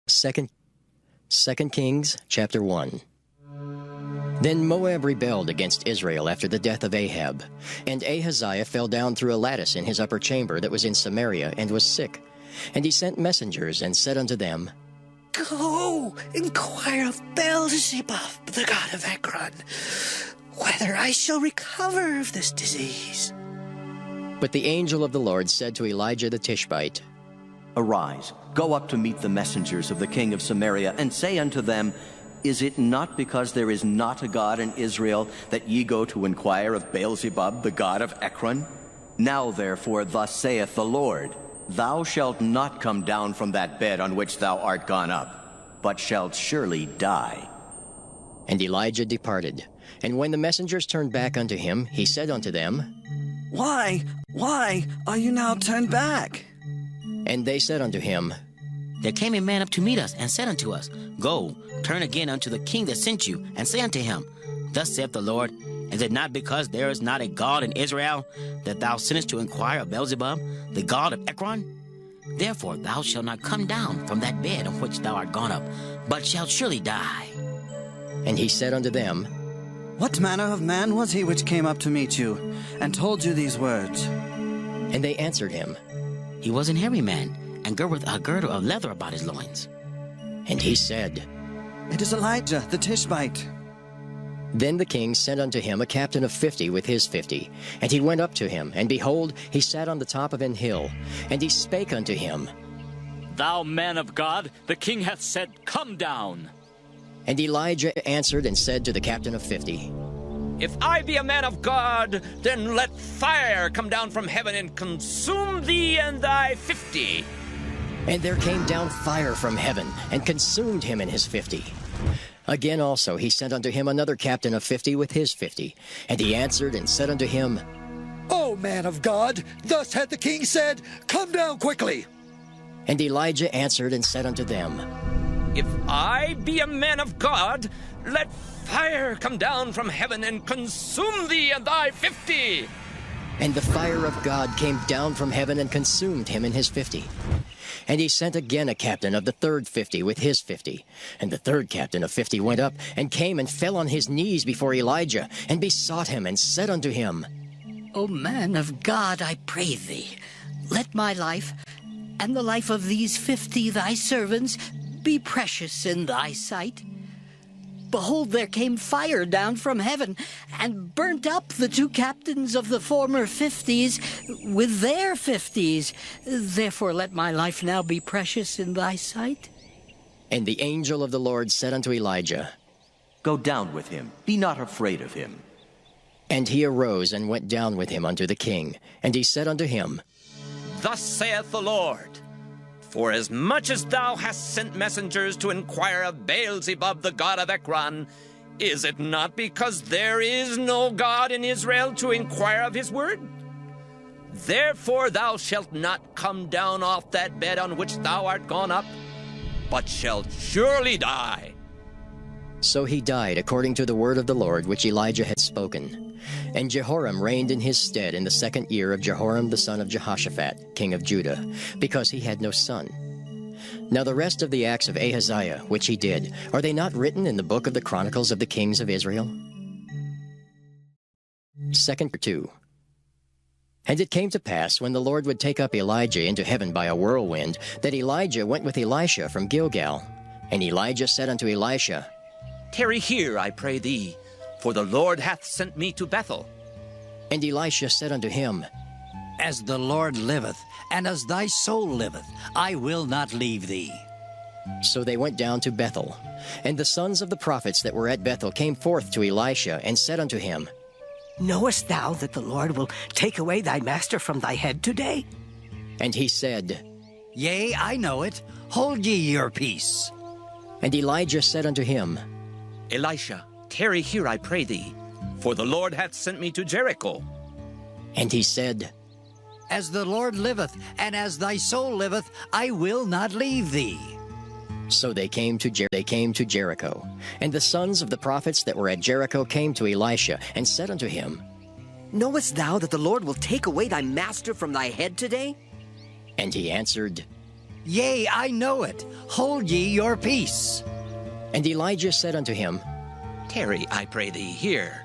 Second Kings chapter 1. Then Moab rebelled against Israel after the death of Ahab, and Ahaziah fell down through a lattice in his upper chamber that was in Samaria, and was sick. And he sent messengers, and said unto them, Go, inquire of Beelzebub, the god of Ekron, whether I shall recover of this disease. But the angel of the Lord said to Elijah the Tishbite, Arise, go up to meet the messengers of the king of Samaria, and say unto them, Is it not because there is not a God in Israel that ye go to inquire of Beelzebub, the god of Ekron? Now therefore thus saith the Lord, Thou shalt not come down from that bed on which thou art gone up, but shalt surely die. And Elijah departed. And when the messengers turned back unto him, he said unto them, Why are you now turned back? And they said unto him, There came a man up to meet us, and said unto us, Go, turn again unto the king that sent you, and say unto him, Thus saith the Lord, Is it not because there is not a God in Israel, that thou sinnest to inquire of Beelzebub, the god of Ekron? Therefore thou shalt not come down from that bed on which thou art gone up, but shalt surely die. And he said unto them, What manner of man was he which came up to meet you, and told you these words? And they answered him, He was an hairy man, and girded with a girdle of leather about his loins. And he said, It is Elijah the Tishbite. Then the king sent unto him a captain of 50 with his 50. And he went up to him, and behold, he sat on the top of an hill. And he spake unto him, Thou man of God, the king hath said, Come down. And Elijah answered and said to the captain of 50, If I be a man of God, then let fire come down from heaven and consume thee and thy 50. And there came down fire from heaven, and consumed him and his 50. Again also he sent unto him another captain of 50 with his 50. And he answered and said unto him, O man of God, thus hath the king said, Come down quickly. And Elijah answered and said unto them, If I be a man of God, let fire come down from heaven and consume thee and thy 50. And the fire of God came down from heaven and consumed him and his 50. And he sent again a captain of the third 50 with his 50. And the third captain of 50 went up, and came and fell on his knees before Elijah, and besought him, and said unto him, O man of God, I pray thee, let my life, and the life of these 50 thy servants, be precious in thy sight. Behold, there came fire down from heaven, and burnt up the two captains of the former 50s with their 50s. Therefore let my life now be precious in thy sight. And the angel of the Lord said unto Elijah, Go down with him, be not afraid of him. And he arose and went down with him unto the king. And he said unto him, Thus saith the Lord, Forasmuch as thou hast sent messengers to inquire of Beelzebub, the god of Ekron, is it not because there is no God in Israel to inquire of his word? Therefore thou shalt not come down off that bed on which thou art gone up, but shalt surely die. So he died according to the word of the Lord which Elijah had spoken. And Jehoram reigned in his stead in the 2nd year of Jehoram the son of Jehoshaphat, king of Judah, because he had no son. Now the rest of the acts of Ahaziah, which he did, are they not written in the book of the Chronicles of the kings of Israel? 2. And it came to pass, when the Lord would take up Elijah into heaven by a whirlwind, that Elijah went with Elisha from Gilgal. And Elijah said unto Elisha, Tarry here, I pray thee, for the Lord hath sent me to Bethel. And Elisha said unto him, As the Lord liveth, and as thy soul liveth, I will not leave thee. So they went down to Bethel. And the sons of the prophets that were at Bethel came forth to Elisha, and said unto him, Knowest thou that the Lord will take away thy master from thy head today? And he said, Yea, I know it. Hold ye your peace. And Elijah said unto him, Elisha, tarry here, I pray thee, for the Lord hath sent me to Jericho. And he said, As the Lord liveth, and as thy soul liveth, I will not leave thee. So they came to Jericho. And the sons of the prophets that were at Jericho came to Elisha, and said unto him, Knowest thou that the Lord will take away thy master from thy head today? And he answered, Yea, I know it. Hold ye your peace. And Elijah said unto him, Tarry, I pray thee, here,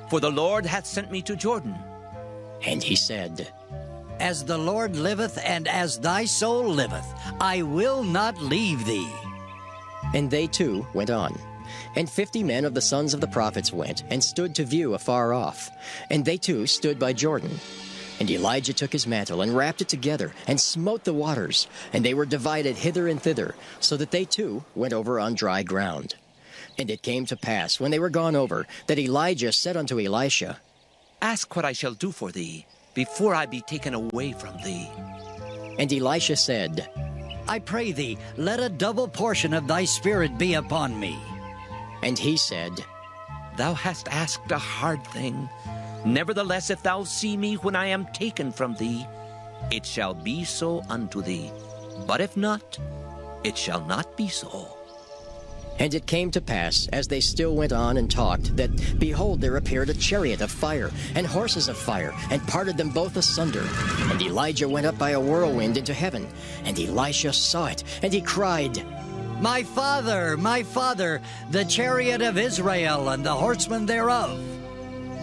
for the Lord hath sent me to Jordan. And he said, As the Lord liveth, and as thy soul liveth, I will not leave thee. And they too went on. And 50 men of the sons of the prophets went, and stood to view afar off. And they too stood by Jordan. And Elijah took his mantle, and wrapped it together, and smote the waters, and they were divided hither and thither, so that they too went over on dry ground. And it came to pass, when they were gone over, that Elijah said unto Elisha, Ask what I shall do for thee, before I be taken away from thee. And Elisha said, I pray thee, let a double portion of thy spirit be upon me. And he said, Thou hast asked a hard thing. Nevertheless, if thou see me when I am taken from thee, it shall be so unto thee. But if not, it shall not be so. And it came to pass, as they still went on and talked, that, behold, there appeared a chariot of fire, and horses of fire, and parted them both asunder. And Elijah went up by a whirlwind into heaven. And Elisha saw it, and he cried, My father, the chariot of Israel, and the horsemen thereof.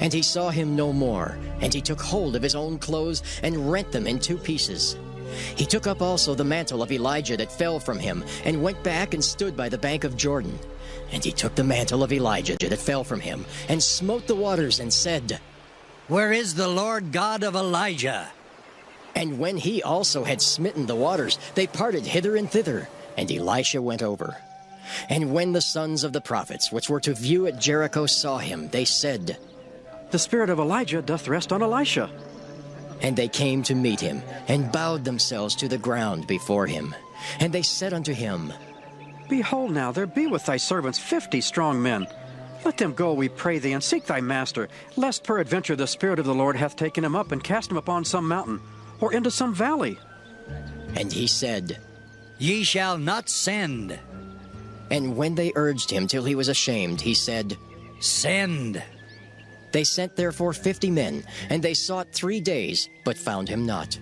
And he saw him no more, and he took hold of his own clothes, and rent them in 2 pieces. He took up also the mantle of Elijah that fell from him, and went back and stood by the bank of Jordan. And he took the mantle of Elijah that fell from him, and smote the waters, and said, Where is the Lord God of Elijah? And when he also had smitten the waters, they parted hither and thither, and Elisha went over. And when the sons of the prophets, which were to view at Jericho, saw him, they said, The spirit of Elijah doth rest on Elisha. And they came to meet him, and bowed themselves to the ground before him. And they said unto him, Behold now, there be with thy servants 50 strong men. Let them go, we pray thee, and seek thy master, lest peradventure the Spirit of the Lord hath taken him up, and cast him upon some mountain, or into some valley. And he said, Ye shall not send. And when they urged him till he was ashamed, he said, Send. They sent therefore 50 men, and they sought 3 days, but found him not.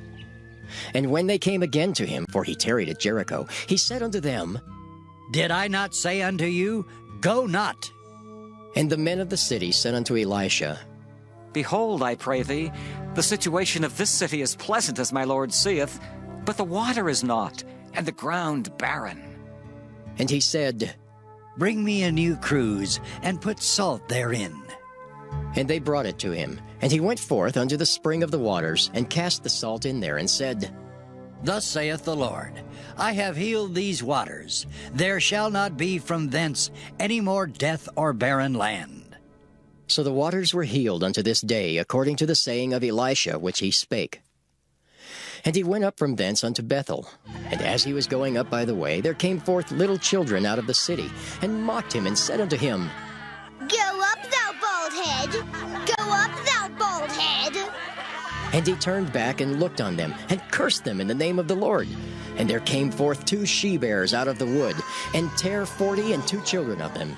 And when they came again to him, for he tarried at Jericho, he said unto them, Did I not say unto you, Go not? And the men of the city said unto Elisha, Behold, I pray thee, the situation of this city is pleasant as my lord seeth, but the water is not, and the ground barren. And he said, Bring me a new cruse, and put salt therein. And they brought it to him. And he went forth unto the spring of the waters, and cast the salt in there, and said, Thus saith the Lord, I have healed these waters. There shall not be from thence any more death or barren land. So the waters were healed unto this day, according to the saying of Elisha which he spake. And he went up from thence unto Bethel. And as he was going up by the way, there came forth little children out of the city, and mocked him, and said unto him, Go up, thou bald head! Go up, thou bald head! And he turned back and looked on them, and cursed them in the name of the Lord. And there came forth 2 she-bears out of the wood, and tare 40 and 2 children of them.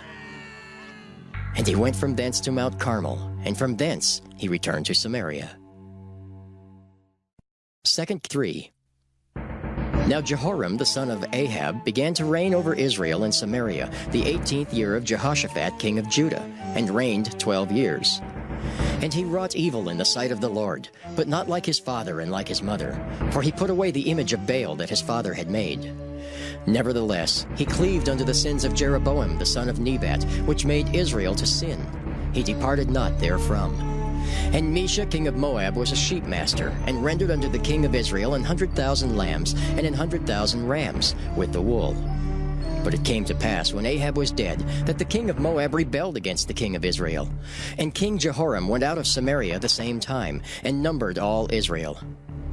And he went from thence to Mount Carmel, and from thence he returned to Samaria. 2:3. Now Jehoram the son of Ahab began to reign over Israel and Samaria the 18th year of Jehoshaphat king of Judah, and reigned 12 years. And he wrought evil in the sight of the Lord, but not like his father and like his mother, for he put away the image of Baal that his father had made. Nevertheless, he cleaved unto the sins of Jeroboam the son of Nebat, which made Israel to sin. He departed not therefrom. And Mesha king of Moab was a sheep master, and rendered unto the king of Israel 100,000 lambs, and 100,000 rams, with the wool. But it came to pass, when Ahab was dead, that the king of Moab rebelled against the king of Israel. And King Jehoram went out of Samaria the same time, and numbered all Israel.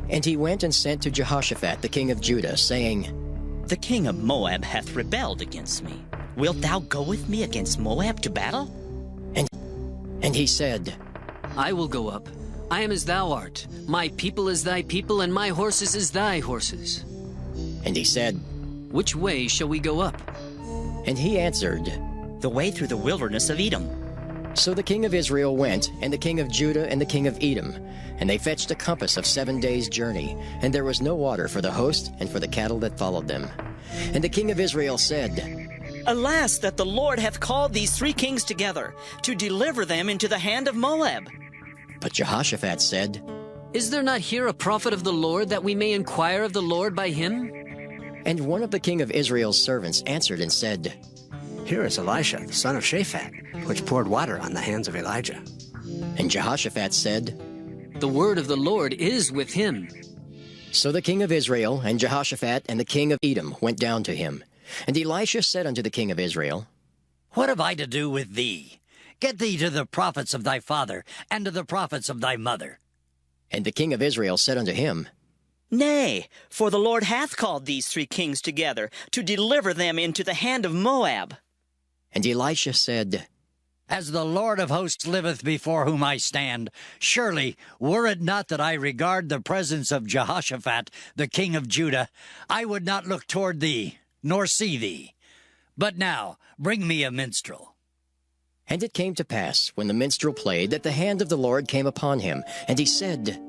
And he went and sent to Jehoshaphat the king of Judah, saying, The king of Moab hath rebelled against me. Wilt thou go with me against Moab to battle? And he said, I will go up. I am as thou art. My people is thy people, and my horses is thy horses. And he said, Which way shall we go up? And he answered, The way through the wilderness of Edom. So the king of Israel went, and the king of Judah and the king of Edom, and they fetched a compass of 7 days' journey, and there was no water for the host and for the cattle that followed them. And the king of Israel said, Alas, that the Lord hath called these 3 kings together, to deliver them into the hand of Moab. But Jehoshaphat said, Is there not here a prophet of the Lord, that we may inquire of the Lord by him? And one of the king of Israel's servants answered and said, Here is Elisha, the son of Shaphat, which poured water on the hands of Elijah. And Jehoshaphat said, The word of the Lord is with him. So the king of Israel and Jehoshaphat and the king of Edom went down to him. And Elisha said unto the king of Israel, What have I to do with thee? Get thee to the prophets of thy father, and to the prophets of thy mother. And the king of Israel said unto him, Nay, for the Lord hath called these 3 kings together, to deliver them into the hand of Moab. And Elisha said, As the Lord of hosts liveth before whom I stand, surely, were it not that I regard the presence of Jehoshaphat, the king of Judah, I would not look toward thee, nor see thee. But now, bring me a minstrel. And it came to pass, when the minstrel played, that the hand of the Lord came upon him, and he said,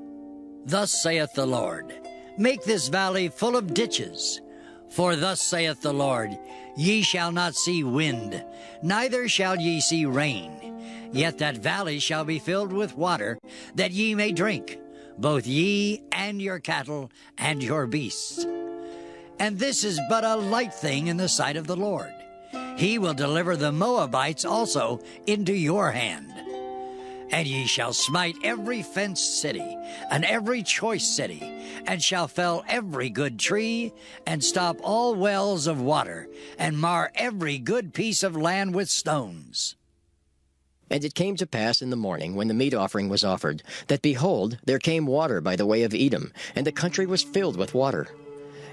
Thus saith the Lord, Make this valley full of ditches. For thus saith the Lord, Ye shall not see wind, neither shall ye see rain. Yet that valley shall be filled with water, that ye may drink, both ye and your cattle and your beasts. And this is but a light thing in the sight of the Lord. He will deliver the Moabites also into your hand. And ye shall smite every fenced city, and every choice city, and shall fell every good tree, and stop all wells of water, and mar every good piece of land with stones. And it came to pass in the morning, when the meat offering was offered, that, behold, there came water by the way of Edom, and the country was filled with water.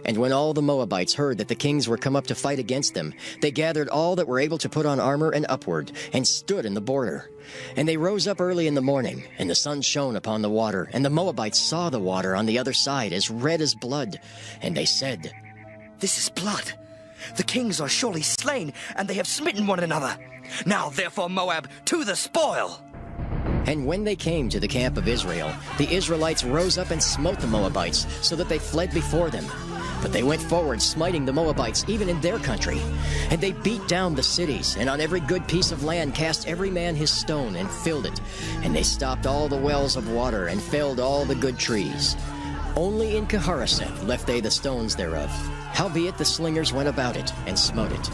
And when all the Moabites heard that the kings were come up to fight against them, they gathered all that were able to put on armor and upward, and stood in the border. And they rose up early in the morning, and the sun shone upon the water, and the Moabites saw the water on the other side as red as blood. And they said, This is blood. The kings are surely slain, and they have smitten one another. Now therefore, Moab, to the spoil! And when they came to the camp of Israel, the Israelites rose up and smote the Moabites, so that they fled before them. But they went forward, smiting the Moabites even in their country. And they beat down the cities, and on every good piece of land cast every man his stone, and filled it. And they stopped all the wells of water, and felled all the good trees. Only in Keharaseth left they the stones thereof. Howbeit the slingers went about it, and smote it.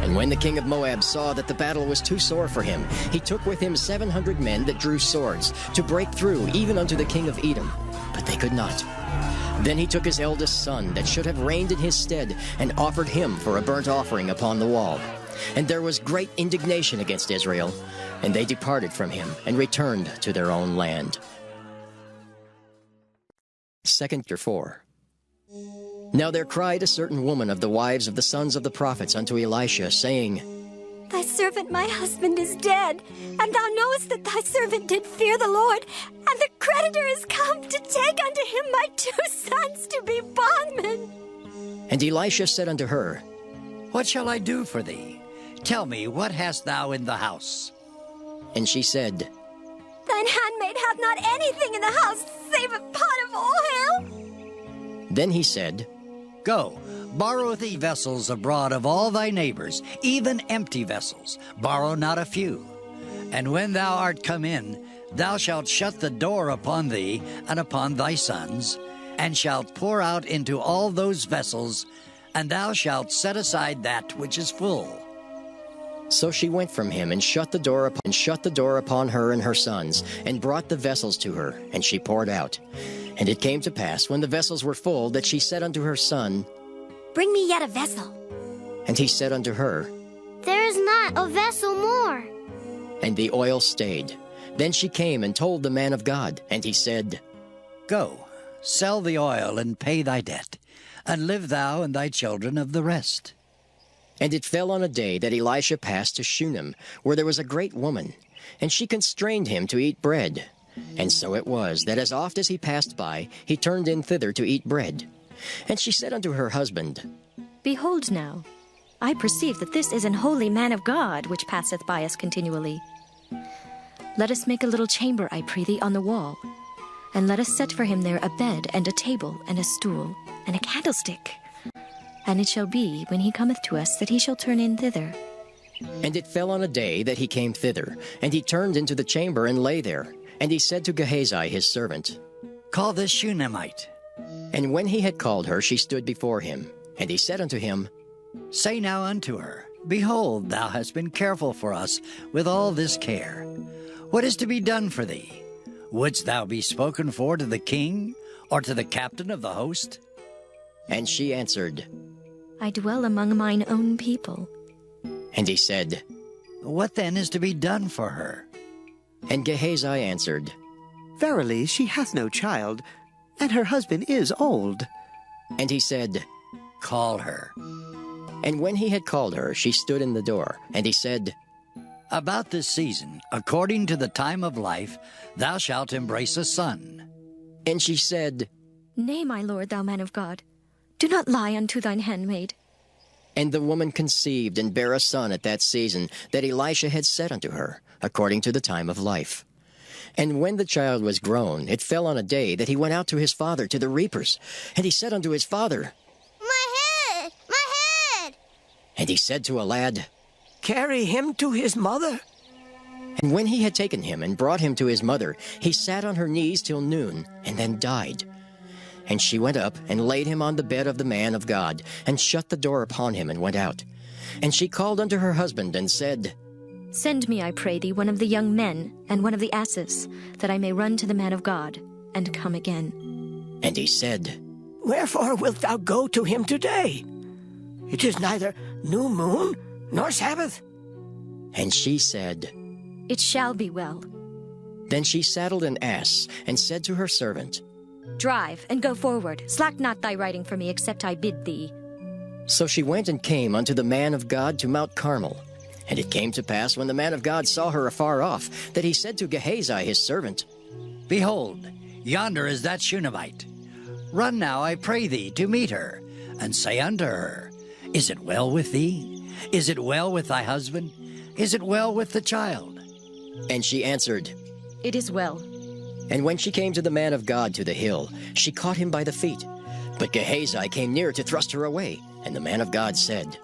And when the king of Moab saw that the battle was too sore for him, he took with him 700 men that drew swords, to break through even unto the king of Edom. But they could not. Then he took his eldest son, that should have reigned in his stead, and offered him for a burnt offering upon the wall. And there was great indignation against Israel, and they departed from him, and returned to their own land. 2 4. Now there cried a certain woman of the wives of the sons of the prophets unto Elisha, saying, Thy servant my husband is dead, and thou knowest that thy servant did fear the Lord, and the creditor is come to take unto him my 2 sons to be bondmen. And Elisha said unto her, What shall I do for thee? Tell me, what hast thou in the house? And she said, Thine handmaid hath not anything in the house, save a pot of oil. Then he said, Go, borrow thee vessels abroad of all thy neighbors, even empty vessels. Borrow not a few. And when thou art come in, thou shalt shut the door upon thee and upon thy sons, and shalt pour out into all those vessels, and thou shalt set aside that which is full. So she went from him, and shut the door upon her and her sons, and brought the vessels to her, and she poured out. And it came to pass, when the vessels were full, that she said unto her son, Bring me yet a vessel. And he said unto her, There is not a vessel more. And the oil stayed. Then she came and told the man of God, and he said, Go, sell the oil, and pay thy debt, and live thou and thy children of the rest. And it fell on a day that Elisha passed to Shunem, where there was a great woman, and she constrained him to eat bread. And so it was, that as oft as he passed by, he turned in thither to eat bread. And she said unto her husband, Behold now, I perceive that this is an holy man of God, which passeth by us continually. Let us make a little chamber, I pray thee, on the wall, and let us set for him there a bed, and a table, and a stool, and a candlestick. And it shall be, when he cometh to us, that he shall turn in thither. And it fell on a day that he came thither, and he turned into the chamber and lay there. And he said to Gehazi his servant, Call this Shunammite. And when he had called her, she stood before him. And he said unto him, Say now unto her, Behold, thou hast been careful for us with all this care. What is to be done for thee? Wouldst thou be spoken for to the king, or to the captain of the host? And she answered, I dwell among mine own people. And he said, What then is to be done for her? And Gehazi answered, Verily, she hath no child, and her husband is old. And he said, Call her. And when he had called her, she stood in the door. And he said, About this season, according to the time of life, thou shalt embrace a son. And she said, Nay, my lord, thou man of God, do not lie unto thine handmaid. And the woman conceived and bare a son at that season that Elisha had said unto her, according to the time of life. And when the child was grown, it fell on a day that he went out to his father to the reapers. And he said unto his father, My head! My head! And he said to a lad, Carry him to his mother. And when he had taken him and brought him to his mother, he sat on her knees till noon, and then died. And she went up and laid him on the bed of the man of God, and shut the door upon him, and went out. And she called unto her husband, and said, Send me, I pray thee, one of the young men, and one of the asses, that I may run to the man of God, and come again. And he said, Wherefore wilt thou go to him today? It is neither new moon nor Sabbath. And she said, It shall be well. Then she saddled an ass, and said to her servant, Drive, and go forward. Slack not thy riding for me, except I bid thee. So she went and came unto the man of God to Mount Carmel. And it came to pass, when the man of God saw her afar off, that he said to Gehazi his servant, Behold, yonder is that Shunammite. Run now, I pray thee, to meet her, and say unto her, Is it well with thee? Is it well with thy husband? Is it well with the child? And she answered, It is well. And when she came to the man of God to the hill, she caught him by the feet. But Gehazi came near to thrust her away. And the man of God said,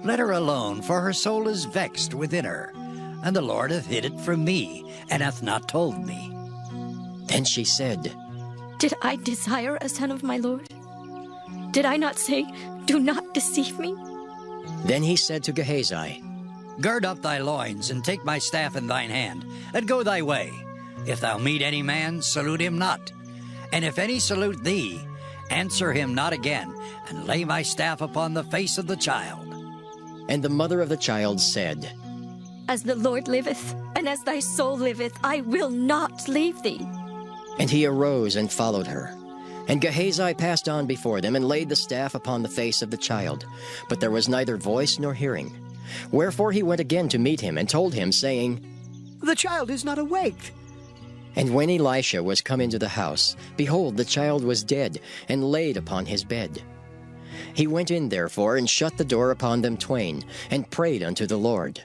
Let her alone, for her soul is vexed within her, and the Lord hath hid it from me, and hath not told me. Then she said, Did I desire a son of my Lord? Did I not say, Do not deceive me? Then he said to Gehazi, Gird up thy loins, and take my staff in thine hand, and go thy way. If thou meet any man, salute him not. And if any salute thee, answer him not again, and lay my staff upon the face of the child. And the mother of the child said, As the Lord liveth, and as thy soul liveth, I will not leave thee. And he arose and followed her. And Gehazi passed on before them, and laid the staff upon the face of the child. But there was neither voice nor hearing. Wherefore he went again to meet him, and told him, saying, The child is not awake. And when Elisha was come into the house, behold, the child was dead, and laid upon his bed. He went in therefore, and shut the door upon them twain, and prayed unto the Lord.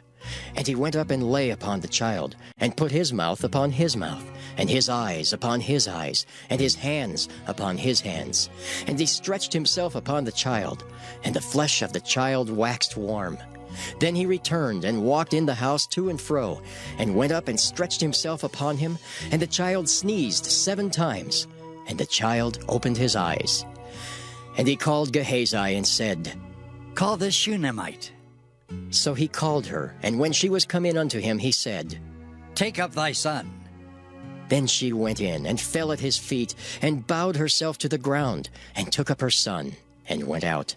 And he went up and lay upon the child, and put his mouth upon his mouth, and his eyes upon his eyes, and his hands upon his hands. And he stretched himself upon the child, and the flesh of the child waxed warm. Then he returned and walked in the house to and fro, and went up and stretched himself upon him, and the child sneezed 7 times, and the child opened his eyes. And he called Gehazi and said, Call this Shunammite. So he called her, and when she was come in unto him, he said, Take up thy son. Then she went in, and fell at his feet, and bowed herself to the ground, and took up her son, and went out.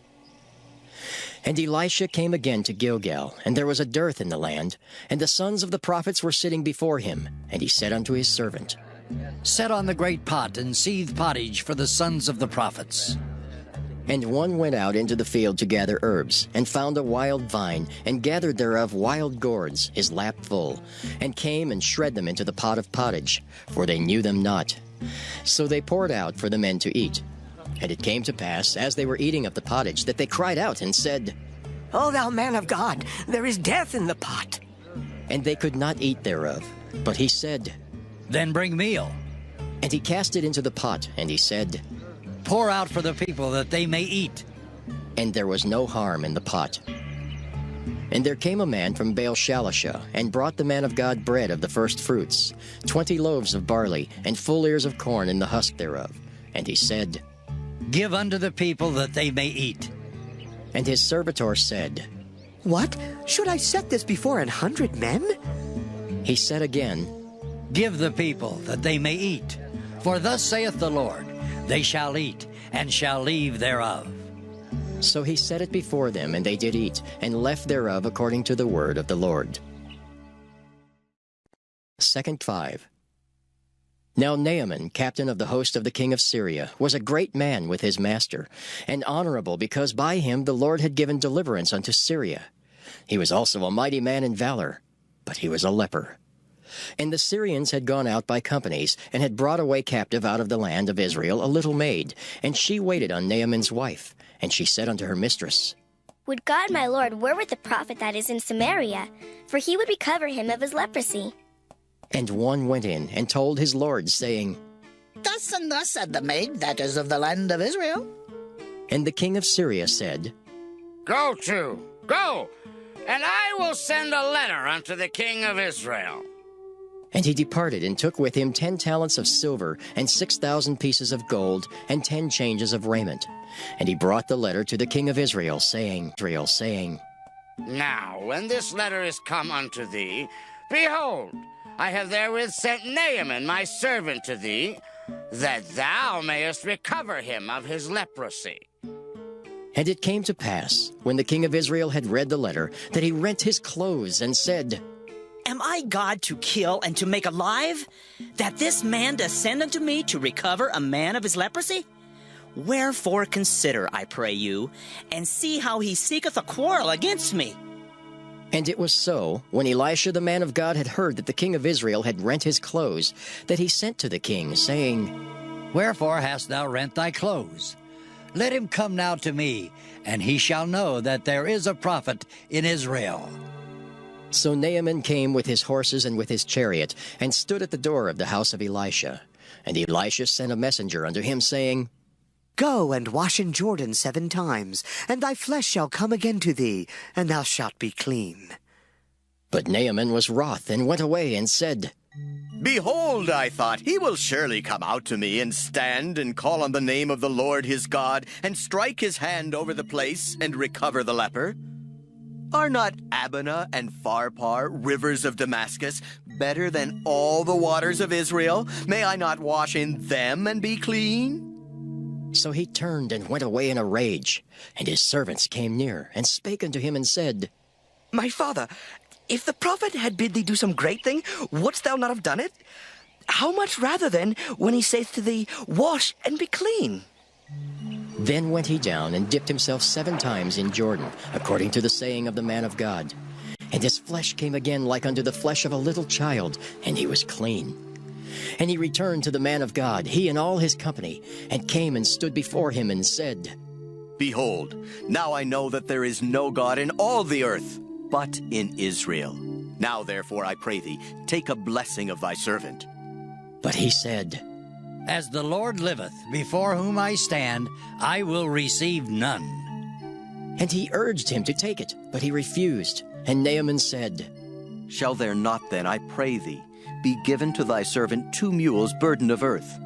And Elisha came again to Gilgal, and there was a dearth in the land, and the sons of the prophets were sitting before him. And he said unto his servant, Set on the great pot, and seethe pottage for the sons of the prophets. And one went out into the field to gather herbs, and found a wild vine, and gathered thereof wild gourds, his lap full, and came and shred them into the pot of pottage, for they knew them not. So they poured out for the men to eat. And it came to pass, as they were eating of the pottage, that they cried out and said, O thou man of God, there is death in the pot. and they could not eat thereof. But he said, Then bring meal. And he cast it into the pot, and he said, Pour out for the people that they may eat. And there was no harm in the pot. And there came a man from Baal-Shalisha, and brought the man of God bread of the first fruits, 20 loaves of barley, and full ears of corn in the husk thereof. And he said, Give unto the people that they may eat. And his servitor said, What? Should I set this before 100 men? He said again, Give the people that they may eat. For thus saith the Lord, They shall eat, and shall leave thereof. So he set it before them, and they did eat, and left thereof according to the word of the Lord. 5. Now Naaman, captain of the host of the king of Syria, was a great man with his master, and honorable, because by him the Lord had given deliverance unto Syria. He was also a mighty man in valor, but he was a leper. And the Syrians had gone out by companies, and had brought away captive out of the land of Israel a little maid, and she waited on Naaman's wife. And she said unto her mistress, Would God my Lord were with the prophet that is in Samaria, for he would recover him of his leprosy. And one went in and told his lord, saying, Thus and thus said the maid that is of the land of Israel. And the king of Syria said, Go, and I will send a letter unto the king of Israel. And he departed, and took with him 10 talents of silver, and 6,000 pieces of gold, and 10 changes of raiment. And he brought the letter to the king of Israel, saying, Now, when this letter is come unto thee, behold, I have therewith sent Naaman my servant to thee, that thou mayest recover him of his leprosy. And it came to pass, when the king of Israel had read the letter, that he rent his clothes, and said, Am I God to kill and to make alive, that this man descend unto me to recover a man of his leprosy? Wherefore consider, I pray you, and see how he seeketh a quarrel against me. And it was so, when Elisha the man of God had heard that the king of Israel had rent his clothes, that he sent to the king, saying, Wherefore hast thou rent thy clothes? Let him come now to me, and he shall know that there is a prophet in Israel. So Naaman came with his horses and with his chariot, and stood at the door of the house of Elisha. And Elisha sent a messenger unto him, saying, Go and wash in Jordan 7 times, and thy flesh shall come again to thee, and thou shalt be clean. But Naaman was wroth, and went away, and said, Behold, I thought, he will surely come out to me, and stand, and call on the name of the Lord his God, and strike his hand over the place, and recover the leper. Are not Abana and Pharpar, rivers of Damascus, better than all the waters of Israel? May I not wash in them and be clean? So he turned and went away in a rage. And his servants came near, and spake unto him, and said, My father, if the prophet had bid thee do some great thing, wouldst thou not have done it? How much rather then, when he saith to thee, Wash and be clean? Then went he down, and dipped himself 7 times in Jordan, according to the saying of the man of God. And his flesh came again like unto the flesh of a little child, and he was clean. And he returned to the man of God, he and all his company, and came and stood before him, and said, Behold, now I know that there is no God in all the earth, but in Israel. Now therefore, I pray thee, take a blessing of thy servant. But he said, As the Lord liveth, before whom I stand, I will receive none. And he urged him to take it, but he refused. And Naaman said, Shall there not then, I pray thee, be given to thy servant 2 mules burden of earth?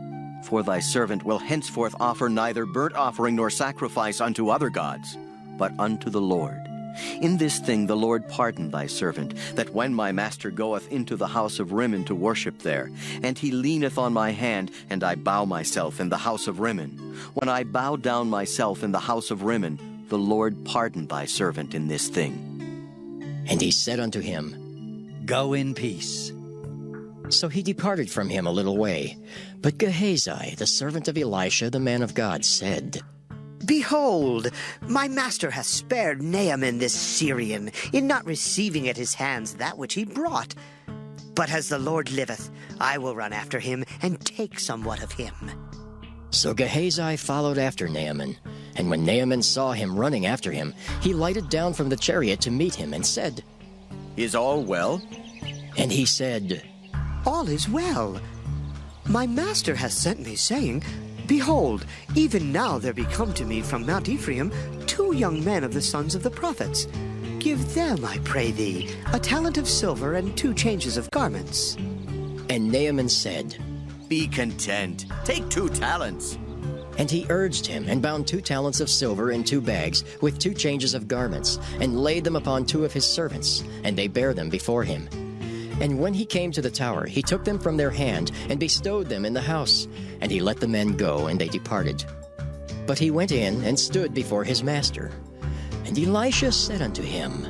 For thy servant will henceforth offer neither burnt offering nor sacrifice unto other gods, but unto the Lord. In this thing the Lord pardon thy servant, that when my master goeth into the house of Rimmon to worship there, and he leaneth on my hand, and I bow myself in the house of Rimmon, when I bow down myself in the house of Rimmon, the Lord pardon thy servant in this thing. And he said unto him, Go in peace. So he departed from him a little way. But Gehazi, the servant of Elisha, the man of God, said, Behold, my master hath spared Naaman this Syrian, in not receiving at his hands that which he brought. But as the Lord liveth, I will run after him, and take somewhat of him. So Gehazi followed after Naaman. And when Naaman saw him running after him, he lighted down from the chariot to meet him, and said, Is all well? And he said, All is well. My master has sent me, saying, Behold, even now there be come to me from Mount Ephraim 2 young men of the sons of the prophets. Give them, I pray thee, a talent of silver and 2 changes of garments. And Naaman said, Be content. Take 2 talents. And he urged him, and bound 2 talents of silver in 2 bags, with 2 changes of garments, and laid them upon 2 of his servants, and they bare them before him. And when he came to the tower, he took them from their hand, and bestowed them in the house. And he let the men go, and they departed. But he went in, and stood before his master. And Elisha said unto him,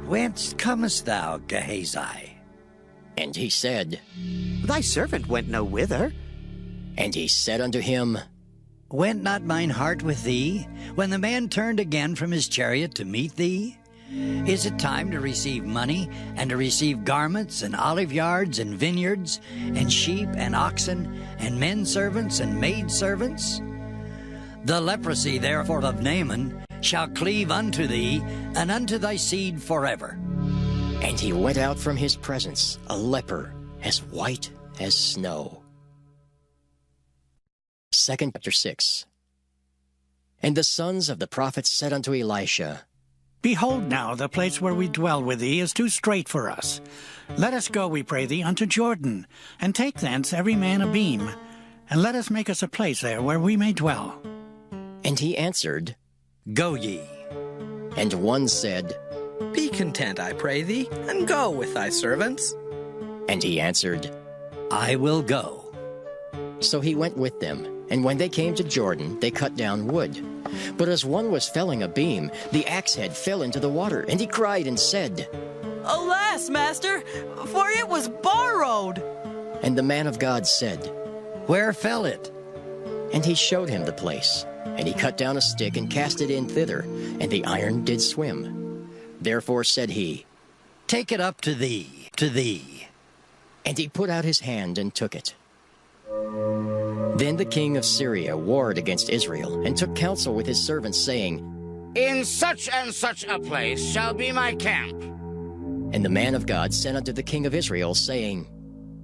Whence comest thou, Gehazi? And he said, Thy servant went no whither. And he said unto him, Went not mine heart with thee, when the man turned again from his chariot to meet thee? Is it time to receive money, and to receive garments, and olive yards, and vineyards, and sheep, and oxen, and men servants, and maid servants? The leprosy therefore of Naaman shall cleave unto thee, and unto thy seed forever. And he went out from his presence, a leper, as white as snow. 2 chapter 6. And the sons of the prophets said unto Elisha, Behold now, the place where we dwell with thee is too strait for us. Let us go, we pray thee, unto Jordan, and take thence every man a beam, and let us make us a place there where we may dwell. And he answered, Go ye. And one said, Be content, I pray thee, and go with thy servants. And he answered, I will go. So he went with them, and when they came to Jordan, they cut down wood. But as one was felling a beam, the axe head fell into the water, and he cried and said, Alas, master, for it was borrowed. And the man of God said, Where fell it? And he showed him the place. And he cut down a stick and cast it in thither, and the iron did swim. Therefore said he, Take it up to thee, to thee. And he put out his hand and took it. Then the king of Syria warred against Israel, and took counsel with his servants, saying, In such and such a place shall be my camp. And the man of God sent unto the king of Israel, saying,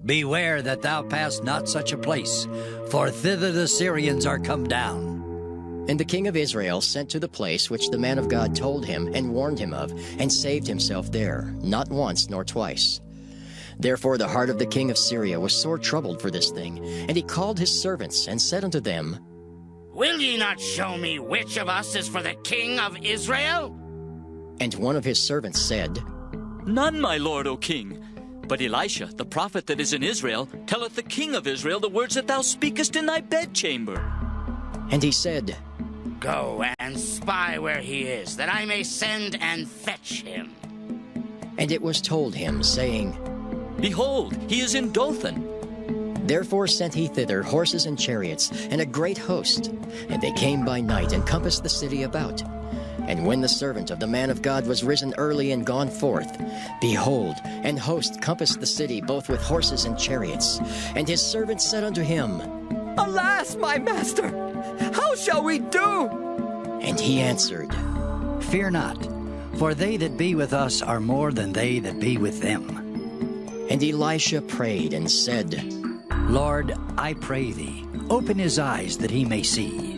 Beware that thou pass not such a place, for thither the Syrians are come down. And the king of Israel sent to the place which the man of God told him and warned him of, and saved himself there, not once nor twice. Therefore the heart of the king of Syria was sore troubled for this thing, and he called his servants, and said unto them, Will ye not show me which of us is for the king of Israel? And one of his servants said, None, my lord, O king. But Elisha, the prophet that is in Israel, telleth the king of Israel the words that thou speakest in thy bedchamber. And he said, Go and spy where he is, that I may send and fetch him. And it was told him, saying, Behold, he is in Dothan. Therefore sent he thither horses and chariots, and a great host. And they came by night, and compassed the city about. And when the servant of the man of God was risen early and gone forth, behold, an host compassed the city both with horses and chariots. And his servant said unto him, Alas, my master, how shall we do? And he answered, Fear not, for they that be with us are more than they that be with them. And Elisha prayed and said, Lord, I pray thee, open his eyes that he may see.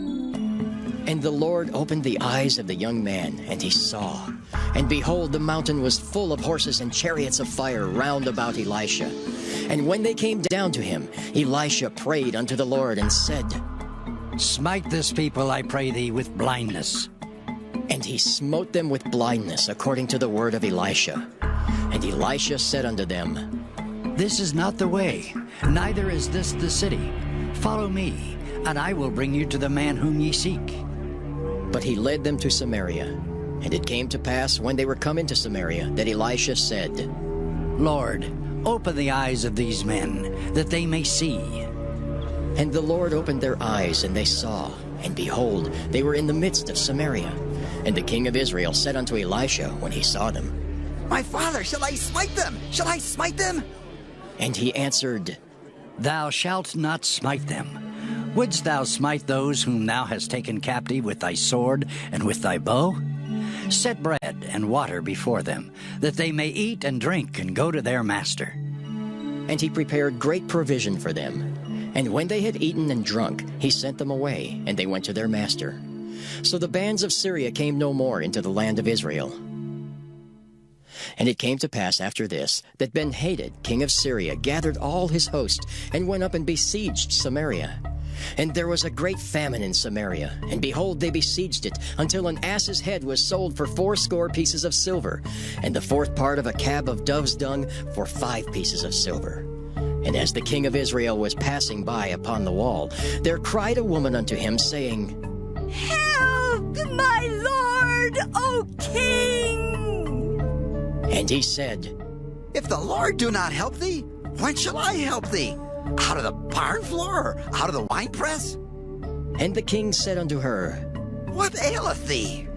And the Lord opened the eyes of the young man, and he saw. And behold, the mountain was full of horses and chariots of fire round about Elisha. And when they came down to him, Elisha prayed unto the Lord and said, Smite this people, I pray thee, with blindness. And he smote them with blindness, according to the word of Elisha. And Elisha said unto them, This is not the way, neither is this the city. Follow me, and I will bring you to the man whom ye seek. But he led them to Samaria. And it came to pass, when they were come into Samaria, that Elisha said, Lord, open the eyes of these men, that they may see. And the Lord opened their eyes, and they saw. And behold, they were in the midst of Samaria. And the king of Israel said unto Elisha, when he saw them, My father, shall I smite them? Shall I smite them? And he answered, Thou shalt not smite them. Wouldst thou smite those whom thou hast taken captive with thy sword and with thy bow? Set bread and water before them, that they may eat and drink and go to their master. And he prepared great provision for them. And when they had eaten and drunk, he sent them away, and they went to their master. So the bands of Syria came no more into the land of Israel. And it came to pass after this, that Ben-Hadad, king of Syria, gathered all his host, and went up and besieged Samaria. And there was a great famine in Samaria, and behold, they besieged it, until an ass's head was sold for 80 pieces of silver, and the 4th part of a cab of dove's dung for 5 pieces of silver. And as the king of Israel was passing by upon the wall, there cried a woman unto him, saying, Help, my lord, O king! And he said, If the Lord do not help thee, when shall I help thee? Out of the barn floor, or out of the winepress? And the king said unto her, What aileth thee?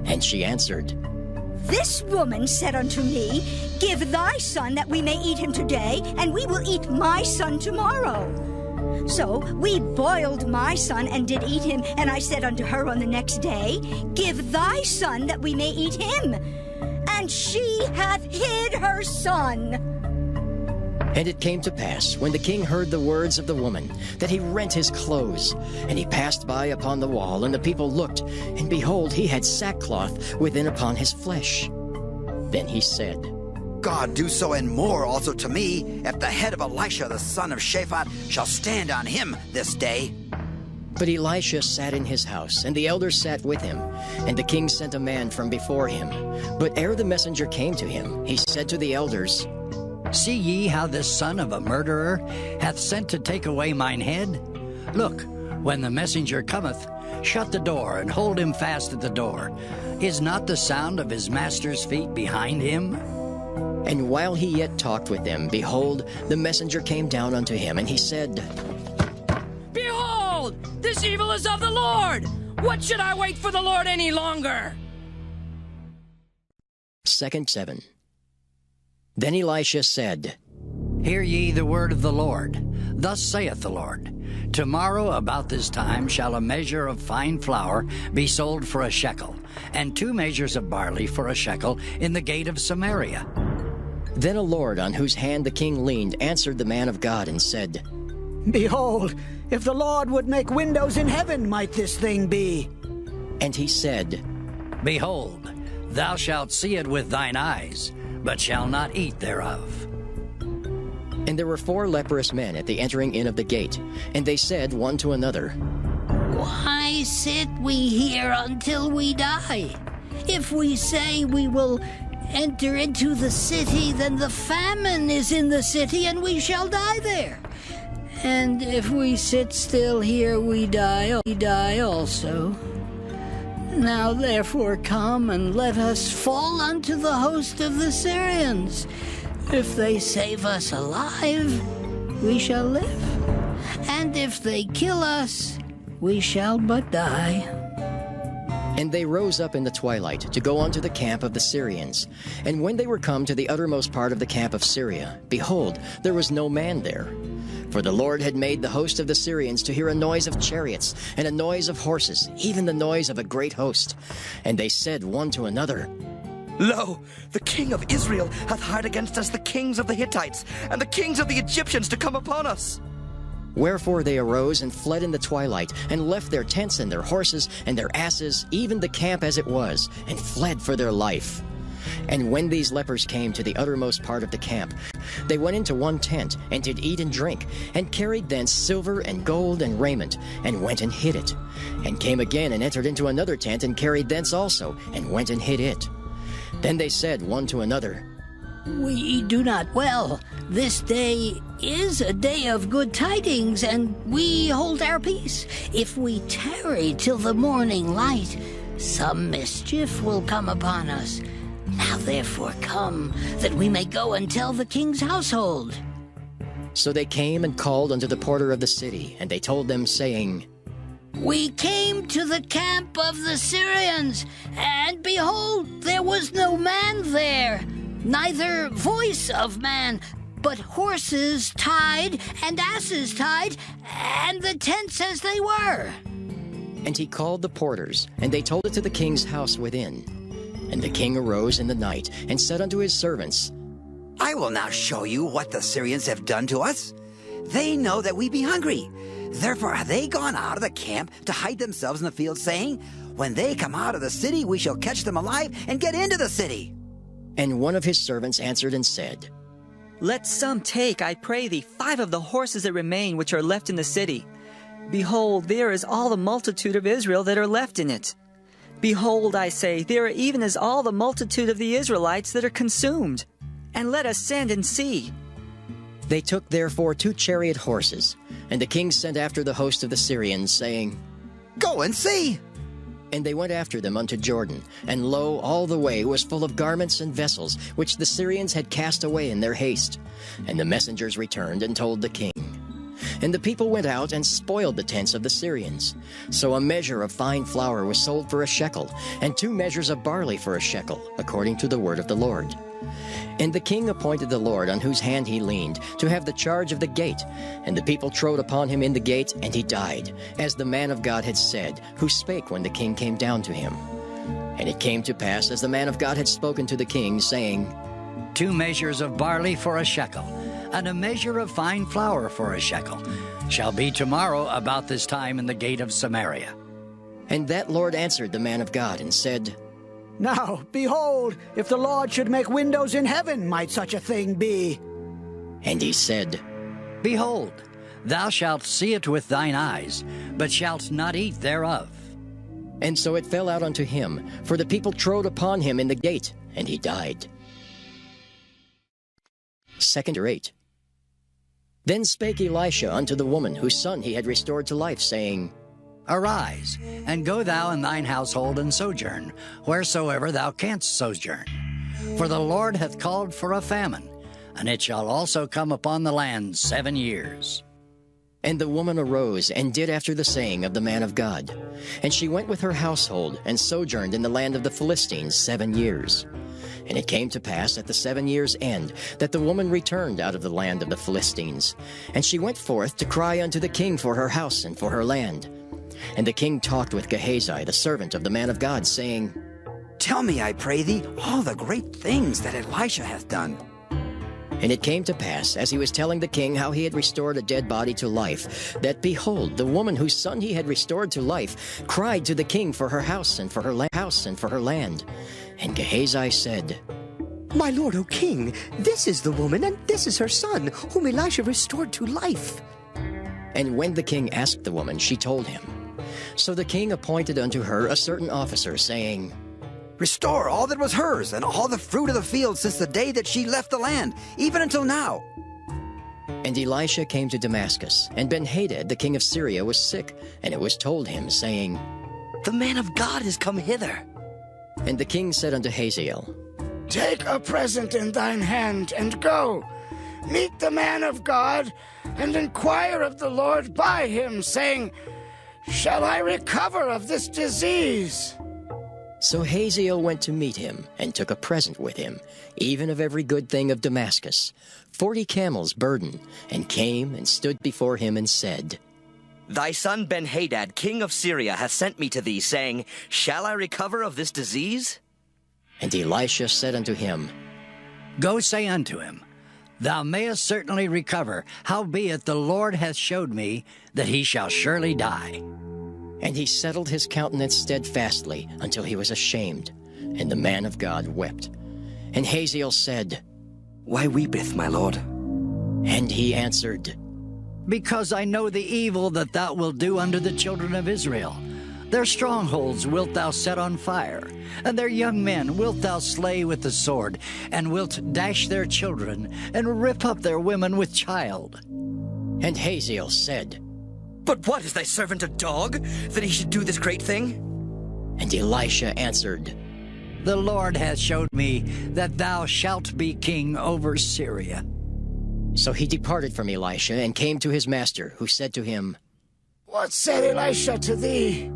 And she answered, This woman said unto me, Give thy son that we may eat him today, and we will eat my son tomorrow. So we boiled my son and did eat him, and I said unto her on the next day, Give thy son that we may eat him. And she hath hid her son. And it came to pass, when the king heard the words of the woman, that he rent his clothes. And he passed by upon the wall, and the people looked, and behold, he had sackcloth within upon his flesh. Then he said, God do so and more also to me, if the head of Elisha the son of Shaphat shall stand on him this day. But Elisha sat in his house, and the elders sat with him. And the king sent a man from before him. But ere the messenger came to him, he said to the elders, See ye how this son of a murderer hath sent to take away mine head? Look, when the messenger cometh, shut the door, and hold him fast at the door. Is not the sound of his master's feet behind him? And while he yet talked with them, behold, the messenger came down unto him, and he said, Behold, this evil is of the Lord. What should I wait for the Lord any longer? 2:7. Then Elisha said, Hear ye the word of the Lord. Thus saith the Lord, Tomorrow about this time shall a measure of fine flour be sold for a shekel, and 2 measures of barley for a shekel in the gate of Samaria. Then a lord on whose hand the king leaned answered the man of God and said, Behold, if the Lord would make windows in heaven, might this thing be? And he said, Behold, thou shalt see it with thine eyes, but shall not eat thereof. And there were 4 leprous men at the entering in of the gate, and they said one to another, Why sit we here until we die? If we say we will enter into the city, then the famine is in the city, and we shall die there. And if we sit still here, we die also. Now therefore come, and let us fall unto the host of the Syrians. If they save us alive, we shall live. And if they kill us, we shall but die. And they rose up in the twilight to go unto the camp of the Syrians. And when they were come to the uttermost part of the camp of Syria, behold, there was no man there. For the Lord had made the host of the Syrians to hear a noise of chariots, and a noise of horses, even the noise of a great host. And they said one to another, Lo, the king of Israel hath hired against us the kings of the Hittites, and the kings of the Egyptians to come upon us. Wherefore they arose and fled in the twilight, and left their tents and their horses and their asses, even the camp as it was, and fled for their life. And when these lepers came to the uttermost part of the camp, they went into one tent, and did eat and drink, and carried thence silver and gold and raiment, and went and hid it. And came again and entered into another tent, and carried thence also, and went and hid it. Then they said one to another, We do not well. This day is a day of good tidings, and we hold our peace. If we tarry till the morning light, some mischief will come upon us. Now therefore come, that we may go and tell the king's household. So they came and called unto the porter of the city, and they told them, saying, We came to the camp of the Syrians, and behold, there was no man there, neither voice of man, but horses tied and asses tied, and the tents as they were. And he called the porters, and they told it to the king's house within. And the king arose in the night, and said unto his servants, I will now show you what the Syrians have done to us. They know that we be hungry. Therefore have they gone out of the camp to hide themselves in the field, saying, When they come out of the city, we shall catch them alive and get into the city. And one of his servants answered and said, Let some take, I pray thee, 5 of the horses that remain which are left in the city. Behold, there is all the multitude of Israel that are left in it. Behold, I say, there even is all the multitude of the Israelites that are consumed. And let us send and see. They took therefore 2 chariot horses, and the king sent after the host of the Syrians, saying, Go and see. And they went after them unto Jordan, and lo, all the way was full of garments and vessels, which the Syrians had cast away in their haste. And the messengers returned and told the king. And the people went out and spoiled the tents of the Syrians. So a measure of fine flour was sold for a shekel, and 2 measures of barley for a shekel, according to the word of the Lord. And the king appointed the Lord, on whose hand he leaned, to have the charge of the gate. And the people trode upon him in the gate, and he died, as the man of God had said, who spake when the king came down to him. And it came to pass, as the man of God had spoken to the king, saying, 2 measures of barley for a shekel, and a measure of fine flour for a shekel, shall be tomorrow about this time in the gate of Samaria. And that Lord answered the man of God, and said, Now, behold, if the Lord should make windows in heaven, might such a thing be? And he said, Behold, thou shalt see it with thine eyes, but shalt not eat thereof. And so it fell out unto him, for the people trode upon him in the gate, and he died. 2:8. Then spake Elisha unto the woman whose son he had restored to life, saying, Arise, and go thou and thine household and sojourn, wheresoever thou canst sojourn. For the Lord hath called for a famine, and it shall also come upon the land 7 years. And the woman arose, and did after the saying of the man of God. And she went with her household, and sojourned in the land of the Philistines 7 years. And it came to pass at the 7 years' end, that the woman returned out of the land of the Philistines. And she went forth to cry unto the king for her house and for her land. And the king talked with Gehazi, the servant of the man of God, saying, Tell me, I pray thee, all the great things that Elisha hath done. And it came to pass, as he was telling the king how he had restored a dead body to life, that, behold, the woman whose son he had restored to life cried to the king for her house and for her land. And Gehazi said, My lord, O king, this is the woman, and this is her son, whom Elisha restored to life. And when the king asked the woman, she told him. So the king appointed unto her a certain officer, saying, Restore all that was hers, and all the fruit of the field since the day that she left the land, even until now. And Elisha came to Damascus, and Ben-Hadad the king of Syria was sick, and it was told him, saying, The man of God is come hither. And the king said unto Hazael, Take a present in thine hand, and go. Meet the man of God, and inquire of the Lord by him, saying, Shall I recover of this disease? So Hazael went to meet him, and took a present with him, even of every good thing of Damascus, 40 camels burden, and came and stood before him, and said, Thy son Ben-Hadad, king of Syria, hath sent me to thee, saying, Shall I recover of this disease? And Elisha said unto him, Go say unto him, Thou mayest certainly recover, howbeit the Lord hath showed me that he shall surely die. And he settled his countenance steadfastly until he was ashamed, and the man of God wept. And Hazael said, Why weepeth my lord? And he answered, Because I know the evil that thou wilt do unto the children of Israel. Their strongholds wilt thou set on fire, and their young men wilt thou slay with the sword, and wilt dash their children, and rip up their women with child. And Hazael said, But what, is thy servant a dog, that he should do this great thing? And Elisha answered, The Lord hath showed me that thou shalt be king over Syria. So he departed from Elisha, and came to his master, who said to him, What said Elisha to thee?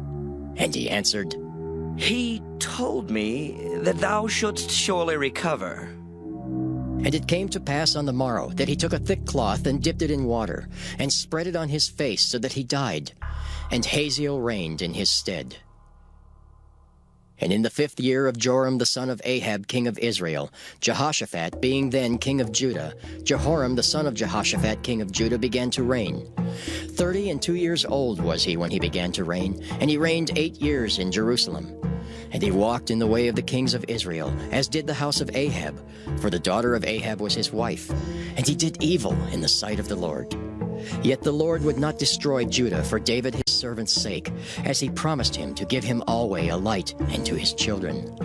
And he answered, He told me that thou shouldst surely recover. And it came to pass on the morrow that he took a thick cloth, and dipped it in water, and spread it on his face, so that he died. And Hazael reigned in his stead. And in the 5th year of Joram the son of Ahab, king of Israel, Jehoshaphat being then king of Judah, Jehoram the son of Jehoshaphat, king of Judah, began to reign. 32 years old was he when he began to reign, and he reigned 8 years in Jerusalem. And he walked in the way of the kings of Israel, as did the house of Ahab, for the daughter of Ahab was his wife. And he did evil in the sight of the Lord. Yet the Lord would not destroy Judah for David his servant's sake, as he promised him to give him alway a light and to his children.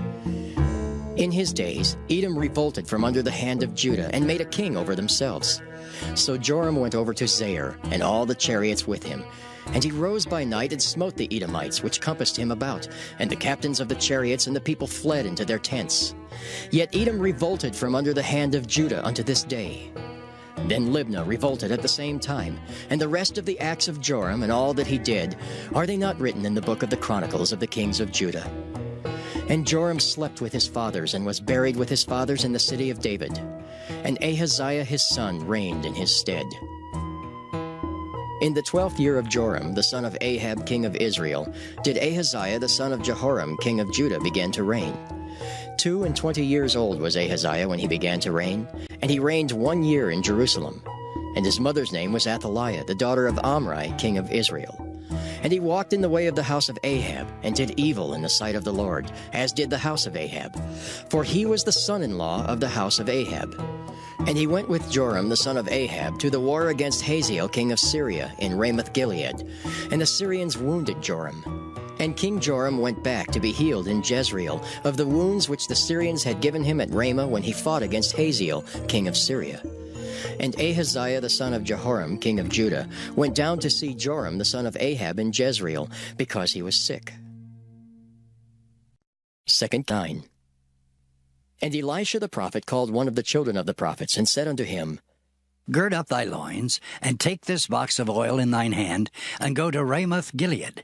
In his days, Edom revolted from under the hand of Judah and made a king over themselves. So Joram went over to Zair, and all the chariots with him. And he rose by night and smote the Edomites, which compassed him about, and the captains of the chariots and the people fled into their tents. Yet Edom revolted from under the hand of Judah unto this day. Then Libnah revolted at the same time, and the rest of the acts of Joram and all that he did, are they not written in the book of the Chronicles of the kings of Judah? And Joram slept with his fathers, and was buried with his fathers in the city of David. And Ahaziah his son reigned in his stead. In the 12th year of Joram, the son of Ahab, king of Israel, did Ahaziah the son of Jehoram, king of Judah, begin to reign. 22 years old was Ahaziah when he began to reign, and he reigned 1 year in Jerusalem. And his mother's name was Athaliah, the daughter of Omri, king of Israel. And he walked in the way of the house of Ahab, and did evil in the sight of the Lord, as did the house of Ahab. For he was the son-in-law of the house of Ahab. And he went with Joram the son of Ahab to the war against Hazael king of Syria in Ramoth-Gilead. And the Syrians wounded Joram. And King Joram went back to be healed in Jezreel of the wounds which the Syrians had given him at Ramah when he fought against Hazael king of Syria. And Ahaziah the son of Jehoram king of Judah went down to see Joram the son of Ahab in Jezreel, because he was sick. 2:9. And Elisha the prophet called one of the children of the prophets, and said unto him, Gird up thy loins, and take this box of oil in thine hand, and go to Ramoth-Gilead.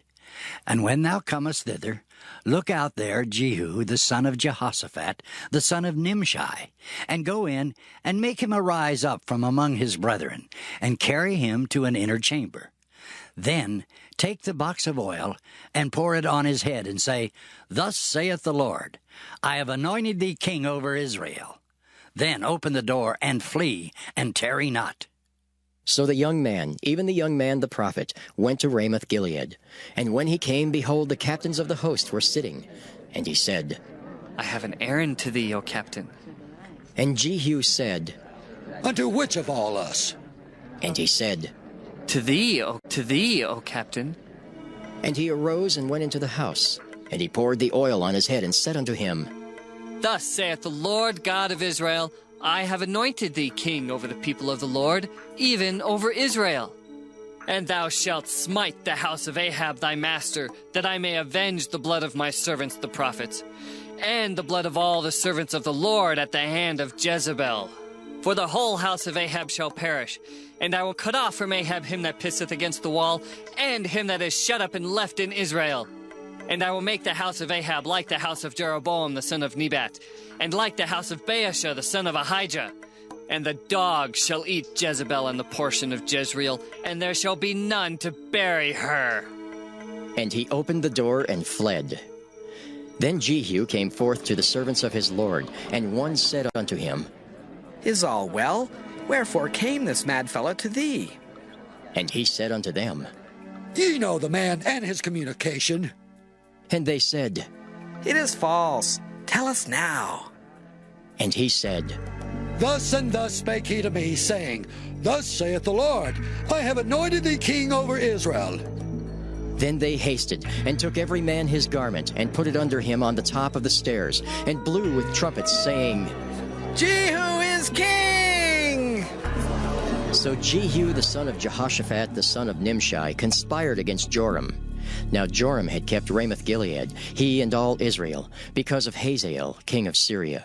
And when thou comest thither, look out there Jehu the son of Jehoshaphat, the son of Nimshi, and go in, and make him arise up from among his brethren, and carry him to an inner chamber. Then take the box of oil, and pour it on his head, and say, Thus saith the Lord, I have anointed thee king over Israel. Then open the door, and flee, and tarry not. So the young man, even the young man the prophet, went to Ramoth-Gilead. And when he came, behold, the captains of the host were sitting. And he said, I have an errand to thee, O captain. And Jehu said, Unto which of all us? And he said, To thee, O captain. And he arose and went into the house. And he poured the oil on his head, and said unto him, Thus saith the Lord God of Israel, I have anointed thee king over the people of the Lord, even over Israel. And thou shalt smite the house of Ahab thy master, that I may avenge the blood of my servants the prophets, and the blood of all the servants of the Lord at the hand of Jezebel. For the whole house of Ahab shall perish, and I will cut off from Ahab him that pisseth against the wall, and him that is shut up and left in Israel. And I will make the house of Ahab like the house of Jeroboam the son of Nebat, and like the house of Baasha the son of Ahijah. And the dogs shall eat Jezebel and the portion of Jezreel, and there shall be none to bury her. And he opened the door and fled. Then Jehu came forth to the servants of his Lord, and one said unto him, Is all well? Wherefore came this mad fellow to thee? And he said unto them, Ye know the man and his communication. And they said, It is false. Tell us now. And he said, Thus and thus spake he to me, saying, Thus saith the Lord, I have anointed thee king over Israel. Then they hasted, and took every man his garment, and put it under him on the top of the stairs, and blew with trumpets, saying, Jehu is king! So Jehu the son of Jehoshaphat the son of Nimshi conspired against Joram. Now Joram had kept Ramoth-Gilead, he and all Israel, because of Hazael king of Syria.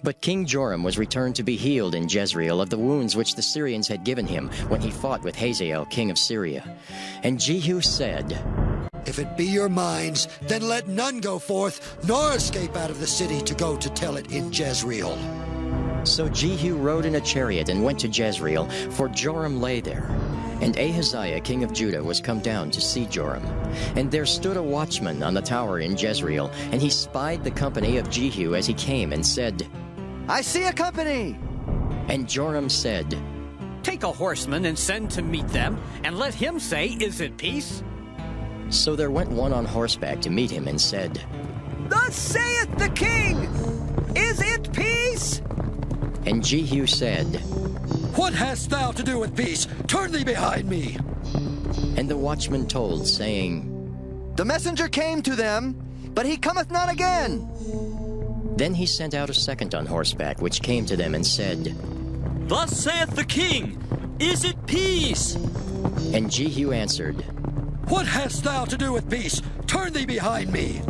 But King Joram was returned to be healed in Jezreel of the wounds which the Syrians had given him when he fought with Hazael king of Syria. And Jehu said, If it be your minds, then let none go forth, nor escape out of the city to go to tell it in Jezreel. So Jehu rode in a chariot and went to Jezreel, for Joram lay there. And Ahaziah king of Judah was come down to see Joram. And there stood a watchman on the tower in Jezreel, and he spied the company of Jehu as he came, and said, I see a company. And Joram said, Take a horseman and send to meet them, and let him say, Is it peace? So there went one on horseback to meet him, and said, Thus saith the king, Is it peace? And Jehu said, What hast thou to do with peace? Turn thee behind me. And the watchman told, saying, The messenger came to them, but he cometh not again. Then he sent out a second on horseback, which came to them and said, Thus saith the king, Is it peace? And Jehu answered, What hast thou to do with peace? Turn thee behind me.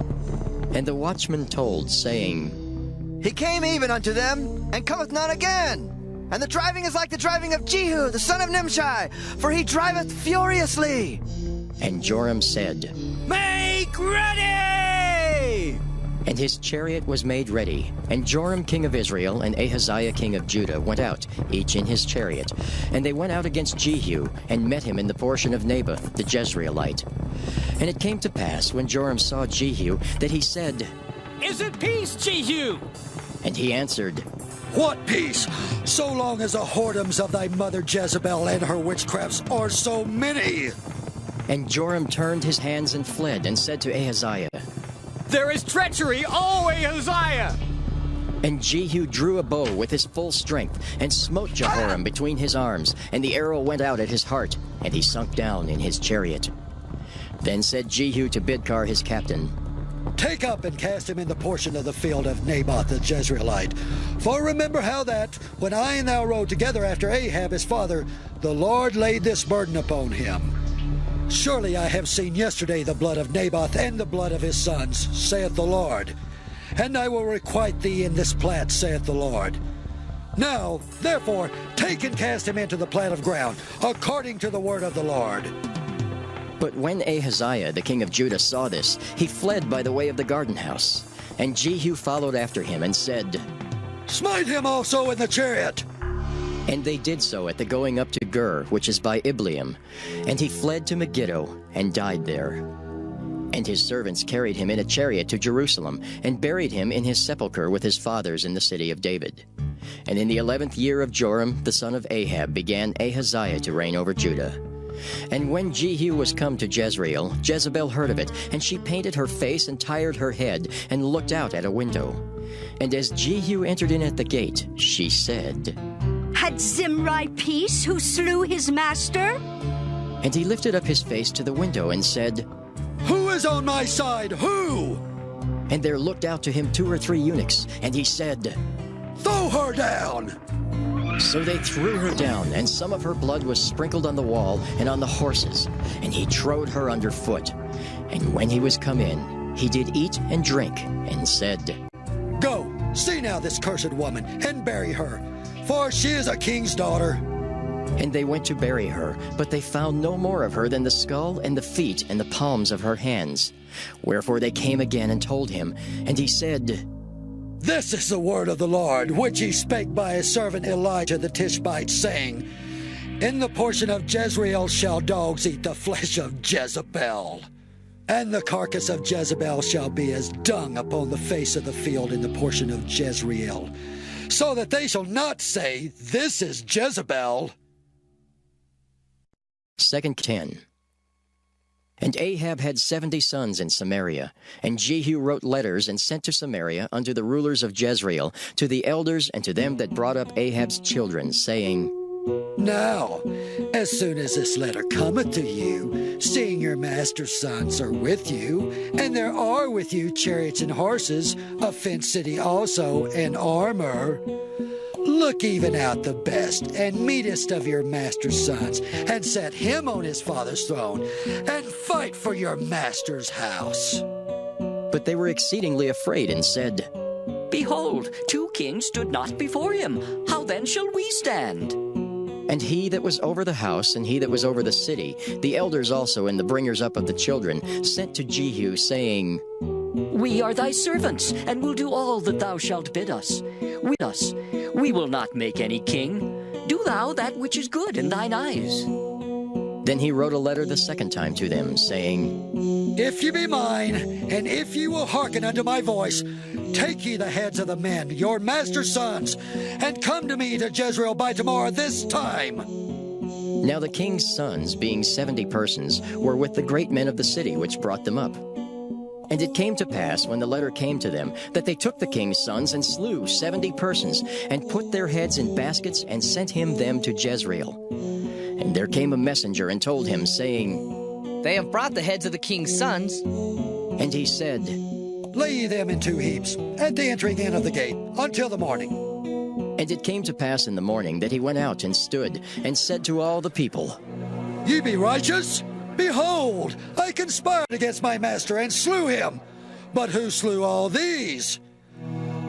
And the watchman told, saying, He came even unto them, and cometh not again. And the driving is like the driving of Jehu, the son of Nimshi, for he driveth furiously. And Joram said, Make ready! And his chariot was made ready. And Joram king of Israel and Ahaziah king of Judah went out, each in his chariot. And they went out against Jehu, and met him in the portion of Naboth the Jezreelite. And it came to pass, when Joram saw Jehu, that he said, Is it peace, Jehu? And he answered, What peace? So long as the whoredoms of thy mother Jezebel and her witchcrafts are so many. And Joram turned his hands and fled, and said to Ahaziah, There is treachery, O Ahaziah! And Jehu drew a bow with his full strength, and smote Jehoram between his arms, and the arrow went out at his heart, and he sunk down in his chariot. Then said Jehu to Bidkar his captain, Take up and cast him in the portion of the field of Naboth the Jezreelite. For remember how that, when I and thou rode together after Ahab his father, the Lord laid this burden upon him. Surely I have seen yesterday the blood of Naboth and the blood of his sons, saith the Lord. And I will requite thee in this plat, saith the Lord. Now, therefore, take and cast him into the plat of ground, according to the word of the Lord. But when Ahaziah the king of Judah saw this, he fled by the way of the garden house. And Jehu followed after him, and said, Smite him also in the chariot. And they did so at the going up to Gur, which is by Ibleam. And he fled to Megiddo, and died there. And his servants carried him in a chariot to Jerusalem, and buried him in his sepulchre with his fathers in the city of David. And in the 11th year of Joram the son of Ahab began Ahaziah to reign over Judah. And when Jehu was come to Jezreel, Jezebel heard of it, and she painted her face and tired her head, and looked out at a window. And as Jehu entered in at the gate, she said, Had Zimri peace who slew his master? And he lifted up his face to the window and said, Who is on my side? Who? And there looked out to him 2 or 3 eunuchs, and he said, Throw her down! So they threw her down, and some of her blood was sprinkled on the wall and on the horses, and he trode her under foot. And when he was come in, he did eat and drink, and said, Go, see now this cursed woman, and bury her, for she is a king's daughter. And they went to bury her, but they found no more of her than the skull and the feet and the palms of her hands. Wherefore they came again and told him, and he said, This is the word of the Lord, which he spake by his servant Elijah the Tishbite, saying, In the portion of Jezreel shall dogs eat the flesh of Jezebel, and the carcass of Jezebel shall be as dung upon the face of the field in the portion of Jezreel, so that they shall not say, This is Jezebel. 2 10. And Ahab had 70 sons in Samaria. And Jehu wrote letters and sent to Samaria unto the rulers of Jezreel, to the elders and to them that brought up Ahab's children, saying, Now, as soon as this letter cometh to you, seeing your master's sons are with you, and there are with you chariots and horses, a fenced city also, and armor, look even out the best and meetest of your master's sons, and set him on his father's throne, and fight for your master's house. But they were exceedingly afraid, and said, Behold, 2 kings stood not before him. How then shall we stand? And he that was over the house, and he that was over the city, the elders also and the bringers up of the children, sent to Jehu, saying, We are thy servants, and will do all that thou shalt bid us. We will not make any king. Do thou that which is good in thine eyes. Then he wrote a letter the second time to them, saying, If ye be mine, and if ye will hearken unto my voice, take ye the heads of the men, your master's sons, and come to me to Jezreel by tomorrow this time. Now the king's sons, being 70 persons, were with the great men of the city which brought them up. And it came to pass, when the letter came to them, that they took the king's sons and slew 70 persons, and put their heads in baskets, and sent him them to Jezreel. And there came a messenger and told him, saying, They have brought the heads of the king's sons. And he said, Lay ye them in 2 heaps, at the entering in of the gate, until the morning. And it came to pass in the morning that he went out and stood, and said to all the people, Ye be righteous? Behold, I conspired against my master, and slew him. But who slew all these?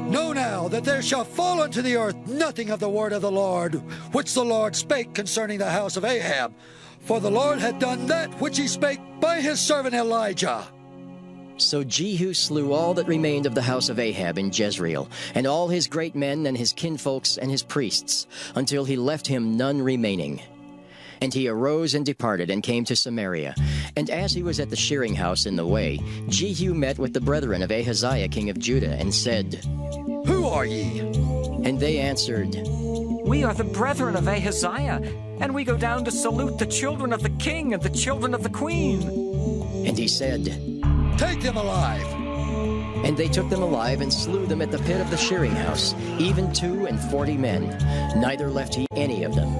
Know now that there shall fall unto the earth nothing of the word of the Lord, which the Lord spake concerning the house of Ahab. For the Lord had done that which he spake by his servant Elijah. So Jehu slew all that remained of the house of Ahab in Jezreel, and all his great men and his kinfolks and his priests, until he left him none remaining. And he arose and departed, and came to Samaria. And as he was at the shearing house in the way, Jehu met with the brethren of Ahaziah king of Judah, and said, Who are ye? And they answered, We are the brethren of Ahaziah, and we go down to salute the children of the king and the children of the queen. And he said, Take them alive. And they took them alive, and slew them at the pit of the shearing house, even 42 men, neither left he any of them.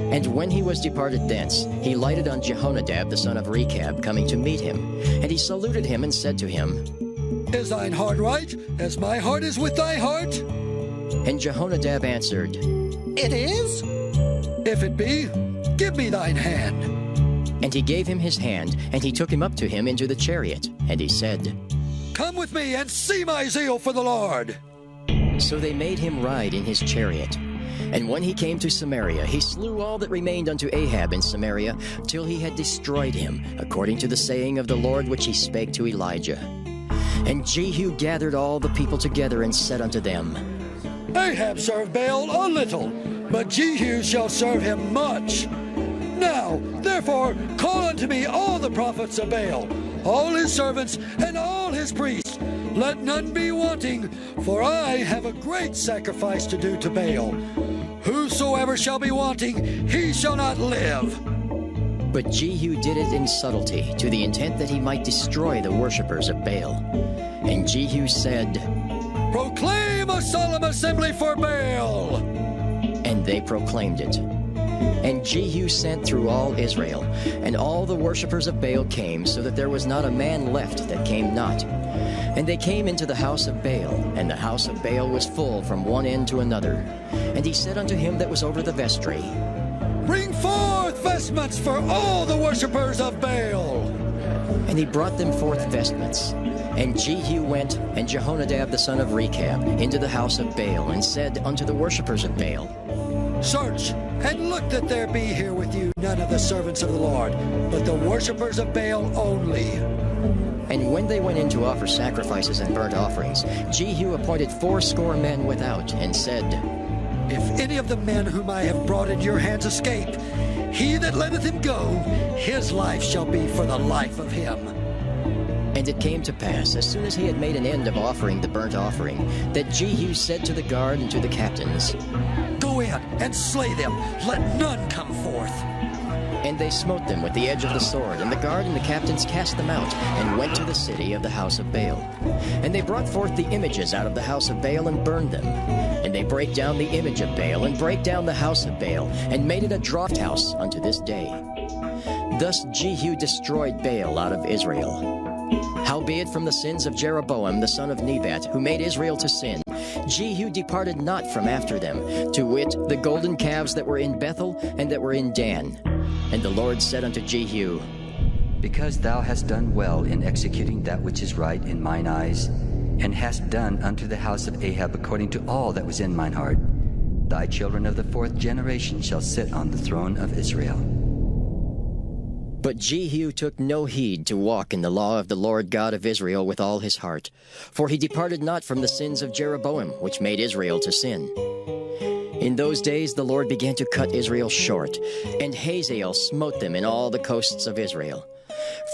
And when he was departed thence, he lighted on Jehonadab the son of Rechab, coming to meet him. And he saluted him, and said to him, Is thine heart right, as my heart is with thy heart? And Jehonadab answered, It is. If it be, give me thine hand. And he gave him his hand, and he took him up to him into the chariot. And he said, Come with me, and see my zeal for the Lord. So they made him ride in his chariot. And when he came to Samaria, he slew all that remained unto Ahab in Samaria, till he had destroyed him, according to the saying of the Lord which he spake to Elijah. And Jehu gathered all the people together, and said unto them, Ahab served Baal a little, but Jehu shall serve him much. Now, therefore, call unto me all the prophets of Baal, all his servants, and all his priests. Let none be wanting, for I have a great sacrifice to do to Baal. Whosoever shall be wanting, he shall not live. But Jehu did it in subtlety, to the intent that he might destroy the worshippers of Baal. And Jehu said, Proclaim a solemn assembly for Baal. And they proclaimed it. And Jehu sent through all Israel, and all the worshippers of Baal came, so that there was not a man left that came not. And they came into the house of Baal, and the house of Baal was full from one end to another. And he said unto him that was over the vestry, Bring forth vestments for all the worshippers of Baal. And he brought them forth vestments. And Jehu went, and Jehonadab the son of Rechab, into the house of Baal, and said unto the worshippers of Baal, Search, and look that there be here with you none of the servants of the Lord, but the worshippers of Baal only. And when they went in to offer sacrifices and burnt offerings, Jehu appointed 80 men without, and said, If any of the men whom I have brought into your hands escape, he that letteth him go, his life shall be for the life of him. And it came to pass, as soon as he had made an end of offering the burnt offering, that Jehu said to the guard and to the captains, Go in and slay them, let none come forth. And they smote them with the edge of the sword, and the guard and the captains cast them out, and went to the city of the house of Baal. And they brought forth the images out of the house of Baal, and burned them. And they brake down the image of Baal, and brake down the house of Baal, and made it a draught house unto this day. Thus Jehu destroyed Baal out of Israel. Howbeit from the sins of Jeroboam the son of Nebat, who made Israel to sin, Jehu departed not from after them, to wit, the golden calves that were in Bethel and that were in Dan. And the Lord said unto Jehu, Because thou hast done well in executing that which is right in mine eyes, and hast done unto the house of Ahab according to all that was in mine heart, thy children of the 4th generation shall sit on the throne of Israel. But Jehu took no heed to walk in the law of the Lord God of Israel with all his heart, for he departed not from the sins of Jeroboam, which made Israel to sin. In those days the Lord began to cut Israel short, and Hazael smote them in all the coasts of Israel.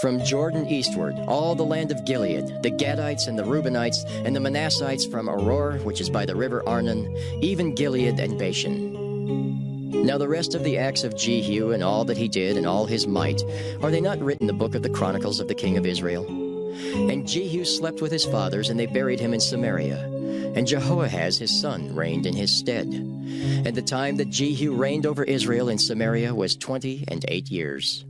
From Jordan eastward, all the land of Gilead, the Gadites and the Reubenites, and the Manassites from Aroer, which is by the river Arnon, even Gilead and Bashan. Now the rest of the acts of Jehu, and all that he did, and all his might, are they not written in the book of the Chronicles of the king of Israel? And Jehu slept with his fathers, and they buried him in Samaria. And Jehoahaz his son reigned in his stead. And the time that Jehu reigned over Israel in Samaria was 28 years.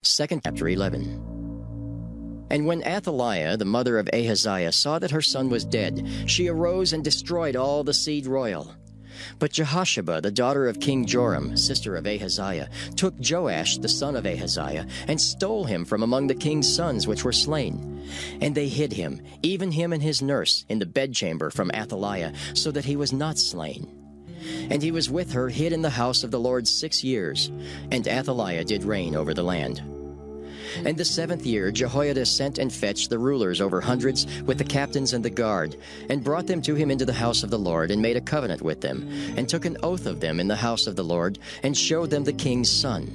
2 chapter 11. And when Athaliah, the mother of Ahaziah, saw that her son was dead, she arose and destroyed all the seed royal. But Jehosheba, the daughter of King Joram, sister of Ahaziah, took Joash, the son of Ahaziah, and stole him from among the king's sons which were slain. And they hid him, even him and his nurse, in the bedchamber from Athaliah, so that he was not slain. And he was with her hid in the house of the Lord 6 years, and Athaliah did reign over the land. And the 7th year Jehoiada sent and fetched the rulers over hundreds with the captains and the guard, and brought them to him into the house of the Lord, and made a covenant with them, and took an oath of them in the house of the Lord, and showed them the king's son.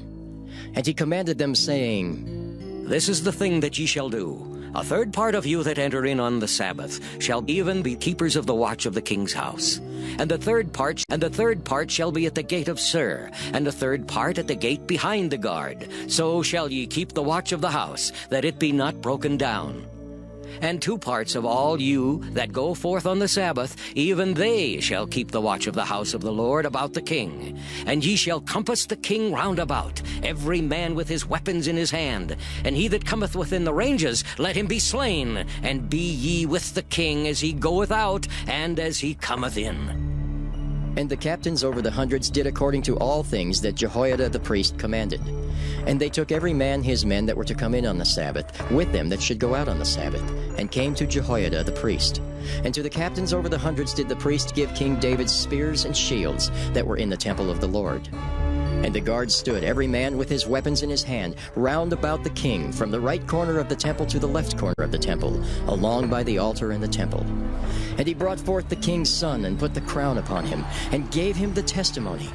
And he commanded them, saying, This is the thing that ye shall do. A third part of you that enter in on the Sabbath shall even be keepers of the watch of the king's house. And the third part shall be at the gate of Sur, and the third part at the gate behind the guard. So shall ye keep the watch of the house, that it be not broken down. And 2 parts of all you that go forth on the Sabbath, even they shall keep the watch of the house of the Lord about the king. And ye shall compass the king round about, every man with his weapons in his hand. And he that cometh within the ranges, let him be slain. And be ye with the king as he goeth out, and as he cometh in. And the captains over the hundreds did according to all things that Jehoiada the priest commanded. And they took every man his men that were to come in on the Sabbath, with them that should go out on the Sabbath, and came to Jehoiada the priest. And to the captains over the hundreds did the priest give King David spears and shields that were in the temple of the Lord. And the guard stood, every man with his weapons in his hand, round about the king, from the right corner of the temple to the left corner of the temple, along by the altar and the temple. And he brought forth the king's son, and put the crown upon him, and gave him the testimony.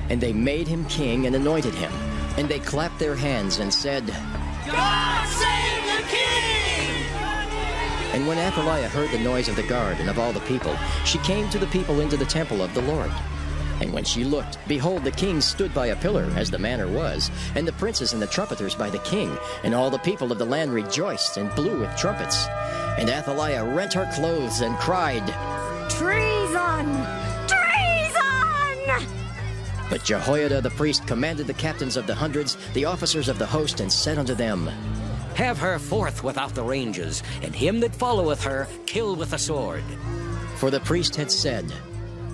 And they made him king, and anointed him. And they clapped their hands, and said, God save the king! And when Athaliah heard the noise of the guard and of all the people, she came to the people into the temple of the Lord. And when she looked, behold, the king stood by a pillar, as the manner was, and the princes and the trumpeters by the king, and all the people of the land rejoiced, and blew with trumpets. And Athaliah rent her clothes, and cried, Treason! Treason! But Jehoiada the priest commanded the captains of the hundreds, the officers of the host, and said unto them, Have her forth without the ranges, and him that followeth her kill with the sword. For the priest had said,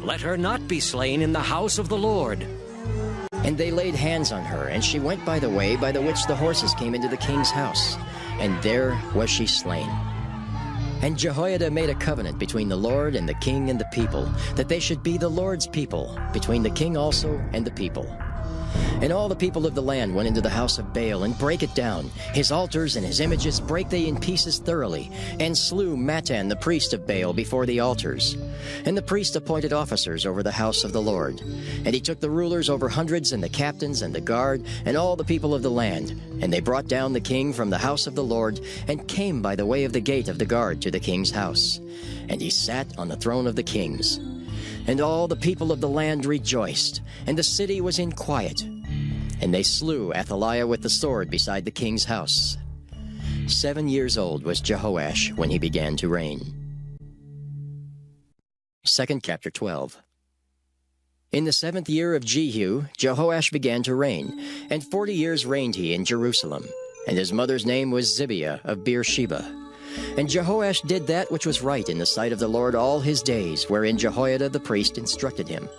Let her not be slain in the house of the Lord. And they laid hands on her, and she went by the way by the which the horses came into the king's house, and there was she slain. And Jehoiada made a covenant between the Lord and the king and the people, that they should be the Lord's people, between the king also and the people. And all the people of the land went into the house of Baal, and brake it down. His altars and his images brake they in pieces thoroughly, and slew Mattan the priest of Baal before the altars. And the priest appointed officers over the house of the Lord. And he took the rulers over hundreds, and the captains, and the guard, and all the people of the land. And they brought down the king from the house of the Lord, and came by the way of the gate of the guard to the king's house. And he sat on the throne of the kings. And all the people of the land rejoiced, and the city was in quiet. And they slew Athaliah with the sword beside the king's house. 7 years old was Jehoash when he began to reign. 2 chapter 12. In the 7th year of Jehu, Jehoash began to reign, and 40 years reigned he in Jerusalem. And his mother's name was Zibiah of Beersheba. And Jehoash did that which was right in the sight of the Lord all his days, wherein Jehoiada the priest instructed him.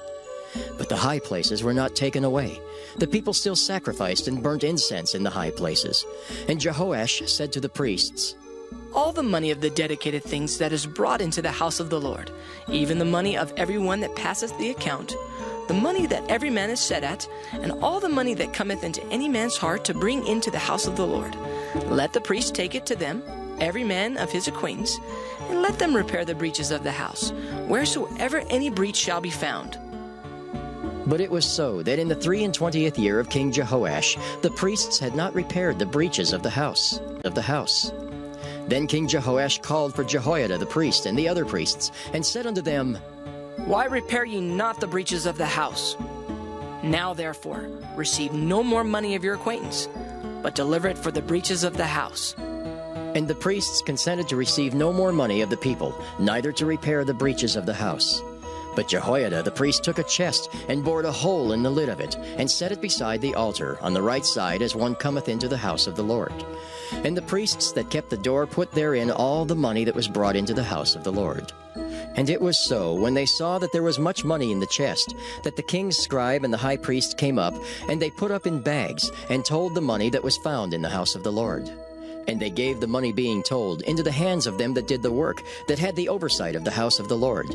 But the high places were not taken away. The people still sacrificed and burnt incense in the high places. And Jehoash said to the priests, All the money of the dedicated things that is brought into the house of the Lord, even the money of every one that passeth the account, the money that every man is set at, and all the money that cometh into any man's heart to bring into the house of the Lord, let the priest take it to them, every man of his acquaintance, and let them repair the breaches of the house, wheresoever any breach shall be found. But it was so that in the 23rd year of King Jehoash, the priests had not repaired the breaches of the house. Then King Jehoash called for Jehoiada the priest and the other priests, and said unto them, Why repair ye not the breaches of the house? Now therefore receive no more money of your acquaintance, but deliver it for the breaches of the house. And the priests consented to receive no more money of the people, neither to repair the breaches of the house. But Jehoiada the priest took a chest, and bored a hole in the lid of it, and set it beside the altar, on the right side, as one cometh into the house of the Lord. And the priests that kept the door put therein all the money that was brought into the house of the Lord. And it was so, when they saw that there was much money in the chest, that the king's scribe and the high priest came up, and they put up in bags, and told the money that was found in the house of the Lord. And they gave the money being told into the hands of them that did the work, that had the oversight of the house of the Lord.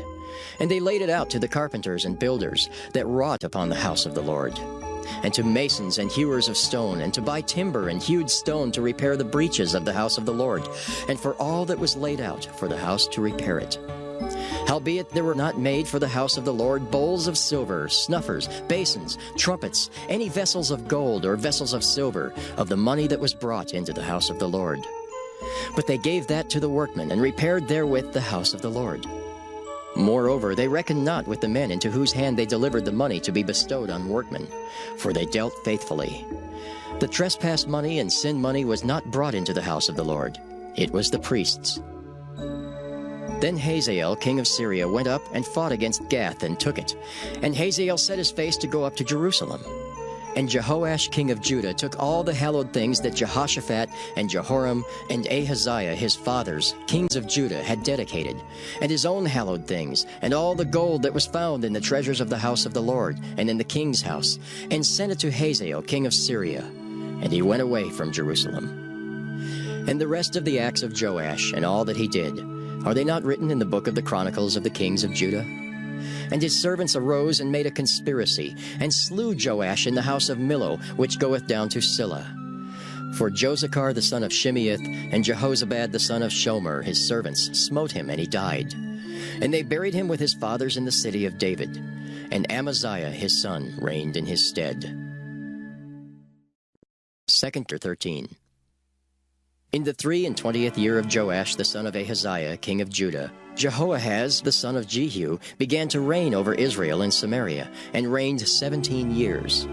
And they laid it out to the carpenters and builders that wrought upon the house of the Lord, and to masons and hewers of stone, and to buy timber and hewed stone to repair the breaches of the house of the Lord, and for all that was laid out for the house to repair it. Howbeit there were not made for the house of the Lord bowls of silver, snuffers, basins, trumpets, any vessels of gold or vessels of silver, of the money that was brought into the house of the Lord. But they gave that to the workmen, and repaired therewith the house of the Lord. Moreover, they reckoned not with the men into whose hand they delivered the money to be bestowed on workmen, for they dealt faithfully. The trespass money and sin money was not brought into the house of the Lord. It was the priests. Then Hazael, king of Syria, went up and fought against Gath and took it. And Hazael set his face to go up to Jerusalem. And Jehoash, king of Judah, took all the hallowed things that Jehoshaphat and Jehoram and Ahaziah his fathers, kings of Judah, had dedicated, and his own hallowed things, and all the gold that was found in the treasures of the house of the Lord, and in the king's house, and sent it to Hazael, king of Syria. And he went away from Jerusalem. And the rest of the acts of Joash, and all that he did, are they not written in the book of the Chronicles of the kings of Judah? And his servants arose and made a conspiracy, and slew Joash in the house of Millo, which goeth down to Silla. For Josachar the son of Shimeath, and Jehozabad the son of Shomer, his servants, smote him, and he died. And they buried him with his fathers in the city of David. And Amaziah his son reigned in his stead. 2 In the 23rd year of Joash the son of Ahaziah, king of Judah, Jehoahaz the son of Jehu began to reign over Israel in Samaria, and reigned 17 years.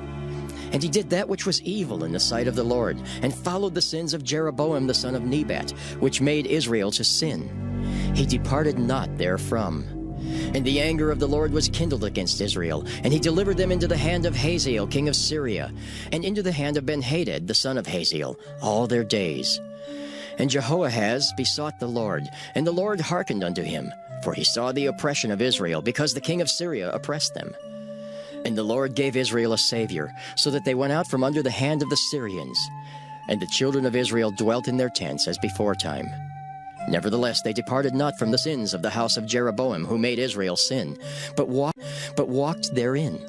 And he did that which was evil in the sight of the Lord, and followed the sins of Jeroboam the son of Nebat, which made Israel to sin. He departed not therefrom. And the anger of the Lord was kindled against Israel, and he delivered them into the hand of Hazael king of Syria, and into the hand of Benhadad the son of Hazael, all their days. And Jehoahaz besought the Lord, and the Lord hearkened unto him, for he saw the oppression of Israel, because the king of Syria oppressed them. And the Lord gave Israel a Savior, so that they went out from under the hand of the Syrians. And the children of Israel dwelt in their tents as beforetime. Nevertheless, they departed not from the sins of the house of Jeroboam, who made Israel sin, but walked therein.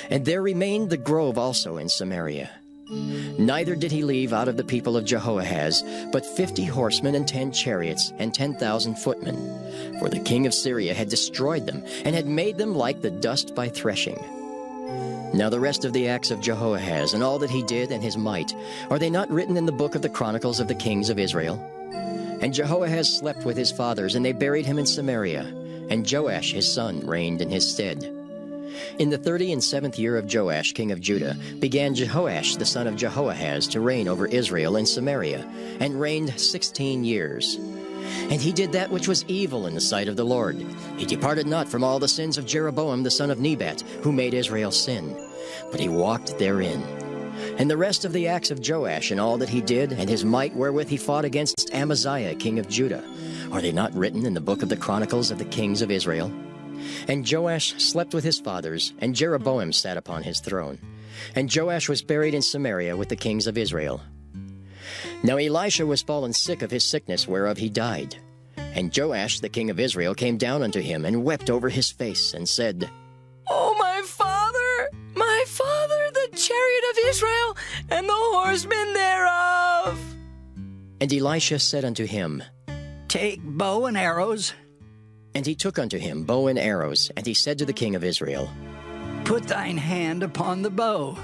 And there remained the grove also in Samaria. Neither did he leave out of the people of Jehoahaz, but 50 horsemen and 10 chariots and 10,000 footmen. For the king of Syria had destroyed them, and had made them like the dust by threshing. Now the rest of the acts of Jehoahaz, and all that he did, and his might, are they not written in the book of the Chronicles of the kings of Israel? And Jehoahaz slept with his fathers, and they buried him in Samaria. And Joash his son reigned in his stead. In the 37th year of Joash king of Judah began Jehoash the son of Jehoahaz to reign over Israel in Samaria, and reigned 16 years. And he did that which was evil in the sight of the Lord. He departed not from all the sins of Jeroboam the son of Nebat, who made Israel sin, but he walked therein. And the rest of the acts of Joash, and all that he did, and his might wherewith he fought against Amaziah king of Judah, are they not written in the book of the Chronicles of the kings of Israel? And Joash slept with his fathers, and Jeroboam sat upon his throne. And Joash was buried in Samaria with the kings of Israel. Now Elisha was fallen sick of his sickness, whereof he died. And Joash the king of Israel came down unto him, and wept over his face, and said, Oh, my father, the chariot of Israel, and the horsemen thereof! And Elisha said unto him, Take bow and arrows. And he took unto him bow and arrows, and he said to the king of Israel, Put thine hand upon the bow.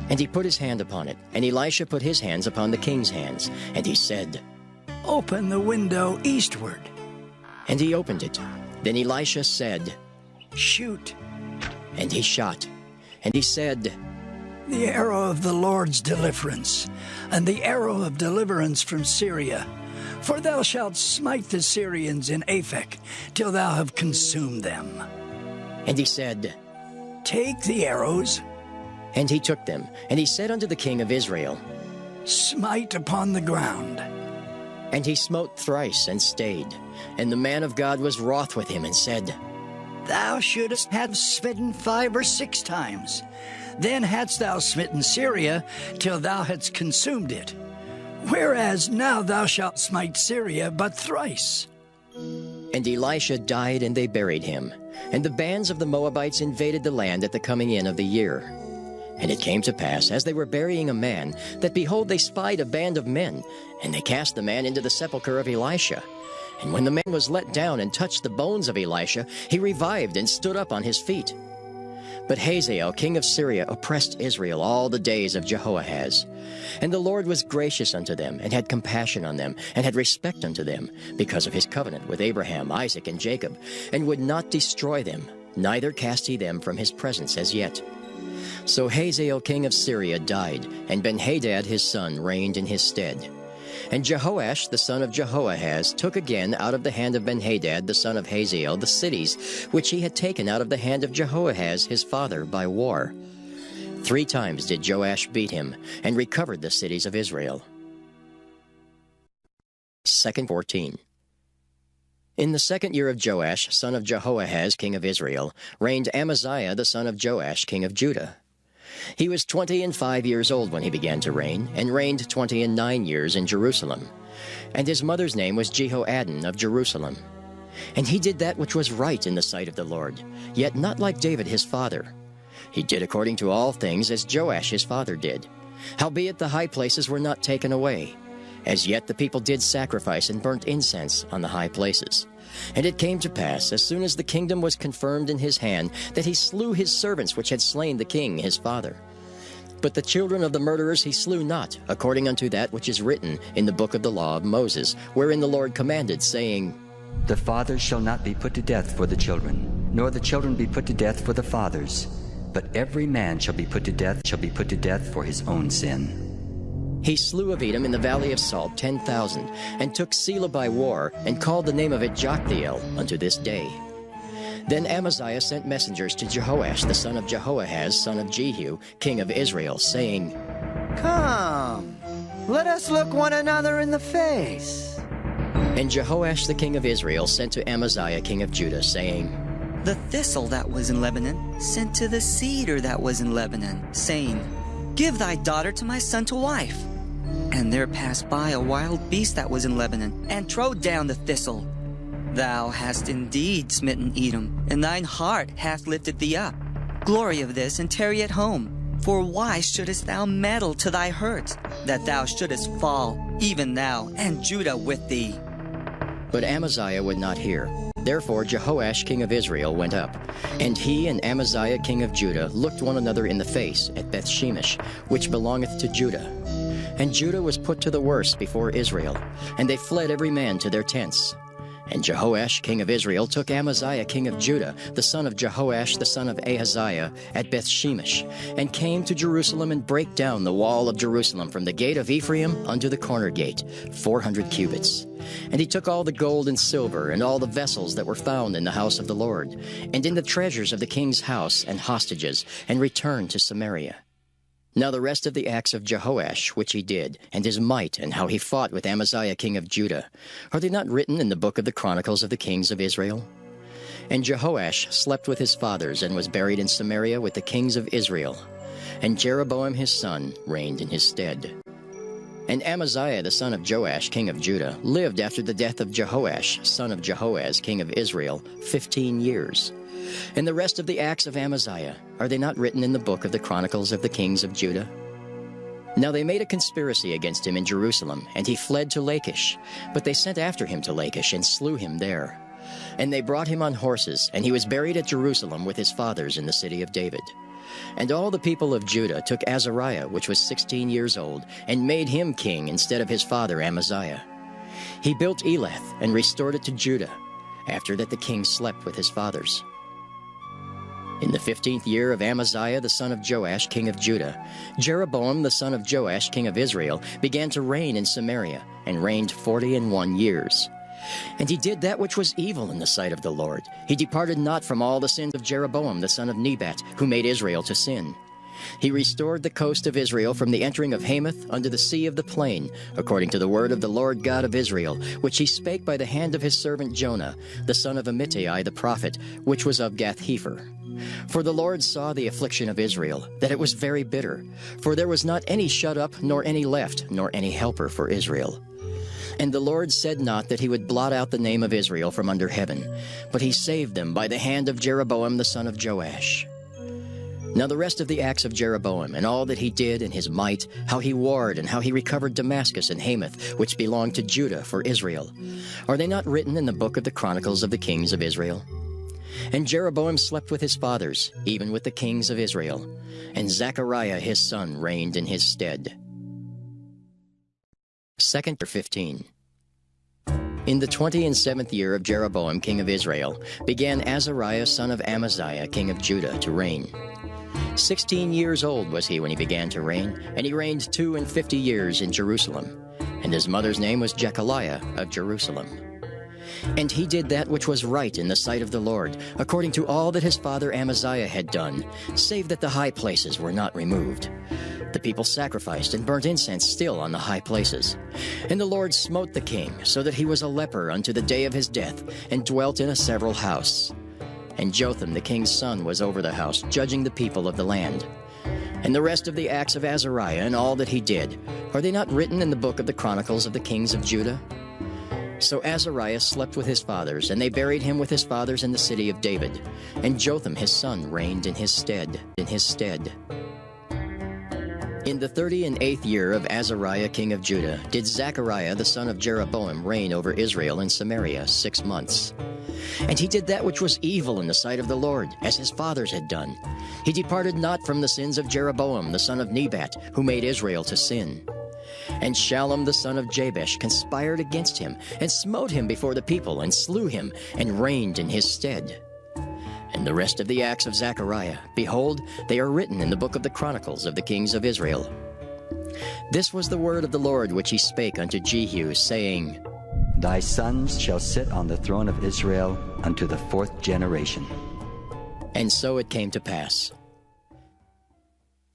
And he put his hand upon it, and Elisha put his hands upon the king's hands, and he said, Open the window eastward. And he opened it. Then Elisha said, Shoot. And he shot. And he said, The arrow of the Lord's deliverance, and the arrow of deliverance from Syria. For thou shalt smite the Syrians in Aphek, till thou have consumed them. And he said, Take the arrows. And he took them. And he said unto the king of Israel, Smite upon the ground. And he smote thrice, and stayed. And the man of God was wroth with him, and said, Thou shouldst have smitten 5 or 6 times. Then hadst thou smitten Syria, till thou hadst consumed it. Whereas now thou shalt smite Syria but thrice. And Elisha died, and they buried him. And the bands of the Moabites invaded the land at the coming in of the year. And it came to pass, as they were burying a man, that behold, they spied a band of men, and they cast the man into the sepulchre of Elisha. And when the man was let down and touched the bones of Elisha, he revived and stood up on his feet. But Hazael, king of Syria, oppressed Israel all the days of Jehoahaz. And the Lord was gracious unto them, and had compassion on them, and had respect unto them, because of his covenant with Abraham, Isaac, and Jacob, and would not destroy them, neither cast he them from his presence as yet. So Hazael, king of Syria, died, and Benhadad his son reigned in his stead. And Jehoash, the son of Jehoahaz, took again out of the hand of Benhadad, the son of Hazael, the cities which he had taken out of the hand of Jehoahaz his father by war. 3 times did Joash beat him, and recovered the cities of Israel. 2:14. In the 2nd year of Joash, son of Jehoahaz, king of Israel, reigned Amaziah, the son of Joash, king of Judah. He was 25 years old when he began to reign, and reigned 29 years in Jerusalem. And his mother's name was Jehoaddan of Jerusalem. And he did that which was right in the sight of the Lord, yet not like David his father. He did according to all things as Joash his father did. Howbeit the high places were not taken away. As yet the people did sacrifice and burnt incense on the high places. And it came to pass, as soon as the kingdom was confirmed in his hand, that he slew his servants which had slain the king his father. But the children of the murderers he slew not, according unto that which is written in the book of the law of Moses, wherein the Lord commanded, saying, The fathers shall not be put to death for the children, nor the children be put to death for the fathers, but every man shall be put to death for his own sin. He slew of Edom in the valley of Salt 10,000, and took Selah by war, and called the name of it Joktheel unto this day. Then Amaziah sent messengers to Jehoash the son of Jehoahaz, son of Jehu, king of Israel, saying, Come, let us look one another in the face. And Jehoash the king of Israel sent to Amaziah king of Judah, saying, The thistle that was in Lebanon sent to the cedar that was in Lebanon, saying, Give thy daughter to my son to wife. And there passed by a wild beast that was in Lebanon, and trode down the thistle. Thou hast indeed smitten Edom, and thine heart hath lifted thee up. Glory of this, and tarry at home. For why shouldest thou meddle to thy hurt, that thou shouldest fall, even thou, and Judah with thee? But Amaziah would not hear. Therefore Jehoash king of Israel went up, and he and Amaziah king of Judah looked one another in the face at Bethshemesh, which belongeth to Judah. And Judah was put to the worse before Israel, and they fled every man to their tents. And Jehoash king of Israel took Amaziah king of Judah, the son of Jehoash the son of Ahaziah, at Bethshemesh, and came to Jerusalem, and brake down the wall of Jerusalem from the gate of Ephraim unto the corner gate, 400 cubits. And he took all the gold and silver, and all the vessels that were found in the house of the Lord, and in the treasures of the king's house, and hostages, and returned to Samaria. Now the rest of the acts of Jehoash which he did, and his might, and how he fought with Amaziah king of Judah, are they not written in the book of the Chronicles of the kings of Israel? And Jehoash slept with his fathers, and was buried in Samaria with the kings of Israel. And Jeroboam his son reigned in his stead. And Amaziah the son of Joash king of Judah lived after the death of Jehoash son of Jehoaz king of Israel 15 years. And the rest of the acts of Amaziah, are they not written in the book of the Chronicles of the kings of Judah? Now they made a conspiracy against him in Jerusalem, and he fled to Lachish. But they sent after him to Lachish and slew him there. And they brought him on horses, and he was buried at Jerusalem with his fathers in the city of David. And all the people of Judah took Azariah, which was 16 years old, and made him king instead of his father Amaziah. He built Elath and restored it to Judah. After that the king slept with his fathers. In the 15th year of Amaziah the son of Joash, king of Judah, Jeroboam the son of Joash, king of Israel, began to reign in Samaria, and reigned 41 years. And he did that which was evil in the sight of the Lord. He departed not from all the sins of Jeroboam the son of Nebat, who made Israel to sin. He restored the coast of Israel from the entering of Hamath unto the sea of the plain, according to the word of the Lord God of Israel, which he spake by the hand of his servant Jonah, the son of Amittai the prophet, which was of Gath-hepher. For the Lord saw the affliction of Israel, that it was very bitter, for there was not any shut up, nor any left, nor any helper for Israel. And the Lord said not that he would blot out the name of Israel from under heaven, but he saved them by the hand of Jeroboam the son of Joash. Now the rest of the acts of Jeroboam, and all that he did, and his might, how he warred, and how he recovered Damascus and Hamath, which belonged to Judah for Israel, are they not written in the book of the Chronicles of the kings of Israel? And Jeroboam slept with his fathers, even with the kings of Israel, and Zechariah his son reigned in his stead. 2 15. In the 27th year of Jeroboam king of Israel began Azariah son of Amaziah king of Judah to reign. 16 years old was he when he began to reign, and he reigned 52 years in Jerusalem. And his mother's name was Jechaliah of Jerusalem. And he did that which was right in the sight of the Lord, according to all that his father Amaziah had done, save that the high places were not removed. The people sacrificed and burnt incense still on the high places. And the Lord smote the king, so that he was a leper unto the day of his death, and dwelt in a several house. And Jotham the king's son was over the house, judging the people of the land. And the rest of the acts of Azariah and all that he did, are they not written in the book of the Chronicles of the kings of Judah? So Azariah slept with his fathers, and they buried him with his fathers in the city of David. And Jotham his son reigned in his stead. In the 38th year of Azariah king of Judah did Zechariah the son of Jeroboam reign over Israel in Samaria 6 months. And he did that which was evil in the sight of the Lord, as his fathers had done. He departed not from the sins of Jeroboam the son of Nebat, who made Israel to sin. And Shallum the son of Jabesh conspired against him, and smote him before the people, and slew him, and reigned in his stead. And the rest of the acts of Zechariah, behold, they are written in the book of the Chronicles of the kings of Israel. This was the word of the Lord which he spake unto Jehu, saying, Thy sons shall sit on the throne of Israel unto the 4th generation. And so it came to pass.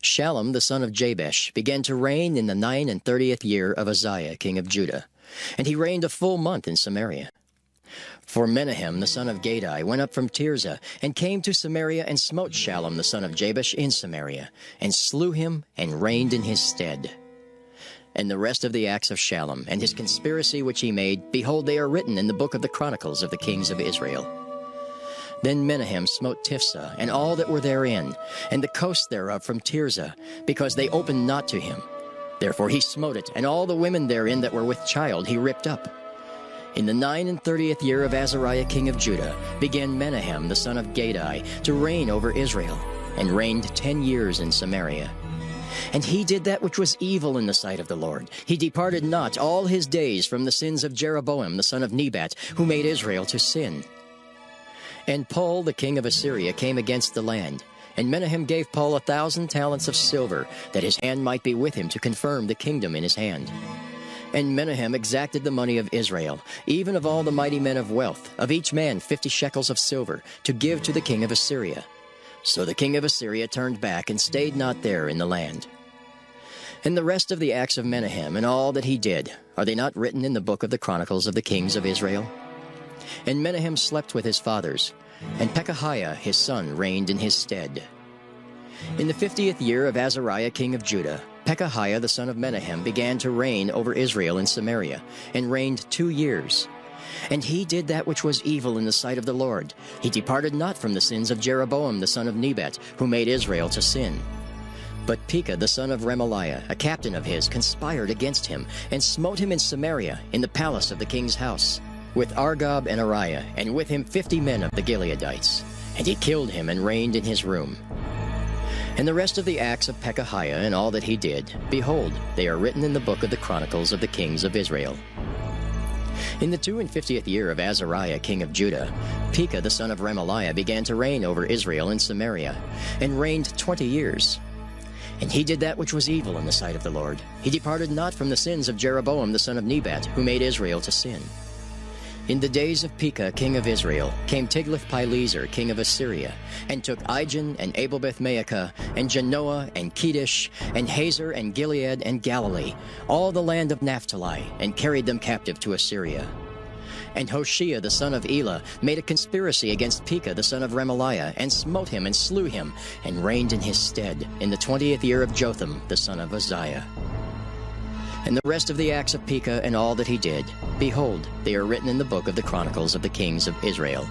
Shallum the son of Jabesh began to reign in the 39th year of Uzziah king of Judah, and he reigned a full month in Samaria. For Menahem the son of Gadai went up from Tirzah, and came to Samaria, and smote Shallum the son of Jabesh in Samaria, and slew him, and reigned in his stead. And the rest of the acts of Shallum, and his conspiracy which he made, behold, they are written in the book of the Chronicles of the kings of Israel. Then Menahem smote Tiphsah, and all that were therein, and the coast thereof from Tirzah, because they opened not to him. Therefore he smote it, and all the women therein that were with child he ripped up. In the 39th year of Azariah king of Judah began Menahem the son of Gadai to reign over Israel, and reigned 10 years in Samaria. And he did that which was evil in the sight of the Lord. He departed not all his days from the sins of Jeroboam the son of Nebat, who made Israel to sin. And Pul the king of Assyria came against the land, and Menahem gave Pul 1,000 talents of silver, that his hand might be with him to confirm the kingdom in his hand. And Menahem exacted the money of Israel, even of all the mighty men of wealth, of each man 50 shekels of silver, to give to the king of Assyria. So the king of Assyria turned back, and stayed not there in the land. And the rest of the acts of Menahem, and all that he did, are they not written in the book of the Chronicles of the kings of Israel? And Menahem slept with his fathers, and Pekahiah his son reigned in his stead. In the 50th year of Azariah king of Judah, Pekahiah the son of Menahem began to reign over Israel in Samaria, and reigned 2 years. And he did that which was evil in the sight of the Lord. He departed not from the sins of Jeroboam the son of Nebat, who made Israel to sin. But Pekah the son of Remaliah, a captain of his, conspired against him, and smote him in Samaria, in the palace of the king's house, with Argob and Ariah, and with him 50 men of the Gileadites. And he killed him and reigned in his room. And the rest of the acts of Pekahiah and all that he did, behold, they are written in the book of the Chronicles of the kings of Israel. In the 52nd year of Azariah king of Judah, Pekah the son of Remaliah began to reign over Israel in Samaria, and reigned 20 years. And he did that which was evil in the sight of the Lord. He departed not from the sins of Jeroboam the son of Nebat, who made Israel to sin. In the days of Pekah king of Israel came Tiglath-Pileser king of Assyria, and took Ijon and Abel-Beth-Maachah, and Genoa and Kedesh, and Hazor and Gilead and Galilee, all the land of Naphtali, and carried them captive to Assyria. And Hoshea the son of Elah made a conspiracy against Pekah the son of Remaliah, and smote him and slew him, and reigned in his stead, in the 20th year of Jotham the son of Uzziah. And the rest of the acts of Pekah and all that he did, behold, they are written in the book of the Chronicles of the kings of Israel.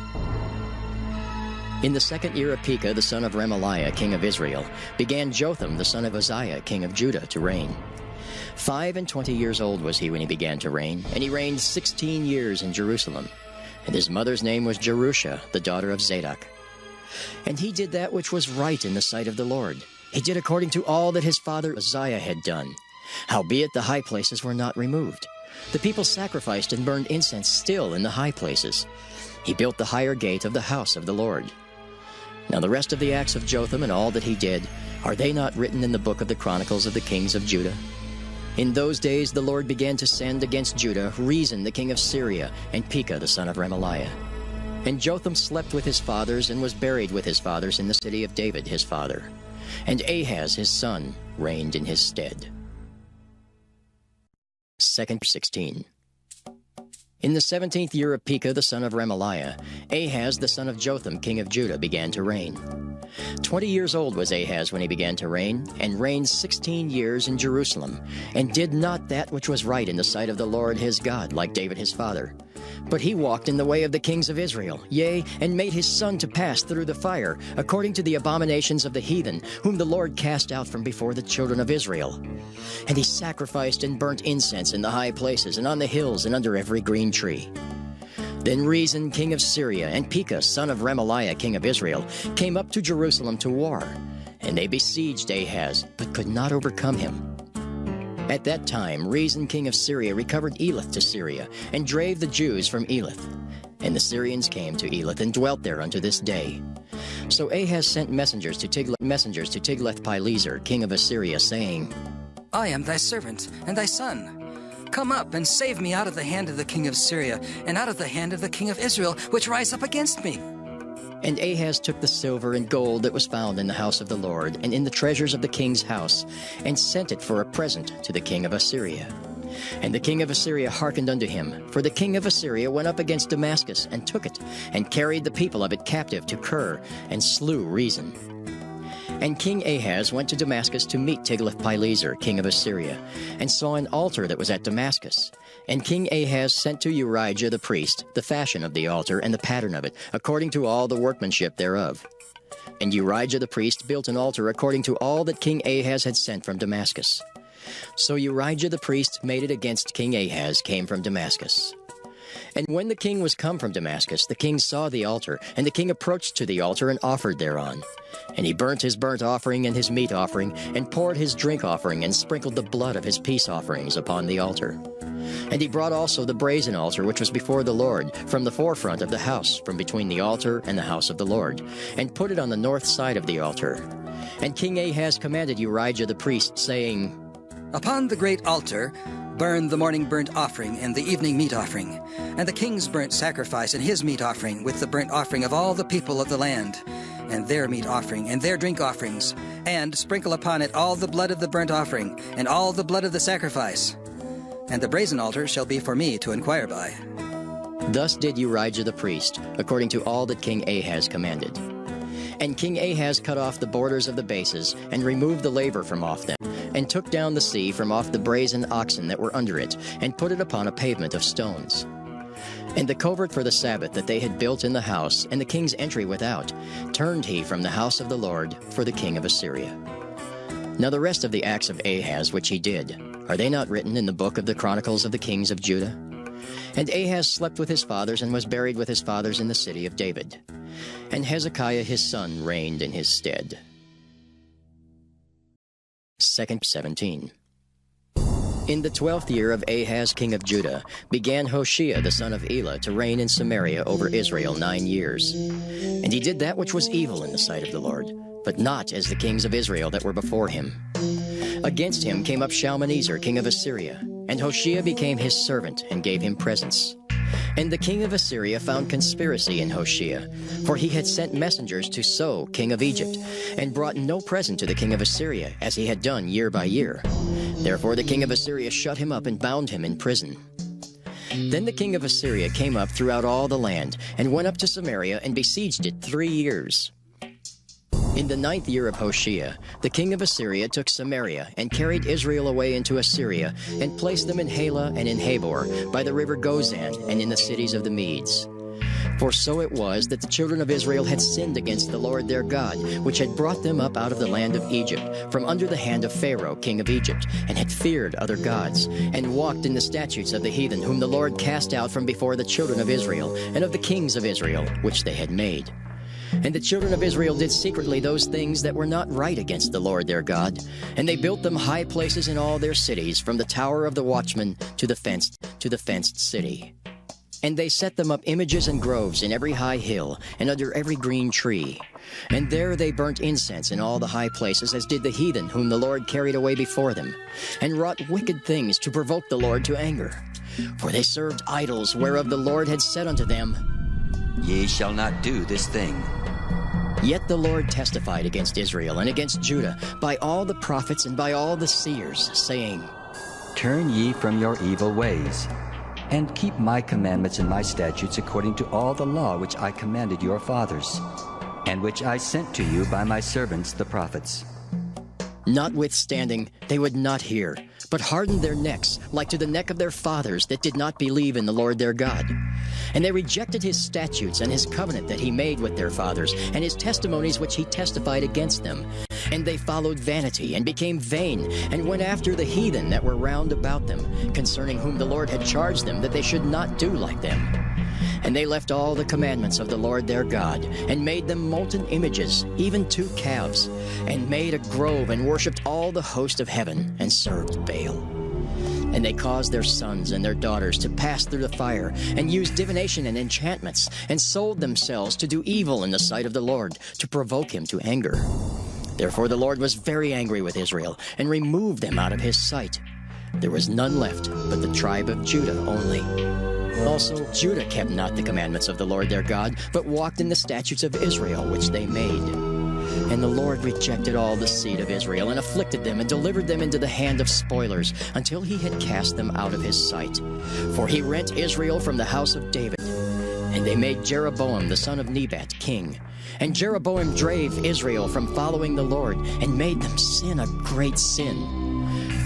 In the 2nd year of Pekah the son of Remaliah king of Israel, began Jotham the son of Uzziah king of Judah to reign. 25 years old was he when he began to reign, and he reigned 16 years in Jerusalem. And his mother's name was Jerusha, the daughter of Zadok. And he did that which was right in the sight of the Lord. He did according to all that his father Uzziah had done. Howbeit the high places were not removed. The people sacrificed and burned incense still in the high places. He built the higher gate of the house of the Lord. Now the rest of the acts of Jotham and all that he did, are they not written in the book of the Chronicles of the kings of Judah? In those days the Lord began to send against Judah Rezin the king of Syria, and Pekah the son of Remaliah. And Jotham slept with his fathers, and was buried with his fathers in the city of David his father. And Ahaz his son reigned in his stead. 2:16. In the 17th year of Pekah the son of Remaliah, Ahaz the son of Jotham king of Judah began to reign. 20 years old was Ahaz when he began to reign, and reigned 16 years in Jerusalem, and did not that which was right in the sight of the Lord his God, like David his father. But he walked in the way of the kings of Israel, yea, and made his son to pass through the fire, according to the abominations of the heathen, whom the Lord cast out from before the children of Israel. And he sacrificed and burnt incense in the high places, and on the hills, and under every green tree. Then Rezin king of Syria, and Pekah son of Remaliah king of Israel, came up to Jerusalem to war. And they besieged Ahaz, but could not overcome him. At that time Rezin king of Syria recovered Elath to Syria, and drave the Jews from Elath. And the Syrians came to Elath, and dwelt there unto this day. So Ahaz sent messengers to Tiglath-Pileser king of Assyria, saying, I am thy servant, and thy son. Come up, and save me out of the hand of the king of Syria, and out of the hand of the king of Israel, which rise up against me. And Ahaz took the silver and gold that was found in the house of the Lord, and in the treasures of the king's house, and sent it for a present to the king of Assyria. And the king of Assyria hearkened unto him, for the king of Assyria went up against Damascus, and took it, and carried the people of it captive to Kir, and slew Rezin. And King Ahaz went to Damascus to meet Tiglath-Pileser king of Assyria, and saw an altar that was at Damascus. And King Ahaz sent to Urijah the priest the fashion of the altar and the pattern of it, according to all the workmanship thereof. And Urijah the priest built an altar according to all that King Ahaz had sent from Damascus. So Urijah the priest made it against King Ahaz came from Damascus. And when the king was come from Damascus, the king saw the altar, and the king approached to the altar and offered thereon. And he burnt his burnt offering and his meat offering, and poured his drink offering, and sprinkled the blood of his peace offerings upon the altar. And he brought also the brazen altar which was before the Lord, from the forefront of the house, from between the altar and the house of the Lord, and put it on the north side of the altar. And King Ahaz commanded Urijah the priest, saying, Upon the great altar burn the morning burnt offering and the evening meat offering, and the king's burnt sacrifice and his meat offering, with the burnt offering of all the people of the land, and their meat offering and their drink offerings, and sprinkle upon it all the blood of the burnt offering, and all the blood of the sacrifice. And the brazen altar shall be for me to inquire by. Thus did Urijah the priest, according to all that King Ahaz commanded. And King Ahaz cut off the borders of the bases, and removed the laver from off them, and took down the sea from off the brazen oxen that were under it, and put it upon a pavement of stones. And the covert for the Sabbath that they had built in the house, and the king's entry without, turned he from the house of the Lord for the king of Assyria. Now the rest of the acts of Ahaz which he did, are they not written in the book of the Chronicles of the Kings of Judah? And Ahaz slept with his fathers and was buried with his fathers in the city of David. And Hezekiah his son reigned in his stead. 2:17. In the 12th year of Ahaz king of Judah began Hoshea the son of Elah to reign in Samaria over Israel 9 years. And he did that which was evil in the sight of the Lord, but not as the kings of Israel that were before him. Against him came up Shalmaneser king of Assyria, and Hoshea became his servant and gave him presents. And the king of Assyria found conspiracy in Hoshea, for he had sent messengers to So, king of Egypt, and brought no present to the king of Assyria, as he had done year by year. Therefore the king of Assyria shut him up and bound him in prison. Then the king of Assyria came up throughout all the land, and went up to Samaria and besieged it 3 years. In the 9th year of Hoshea, the king of Assyria took Samaria, and carried Israel away into Assyria, and placed them in Halah and in Habor, by the river Gozan, and in the cities of the Medes. For so it was that the children of Israel had sinned against the Lord their God, which had brought them up out of the land of Egypt, from under the hand of Pharaoh king of Egypt, and had feared other gods, and walked in the statutes of the heathen, whom the Lord cast out from before the children of Israel, and of the kings of Israel, which they had made. And the children of Israel did secretly those things that were not right against the Lord their God. And they built them high places in all their cities, from the tower of the watchman to the fenced city. And they set them up images and groves in every high hill, and under every green tree. And there they burnt incense in all the high places, as did the heathen, whom the Lord carried away before them, and wrought wicked things to provoke the Lord to anger. For they served idols, whereof the Lord had said unto them, Ye shall not do this thing. Yet the Lord testified against Israel and against Judah by all the prophets and by all the seers, saying, Turn ye from your evil ways, and keep my commandments and my statutes according to all the law which I commanded your fathers, and which I sent to you by my servants the prophets. Notwithstanding, they would not hear, but hardened their necks, like to the neck of their fathers that did not believe in the Lord their God. And they rejected his statutes and his covenant that he made with their fathers, and his testimonies which he testified against them. And they followed vanity, and became vain, and went after the heathen that were round about them, concerning whom the Lord had charged them that they should not do like them. And they left all the commandments of the Lord their God, and made them molten images, even 2 calves, and made a grove, and worshipped all the host of heaven, and served Baal. And they caused their sons and their daughters to pass through the fire, and used divination and enchantments, and sold themselves to do evil in the sight of the Lord, to provoke him to anger. Therefore the Lord was very angry with Israel, and removed them out of his sight. There was none left but the tribe of Judah only. Also Judah kept not the commandments of the Lord their God, but walked in the statutes of Israel which they made. And the Lord rejected all the seed of Israel, and afflicted them, and delivered them into the hand of spoilers, until he had cast them out of his sight. For he rent Israel from the house of David. And they made Jeroboam the son of Nebat king. And Jeroboam drave Israel from following the Lord, and made them sin a great sin.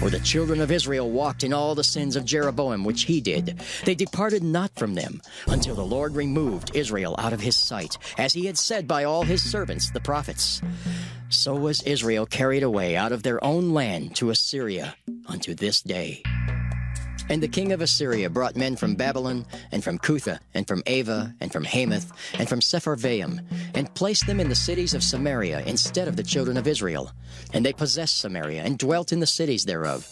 For the children of Israel walked in all the sins of Jeroboam which he did. They departed not from them, until the Lord removed Israel out of his sight, as he had said by all his servants the prophets. So was Israel carried away out of their own land to Assyria unto this day. And the king of Assyria brought men from Babylon, and from Cutha, and from Ava, and from Hamath, and from Sepharvaim, and placed them in the cities of Samaria instead of the children of Israel. And they possessed Samaria, and dwelt in the cities thereof.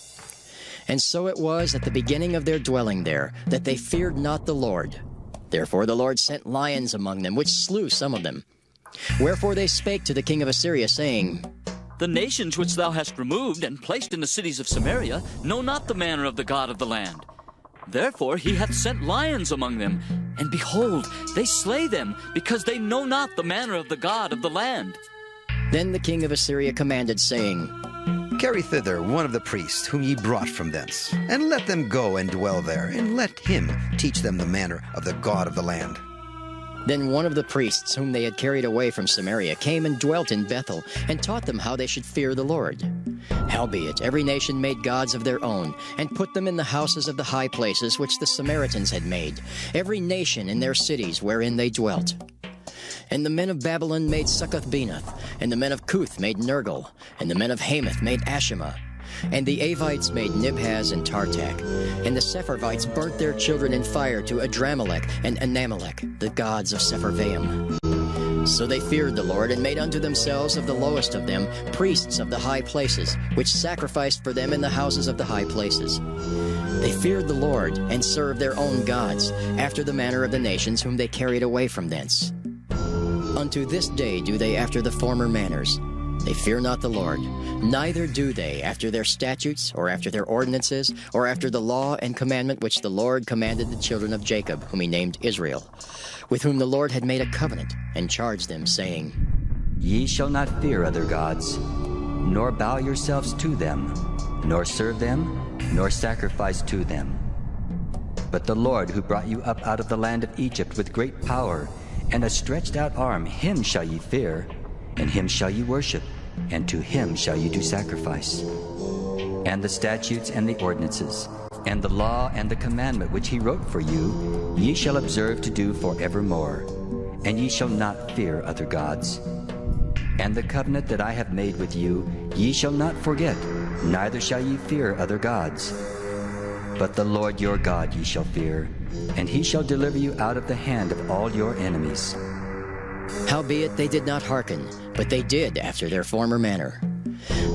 And so it was at the beginning of their dwelling there, that they feared not the Lord. Therefore the Lord sent lions among them, which slew some of them. Wherefore they spake to the king of Assyria, saying, The nations which thou hast removed and placed in the cities of Samaria know not the manner of the God of the land. Therefore he hath sent lions among them, and behold, they slay them, because they know not the manner of the God of the land. Then the king of Assyria commanded, saying, Carry thither one of the priests whom ye brought from thence, and let them go and dwell there, and let him teach them the manner of the God of the land. Then one of the priests whom they had carried away from Samaria came and dwelt in Bethel, and taught them how they should fear the Lord. Howbeit every nation made gods of their own, and put them in the houses of the high places which the Samaritans had made, every nation in their cities wherein they dwelt. And the men of Babylon made Succoth-Benoth, and the men of Cuth made Nergal, and the men of Hamath made Ashima. And the Avites made Nibhaz and Tartak. And the Sepharvites burnt their children in fire to Adramelech and Anamelech, the gods of Sepharvaim. So they feared the Lord, and made unto themselves of the lowest of them priests of the high places, which sacrificed for them in the houses of the high places. They feared the Lord, and served their own gods, after the manner of the nations whom they carried away from thence. Unto this day do they after the former manners. They fear not the Lord, neither do they after their statutes, or after their ordinances, or after the law and commandment which the Lord commanded the children of Jacob, whom he named Israel, with whom the Lord had made a covenant, and charged them, saying, Ye shall not fear other gods, nor bow yourselves to them, nor serve them, nor sacrifice to them. But the Lord, who brought you up out of the land of Egypt with great power and a stretched out arm, him shall ye fear, and him shall ye worship, and to him shall ye do sacrifice. And the statutes and the ordinances, and the law and the commandment which he wrote for you, ye shall observe to do forevermore, and ye shall not fear other gods. And the covenant that I have made with you, ye shall not forget, neither shall ye fear other gods. But the Lord your God ye shall fear, and he shall deliver you out of the hand of all your enemies. Howbeit they did not hearken, but they did after their former manner.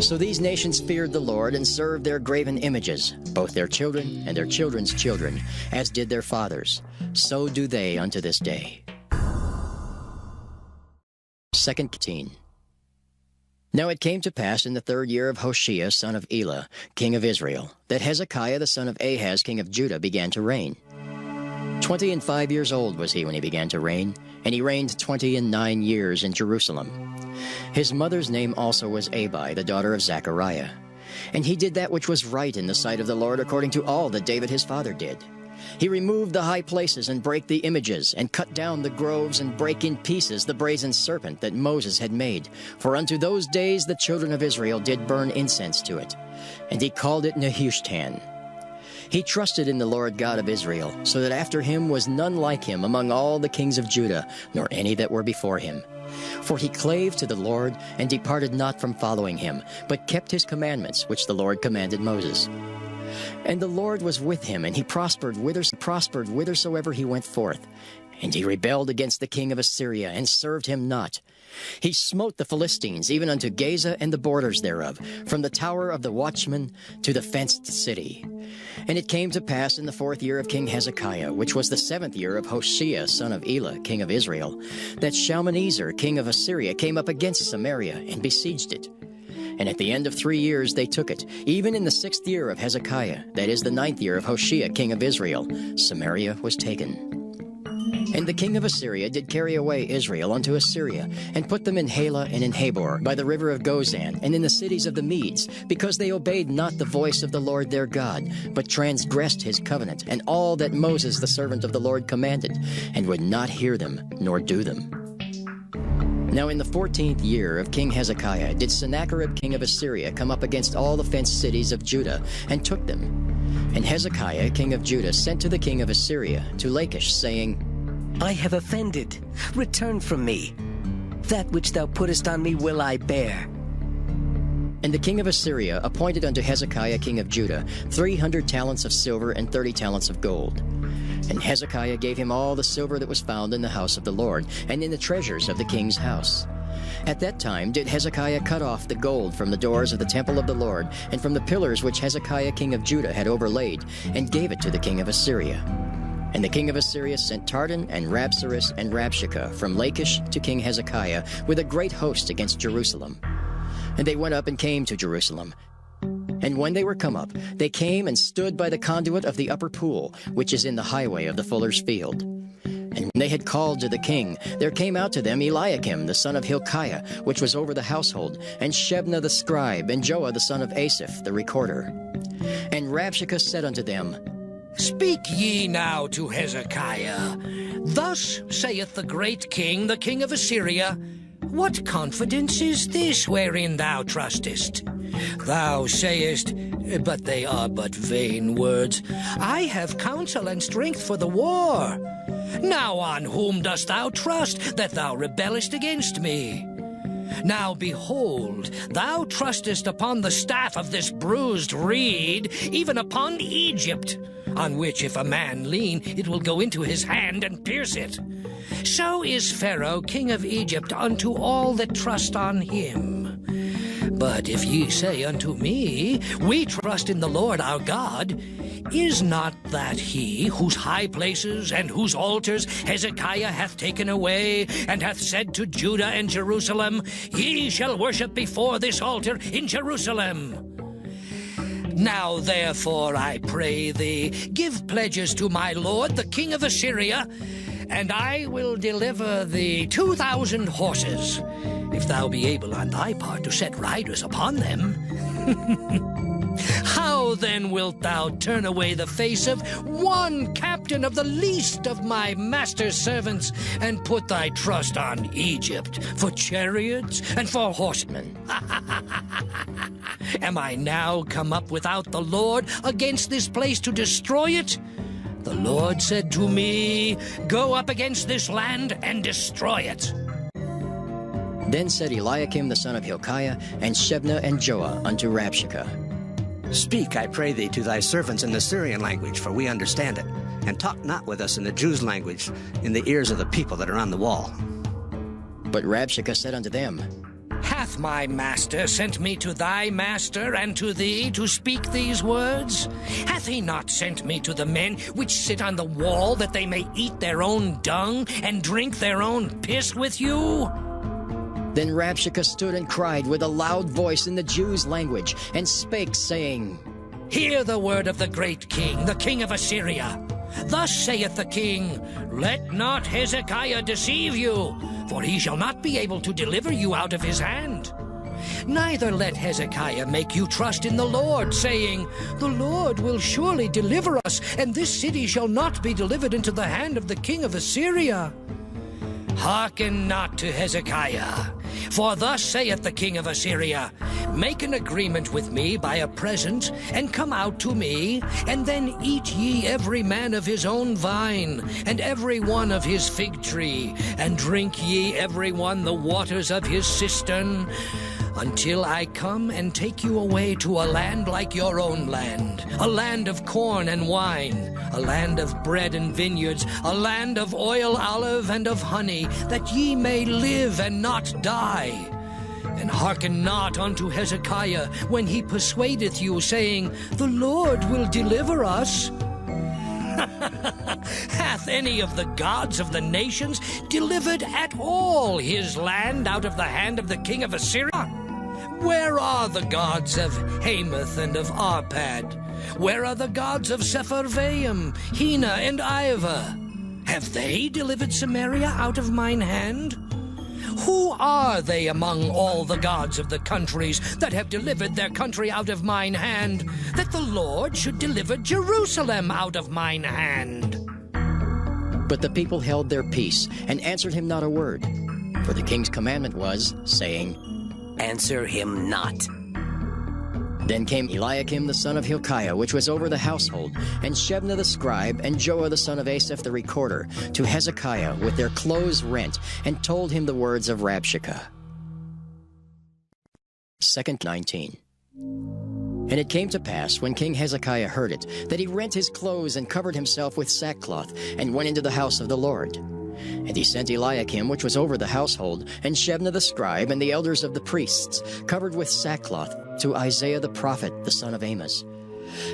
So these nations feared the Lord, and served their graven images, both their children and their children's children, as did their fathers. So do they unto this day. 2 King. Now it came to pass in the 3rd year of Hoshea son of Elah, king of Israel, that Hezekiah the son of Ahaz king of Judah began to reign. 25 years old was he when he began to reign, and he reigned 29 years in Jerusalem. His mother's name also was Abi, the daughter of Zechariah. And he did that which was right in the sight of the Lord, according to all that David his father did. He removed the high places, and brake the images, and cut down the groves, and brake in pieces the brazen serpent that Moses had made. For unto those days the children of Israel did burn incense to it. And he called it Nehushtan. He trusted in the Lord God of Israel, so that after him was none like him among all the kings of Judah, nor any that were before him. For he clave to the Lord, and departed not from following him, but kept his commandments, which the Lord commanded Moses. And the Lord was with him, and he prospered whithersoever he went forth. And he rebelled against the king of Assyria, and served him not. He smote the Philistines, even unto Gaza and the borders thereof, from the tower of the watchman to the fenced city. And it came to pass in the 4th year of King Hezekiah, which was the 7th year of Hoshea son of Elah, king of Israel, that Shalmaneser king of Assyria came up against Samaria, and besieged it. And at the end of 3 years they took it. Even in the 6th year of Hezekiah, that is the 9th year of Hoshea king of Israel, Samaria was taken. And the king of Assyria did carry away Israel unto Assyria, and put them in Halah and in Habor, by the river of Gozan, and in the cities of the Medes, because they obeyed not the voice of the Lord their God, but transgressed his covenant, and all that Moses the servant of the Lord commanded, and would not hear them, nor do them. Now in the 14th year of King Hezekiah did Sennacherib king of Assyria come up against all the fenced cities of Judah, and took them. And Hezekiah king of Judah sent to the king of Assyria, to Lachish, saying, I have offended. Return from me. That which thou puttest on me will I bear. And the king of Assyria appointed unto Hezekiah king of Judah 300 talents of silver and 30 talents of gold. And Hezekiah gave him all the silver that was found in the house of the Lord, and in the treasures of the king's house. At that time did Hezekiah cut off the gold from the doors of the temple of the Lord, and from the pillars which Hezekiah king of Judah had overlaid, and gave it to the king of Assyria. And the king of Assyria sent Tartan and Rabsaris and Rabshakeh from Lachish to King Hezekiah with a great host against Jerusalem. And they went up and came to Jerusalem. And when they were come up, they came and stood by the conduit of the upper pool, which is in the highway of the fuller's field. And when they had called to the king, there came out to them Eliakim the son of Hilkiah, which was over the household, and Shebna the scribe, and Joah the son of Asaph the recorder. And Rabshakeh said unto them, Speak ye now to Hezekiah. Thus saith the great king, the king of Assyria, What confidence is this wherein thou trustest? Thou sayest, but they are but vain words, I have counsel and strength for the war. Now on whom dost thou trust, that thou rebellest against me? Now behold, thou trustest upon the staff of this bruised reed, even upon Egypt, on which if a man lean, it will go into his hand and pierce it. So is Pharaoh king of Egypt unto all that trust on him. But if ye say unto me, We trust in the Lord our God, is not that he whose high places and whose altars Hezekiah hath taken away, and hath said to Judah and Jerusalem, Ye shall worship before this altar in Jerusalem? Now therefore, I pray thee, give pledges to my lord the king of Assyria, and I will deliver thee 2,000 horses, if thou be able on thy part to set riders upon them. How then wilt thou turn away the face of one captain of the least of my master's servants, and put thy trust on Egypt for chariots and for horsemen? Am I now come up without the Lord against this place to destroy it? The Lord said to me, Go up against this land and destroy it. Then said Eliakim the son of Hilkiah, and Shebna and Joah unto Rabshakeh, Speak, I pray thee, to thy servants in the Syrian language, for we understand it, and talk not with us in the Jews' language, in the ears of the people that are on the wall. But Rabshakeh said unto them, Hath my master sent me to thy master and to thee to speak these words? Hath he not sent me to the men which sit on the wall, that they may eat their own dung and drink their own piss with you? Then Rabshakeh stood and cried with a loud voice in the Jews' language, and spake, saying, Hear the word of the great king, the king of Assyria. Thus saith the king, Let not Hezekiah deceive you, for he shall not be able to deliver you out of his hand. Neither let Hezekiah make you trust in the Lord, saying, The Lord will surely deliver us, and this city shall not be delivered into the hand of the king of Assyria. Hearken not to Hezekiah, for thus saith the king of Assyria, Make an agreement with me by a present, and come out to me, and then eat ye every man of his own vine, and every one of his fig tree, and drink ye every one the waters of his cistern, until I come and take you away to a land like your own land, a land of corn and wine, a land of bread and vineyards, a land of oil, olive, and of honey, that ye may live and not die. And hearken not unto Hezekiah when he persuadeth you, saying, The Lord will deliver us. Hath any of the gods of the nations delivered at all his land out of the hand of the king of Assyria? Where are the gods of Hamath and of Arpad? Where are the gods of Sepharvaim, Hena, and Ivah? Have they delivered Samaria out of mine hand? Who are they among all the gods of the countries that have delivered their country out of mine hand, that the Lord should deliver Jerusalem out of mine hand? But the people held their peace, and answered him not a word. For the king's commandment was, saying, Answer him not. Then came Eliakim the son of Hilkiah, which was over the household, and Shebna the scribe, and Joah the son of Asaph the recorder, to Hezekiah with their clothes rent, and told him the words of Rabshakeh. 2:19. And it came to pass, when King Hezekiah heard it, that he rent his clothes and covered himself with sackcloth, and went into the house of the Lord. And he sent Eliakim, which was over the household, and Shebna the scribe, and the elders of the priests, covered with sackcloth, to Isaiah the prophet, the son of Amos.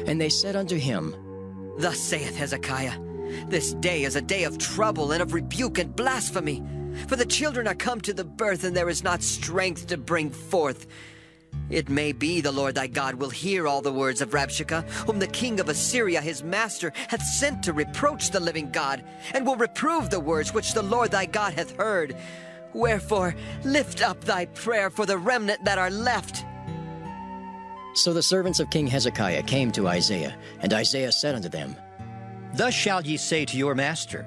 And they said unto him, Thus saith Hezekiah, This day is a day of trouble and of rebuke and blasphemy. For the children are come to the birth, and there is not strength to bring forth. It may be the Lord thy God will hear all the words of Rabshakeh, whom the king of Assyria his master hath sent to reproach the living God, and will reprove the words which the Lord thy God hath heard. Wherefore lift up thy prayer for the remnant that are left. So the servants of King Hezekiah came to Isaiah, and Isaiah said unto them, Thus shall ye say to your master,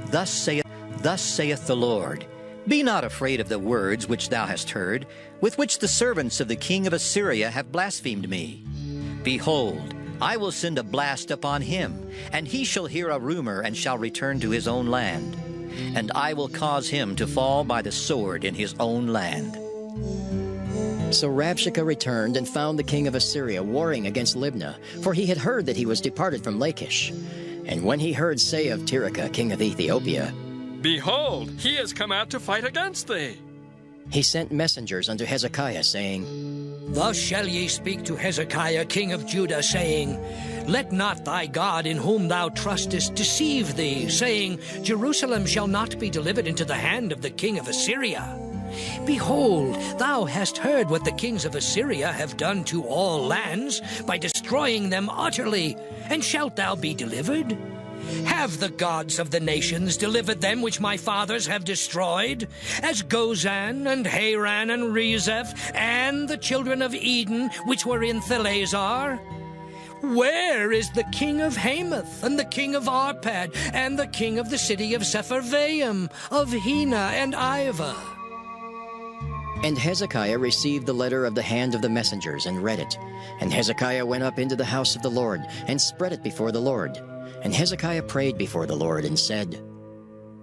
Thus saith the Lord, Be not afraid of the words which thou hast heard, with which the servants of the king of Assyria have blasphemed me. Behold, I will send a blast upon him, and he shall hear a rumor and shall return to his own land. And I will cause him to fall by the sword in his own land. So Rabshakeh returned and found the king of Assyria warring against Libnah, for he had heard that he was departed from Lachish. And when he heard say of Tirhakah, king of Ethiopia, Behold, he has come out to fight against thee, he sent messengers unto Hezekiah, saying, Thus shall ye speak to Hezekiah king of Judah, saying, Let not thy God in whom thou trustest deceive thee, saying, Jerusalem shall not be delivered into the hand of the king of Assyria. Behold, thou hast heard what the kings of Assyria have done to all lands, by destroying them utterly, and shalt thou be delivered? Have the gods of the nations delivered them which my fathers have destroyed, as Gozan and Haran and Rezeph, and the children of Eden which were in Thalazar? Where is the king of Hamath, and the king of Arpad, and the king of the city of Sepharvaim, of Hena and Ivah? And Hezekiah received the letter of the hand of the messengers, and read it. And Hezekiah went up into the house of the Lord, and spread it before the Lord. And Hezekiah prayed before the Lord, and said,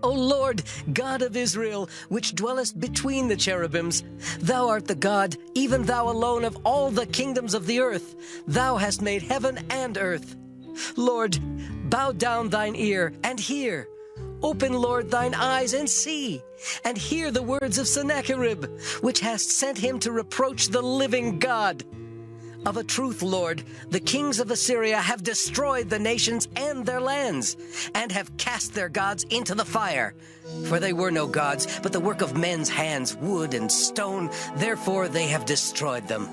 O Lord, God of Israel, which dwellest between the cherubims, thou art the God, even thou alone, of all the kingdoms of the earth. Thou hast made heaven and earth. Lord, bow down thine ear, and hear. Open, Lord, thine eyes, and see, and hear the words of Sennacherib, which hast sent him to reproach the living God. Of a truth, Lord, the kings of Assyria have destroyed the nations and their lands, and have cast their gods into the fire. For they were no gods, but the work of men's hands, wood and stone, therefore they have destroyed them.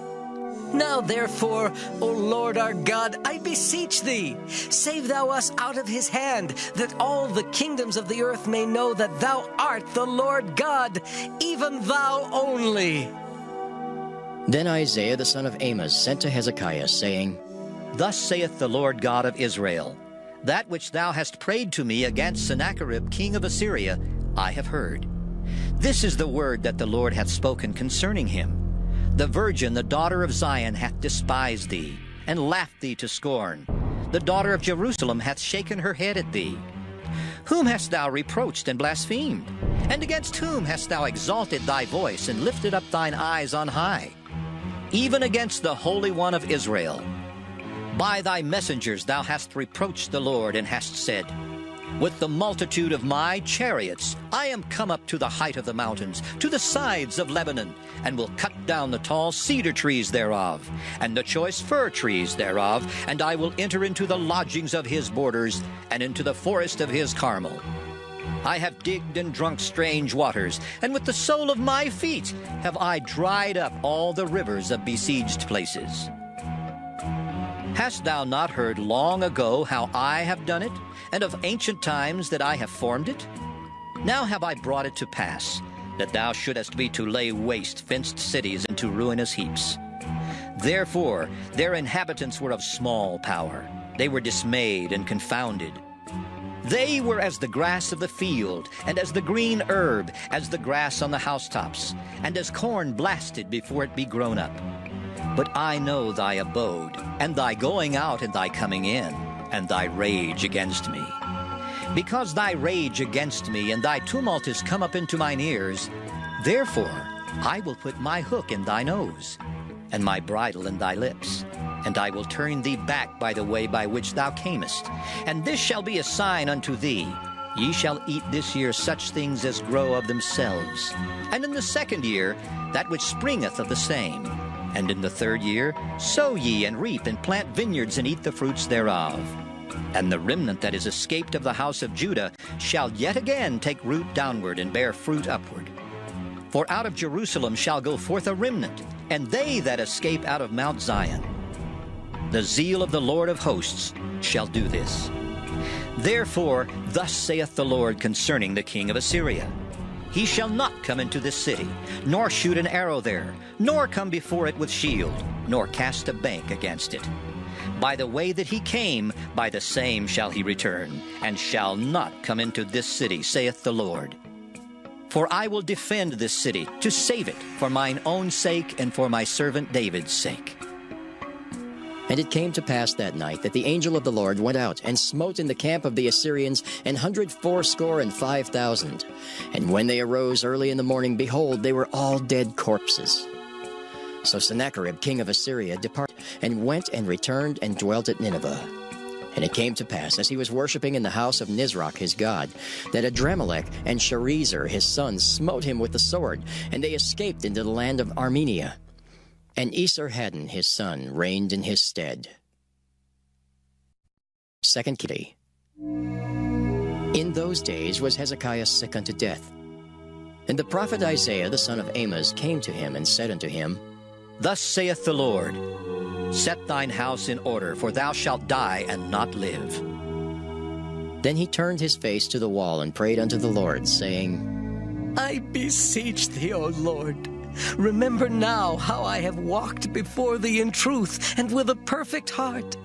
Now therefore, O Lord our God, I beseech thee, save thou us out of his hand, that all the kingdoms of the earth may know that thou art the Lord God, even thou only. Then Isaiah the son of Amoz sent to Hezekiah, saying, Thus saith the Lord God of Israel, That which thou hast prayed to me against Sennacherib king of Assyria, I have heard. This is the word that the Lord hath spoken concerning him. The virgin, the daughter of Zion, hath despised thee, and laughed thee to scorn. The daughter of Jerusalem hath shaken her head at thee. Whom hast thou reproached and blasphemed? And against whom hast thou exalted thy voice, and lifted up thine eyes on high? Even against the Holy One of Israel. By thy messengers thou hast reproached the Lord, and hast said, With the multitude of my chariots I am come up to the height of the mountains, to the sides of Lebanon, and will cut down the tall cedar trees thereof, and the choice fir trees thereof, and I will enter into the lodgings of his borders, and into the forest of his Carmel. I have digged and drunk strange waters, and with the sole of my feet have I dried up all the rivers of besieged places. Hast thou not heard long ago how I have done it, and of ancient times that I have formed it? Now have I brought it to pass, that thou shouldest be to lay waste fenced cities into ruinous heaps. Therefore their inhabitants were of small power. They were dismayed and confounded. They were as the grass of the field, and as the green herb, as the grass on the housetops, and as corn blasted before it be grown up. But I know thy abode, and thy going out and thy coming in, and thy rage against me. Because thy rage against me and thy tumult is come up into mine ears, therefore I will put my hook in thy nose, and my bridle in thy lips, and I will turn thee back by the way by which thou camest. And this shall be a sign unto thee, Ye shall eat this year such things as grow of themselves, and in the second year that which springeth of the same. And in the third year sow ye and reap and plant vineyards and eat the fruits thereof. And the remnant that is escaped of the house of Judah shall yet again take root downward and bear fruit upward. For out of Jerusalem shall go forth a remnant, and they that escape out of Mount Zion. The zeal of the Lord of hosts shall do this. Therefore thus saith the Lord concerning the king of Assyria, He shall not come into this city, nor shoot an arrow there, nor come before it with shield, nor cast a bank against it. By the way that he came, by the same shall he return, and shall not come into this city, saith the Lord. For I will defend this city, to save it, for mine own sake and for my servant David's sake. And it came to pass that night that the angel of the Lord went out and smote in the camp of the Assyrians 185,000. And when they arose early in the morning, behold, they were all dead corpses. So Sennacherib king of Assyria departed, and went and returned and dwelt at Nineveh. And it came to pass, as he was worshipping in the house of Nisroch his god, that Adramelech and Sharezer his sons smote him with the sword, and they escaped into the land of Armenia. And Esarhaddon his son reigned in his stead. 2 Kings. In those days was Hezekiah sick unto death. And the prophet Isaiah the son of Amoz came to him and said unto him, Thus saith the Lord, Set thine house in order, for thou shalt die and not live. Then he turned his face to the wall and prayed unto the Lord, saying, I beseech thee, O Lord, remember now how I have walked before thee in truth and with a perfect heart,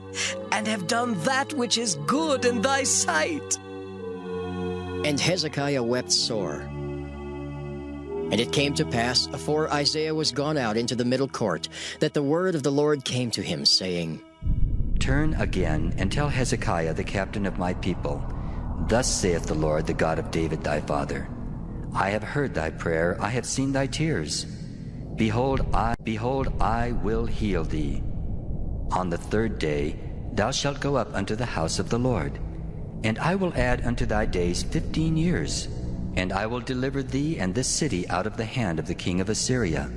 and have done that which is good in thy sight. And Hezekiah wept sore. And it came to pass, afore Isaiah was gone out into the middle court, that the word of the Lord came to him, saying, Turn again and tell Hezekiah the captain of my people, Thus saith the Lord, the God of David thy father, I have heard thy prayer, I have seen thy tears. Behold, I will heal thee. On the third day thou shalt go up unto the house of the Lord, and I will add unto thy days 15 years. And I will deliver thee and this city out of the hand of the king of Assyria.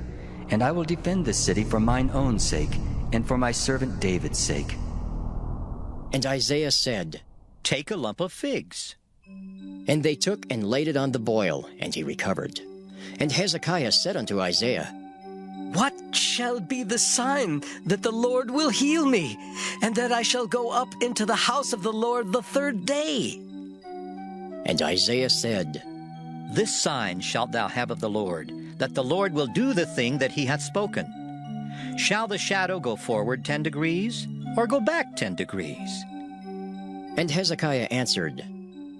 And I will defend this city for mine own sake, and for my servant David's sake. And Isaiah said, Take a lump of figs. And they took and laid it on the boil, and he recovered. And Hezekiah said unto Isaiah, What shall be the sign that the Lord will heal me, and that I shall go up into the house of the Lord the third day? And Isaiah said, This sign shalt thou have of the Lord, that the Lord will do the thing that he hath spoken. Shall the shadow go forward 10 degrees, or go back 10 degrees? And Hezekiah answered,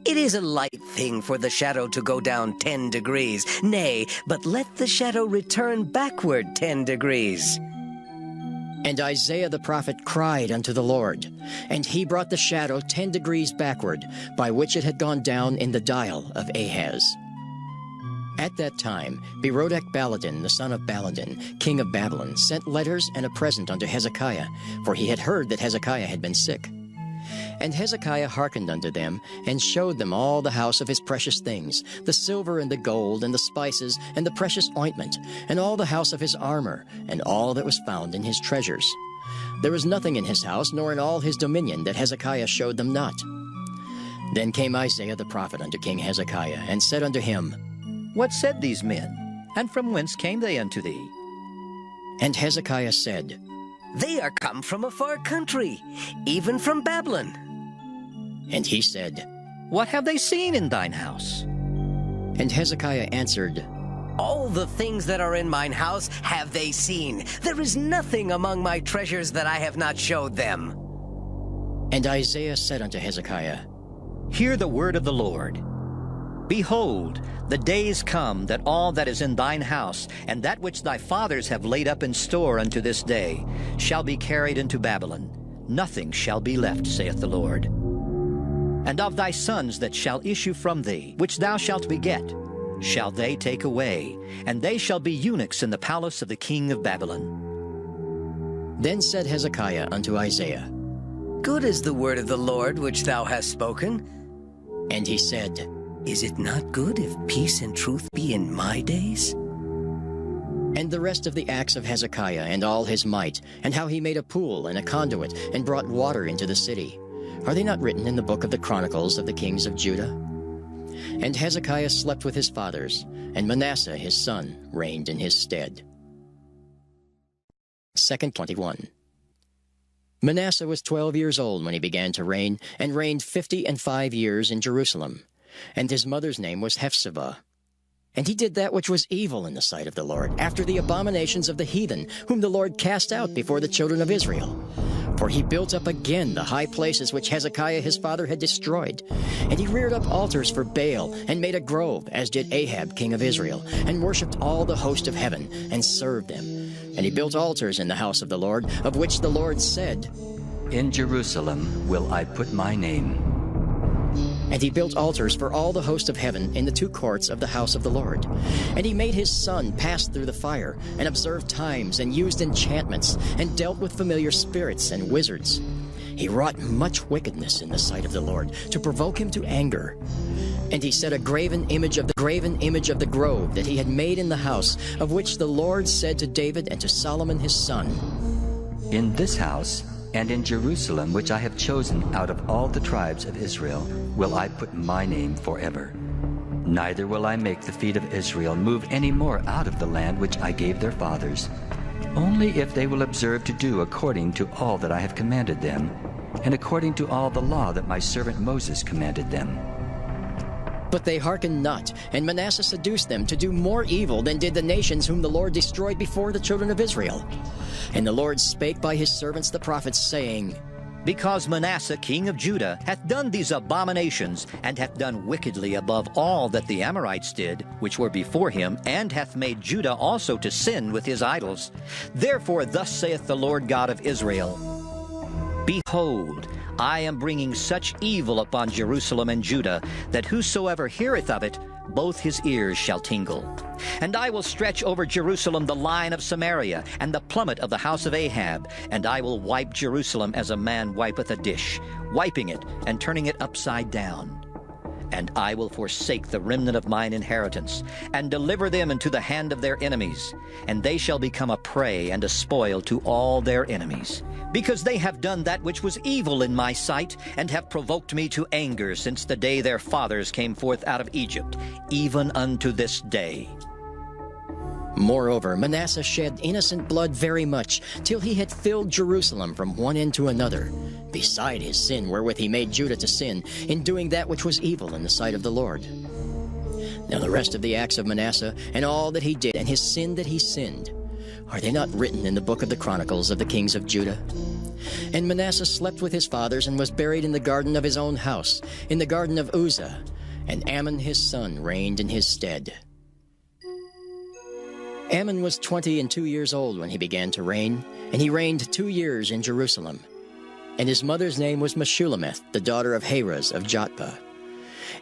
It is a light thing for the shadow to go down 10 degrees. Nay, but let the shadow return backward 10 degrees. And Isaiah the prophet cried unto the Lord, and he brought the shadow 10 degrees backward, by which it had gone down in the dial of Ahaz. At that time, Berodach-Baladan, the son of Baladan, king of Babylon, sent letters and a present unto Hezekiah, for he had heard that Hezekiah had been sick. And Hezekiah hearkened unto them, and showed them all the house of his precious things, the silver and the gold, and the spices, and the precious ointment, and all the house of his armor, and all that was found in his treasures. There was nothing in his house, nor in all his dominion, that Hezekiah showed them not. Then came Isaiah the prophet unto King Hezekiah, and said unto him, What said these men, and from whence came they unto thee? And Hezekiah said, They are come from a far country, even from Babylon. And he said, What have they seen in thine house? And Hezekiah answered, All the things that are in mine house have they seen. There is nothing among my treasures that I have not showed them. And Isaiah said unto Hezekiah, Hear the word of the Lord. Behold, the days come that all that is in thine house, and that which thy fathers have laid up in store unto this day, shall be carried into Babylon. Nothing shall be left, saith the Lord. And of thy sons that shall issue from thee, which thou shalt beget, shall they take away, and they shall be eunuchs in the palace of the king of Babylon. Then said Hezekiah unto Isaiah, Good is the word of the Lord which thou hast spoken. And he said, Is it not good if peace and truth be in my days? And the rest of the acts of Hezekiah, and all his might, and how he made a pool and a conduit, and brought water into the city, are they not written in the book of the Chronicles of the kings of Judah? And Hezekiah slept with his fathers, and Manasseh his son reigned in his stead. 2:21. Manasseh was 12 years old when he began to reign, and reigned 55 years in Jerusalem. And his mother's name was Hephzibah. And he did that which was evil in the sight of the Lord, after the abominations of the heathen, whom the Lord cast out before the children of Israel. For he built up again the high places which Hezekiah his father had destroyed. And he reared up altars for Baal, and made a grove, as did Ahab king of Israel, and worshipped all the host of heaven, and served them. And he built altars in the house of the Lord, of which the Lord said, In Jerusalem will I put my name. And he built altars for all the host of heaven in the two courts of the house of the Lord. And he made his son pass through the fire, and observed times, and used enchantments, and dealt with familiar spirits and wizards. He wrought much wickedness in the sight of the Lord, to provoke him to anger. And he set a graven image of the grove that he had made in the house, of which the Lord said to David and to Solomon his son, In this house, and in Jerusalem, which I have chosen out of all the tribes of Israel, will I put my name forever. Neither will I make the feet of Israel move any more out of the land which I gave their fathers, only if they will observe to do according to all that I have commanded them, and according to all the law that my servant Moses commanded them. But they hearkened not, and Manasseh seduced them to do more evil than did the nations whom the Lord destroyed before the children of Israel. And the Lord spake by his servants the prophets, saying, Because Manasseh king of Judah hath done these abominations, and hath done wickedly above all that the Amorites did, which were before him, and hath made Judah also to sin with his idols. Therefore thus saith the Lord God of Israel, Behold, I am bringing such evil upon Jerusalem and Judah, that whosoever heareth of it, both his ears shall tingle. And I will stretch over Jerusalem the line of Samaria, and the plummet of the house of Ahab, and I will wipe Jerusalem as a man wipeth a dish, wiping it and turning it upside down. And I will forsake the remnant of mine inheritance, and deliver them into the hand of their enemies, and they shall become a prey and a spoil to all their enemies. Because they have done that which was evil in my sight, and have provoked me to anger since the day their fathers came forth out of Egypt, even unto this day. Moreover, Manasseh shed innocent blood very much, till he had filled Jerusalem from one end to another, beside his sin wherewith he made Judah to sin, in doing that which was evil in the sight of the Lord. Now the rest of the acts of Manasseh, and all that he did, and his sin that he sinned, are they not written in the book of the Chronicles of the kings of Judah? And Manasseh slept with his fathers, and was buried in the garden of his own house, in the garden of Uzzah, and Amon his son reigned in his stead. Amon was 22 years old when he began to reign, and he reigned 2 years in Jerusalem. And his mother's name was Meshullemeth, the daughter of Haraz of Jotbah.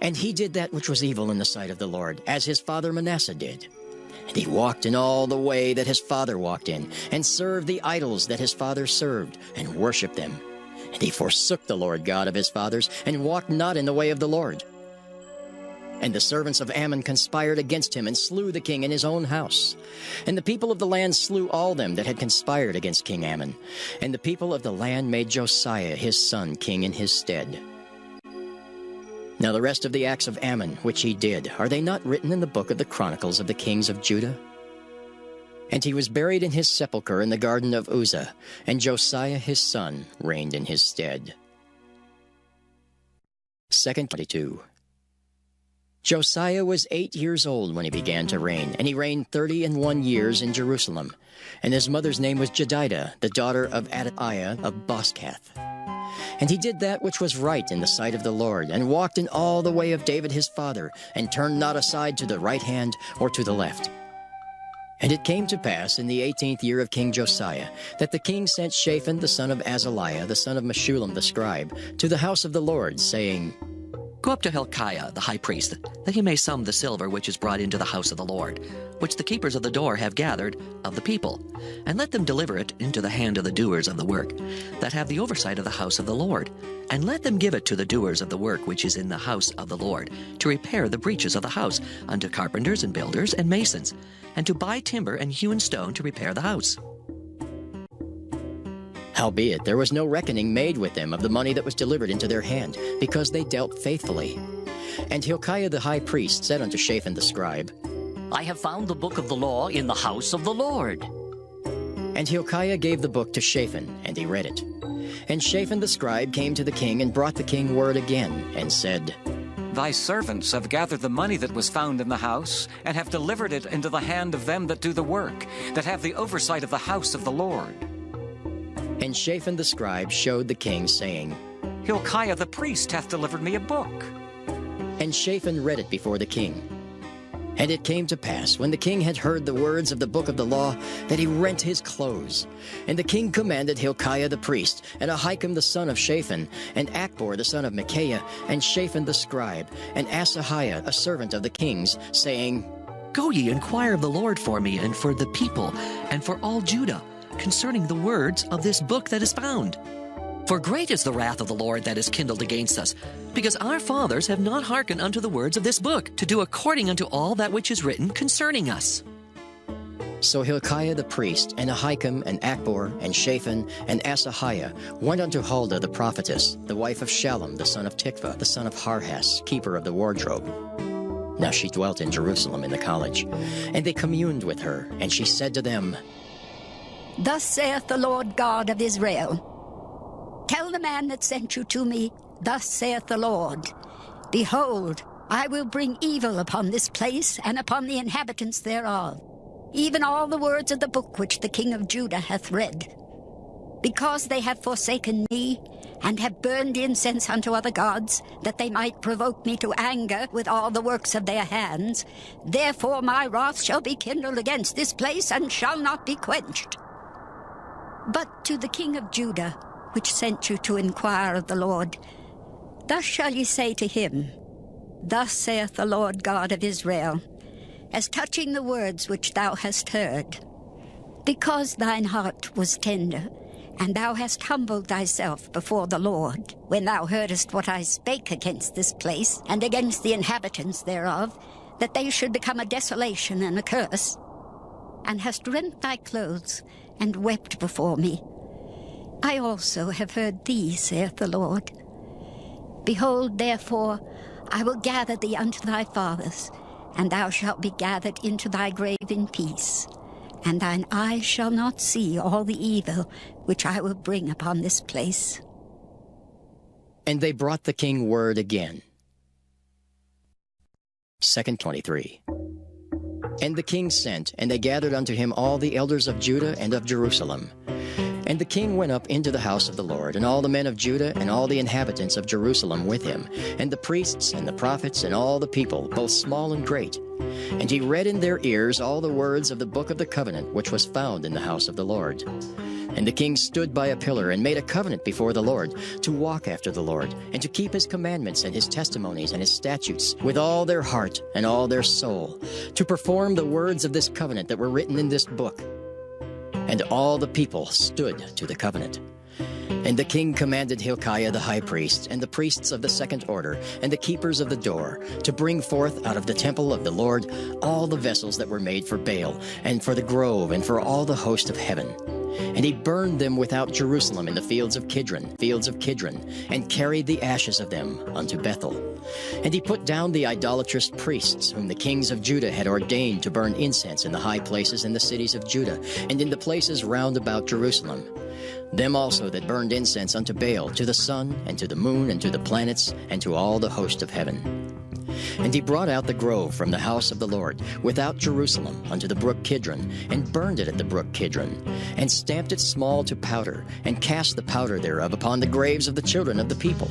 And he did that which was evil in the sight of the Lord, as his father Manasseh did. And he walked in all the way that his father walked in, and served the idols that his father served, and worshipped them. And he forsook the Lord God of his fathers, and walked not in the way of the Lord. And the servants of Ammon conspired against him, and slew the king in his own house. And the people of the land slew all them that had conspired against King Ammon. And the people of the land made Josiah his son king in his stead. Now the rest of the acts of Ammon, which he did, are they not written in the book of the Chronicles of the kings of Judah? And he was buried in his sepulchre in the garden of Uzzah, and Josiah his son reigned in his stead. 2:22. Josiah was 8 years old when he began to reign, and he reigned 31 years in Jerusalem. And his mother's name was Jedidah, the daughter of Adaiah of Boskath. And he did that which was right in the sight of the Lord, and walked in all the way of David his father, and turned not aside to the right hand or to the left. And it came to pass in the 18th year of King Josiah, that the king sent Shaphan the son of Azaliah, the son of Meshullam the scribe, to the house of the Lord, saying, Go up to Hilkiah, the high priest, that he may sum the silver which is brought into the house of the Lord, which the keepers of the door have gathered of the people, and let them deliver it into the hand of the doers of the work, that have the oversight of the house of the Lord, and let them give it to the doers of the work which is in the house of the Lord, to repair the breaches of the house, unto carpenters and builders and masons, and to buy timber and hewn stone to repair the house. Howbeit there was no reckoning made with them of the money that was delivered into their hand, because they dealt faithfully. And Hilkiah the high priest said unto Shaphan the scribe, I have found the book of the law in the house of the Lord. And Hilkiah gave the book to Shaphan, and he read it. And Shaphan the scribe came to the king, and brought the king word again, and said, Thy servants have gathered the money that was found in the house, and have delivered it into the hand of them that do the work, that have the oversight of the house of the Lord. And Shaphan the scribe showed the king, saying, Hilkiah the priest hath delivered me a book. And Shaphan read it before the king. And it came to pass, when the king had heard the words of the book of the law, that he rent his clothes. And the king commanded Hilkiah the priest, and Ahikam the son of Shaphan, and Achbor the son of Micaiah, and Shaphan the scribe, and Asahiah a servant of the king's, saying, Go ye, inquire of the Lord for me, and for the people, and for all Judah, concerning the words of this book that is found. For great is the wrath of the Lord that is kindled against us, because our fathers have not hearkened unto the words of this book, to do according unto all that which is written concerning us. So Hilkiah the priest, and Ahikam, and Achbor, and Shaphan, and Asahiah went unto Huldah the prophetess, the wife of Shallum the son of Tikvah, the son of Harhas, keeper of the wardrobe. Now she dwelt in Jerusalem in the college. And they communed with her, and she said to them, Thus saith the Lord God of Israel, Tell the man that sent you to me, Thus saith the Lord, Behold, I will bring evil upon this place and upon the inhabitants thereof, even all the words of the book which the king of Judah hath read. Because they have forsaken me, and have burned incense unto other gods, that they might provoke me to anger with all the works of their hands, therefore my wrath shall be kindled against this place, and shall not be quenched. But to the king of Judah, which sent you to inquire of the Lord, thus shall ye say to him, Thus saith the Lord God of Israel, as touching the words which thou hast heard, because thine heart was tender, and thou hast humbled thyself before the Lord, when thou heardest what I spake against this place, and against the inhabitants thereof, that they should become a desolation and a curse, and hast rent thy clothes, and wept before me, I also have heard thee, saith the Lord. Behold, therefore, I will gather thee unto thy fathers, and thou shalt be gathered into thy grave in peace, and thine eyes shall not see all the evil which I will bring upon this place. And they brought the king word again. 2:23. And the king sent, and they gathered unto him all the elders of Judah and of Jerusalem. And the king went up into the house of the Lord, and all the men of Judah and all the inhabitants of Jerusalem with him, and the priests and the prophets and all the people, both small and great. And he read in their ears all the words of the book of the covenant which was found in the house of the Lord. And the king stood by a pillar and made a covenant before the Lord, to walk after the Lord, and to keep his commandments and his testimonies and his statutes with all their heart and all their soul, to perform the words of this covenant that were written in this book. And all the people stood to the covenant. And the king commanded Hilkiah the high priest, and the priests of the second order, and the keepers of the door, to bring forth out of the temple of the Lord all the vessels that were made for Baal, and for the grove, and for all the host of heaven. And he burned them without Jerusalem in the fields of Kidron, and carried the ashes of them unto Bethel. And he put down the idolatrous priests, whom the kings of Judah had ordained to burn incense in the high places in the cities of Judah, and in the places round about Jerusalem. Them also that burned incense unto Baal, to the sun, and to the moon, and to the planets, and to all the host of heaven. And he brought out the grove from the house of the Lord, without Jerusalem, unto the brook Kidron, and burned it at the brook Kidron, and stamped it small to powder, and cast the powder thereof upon the graves of the children of the people.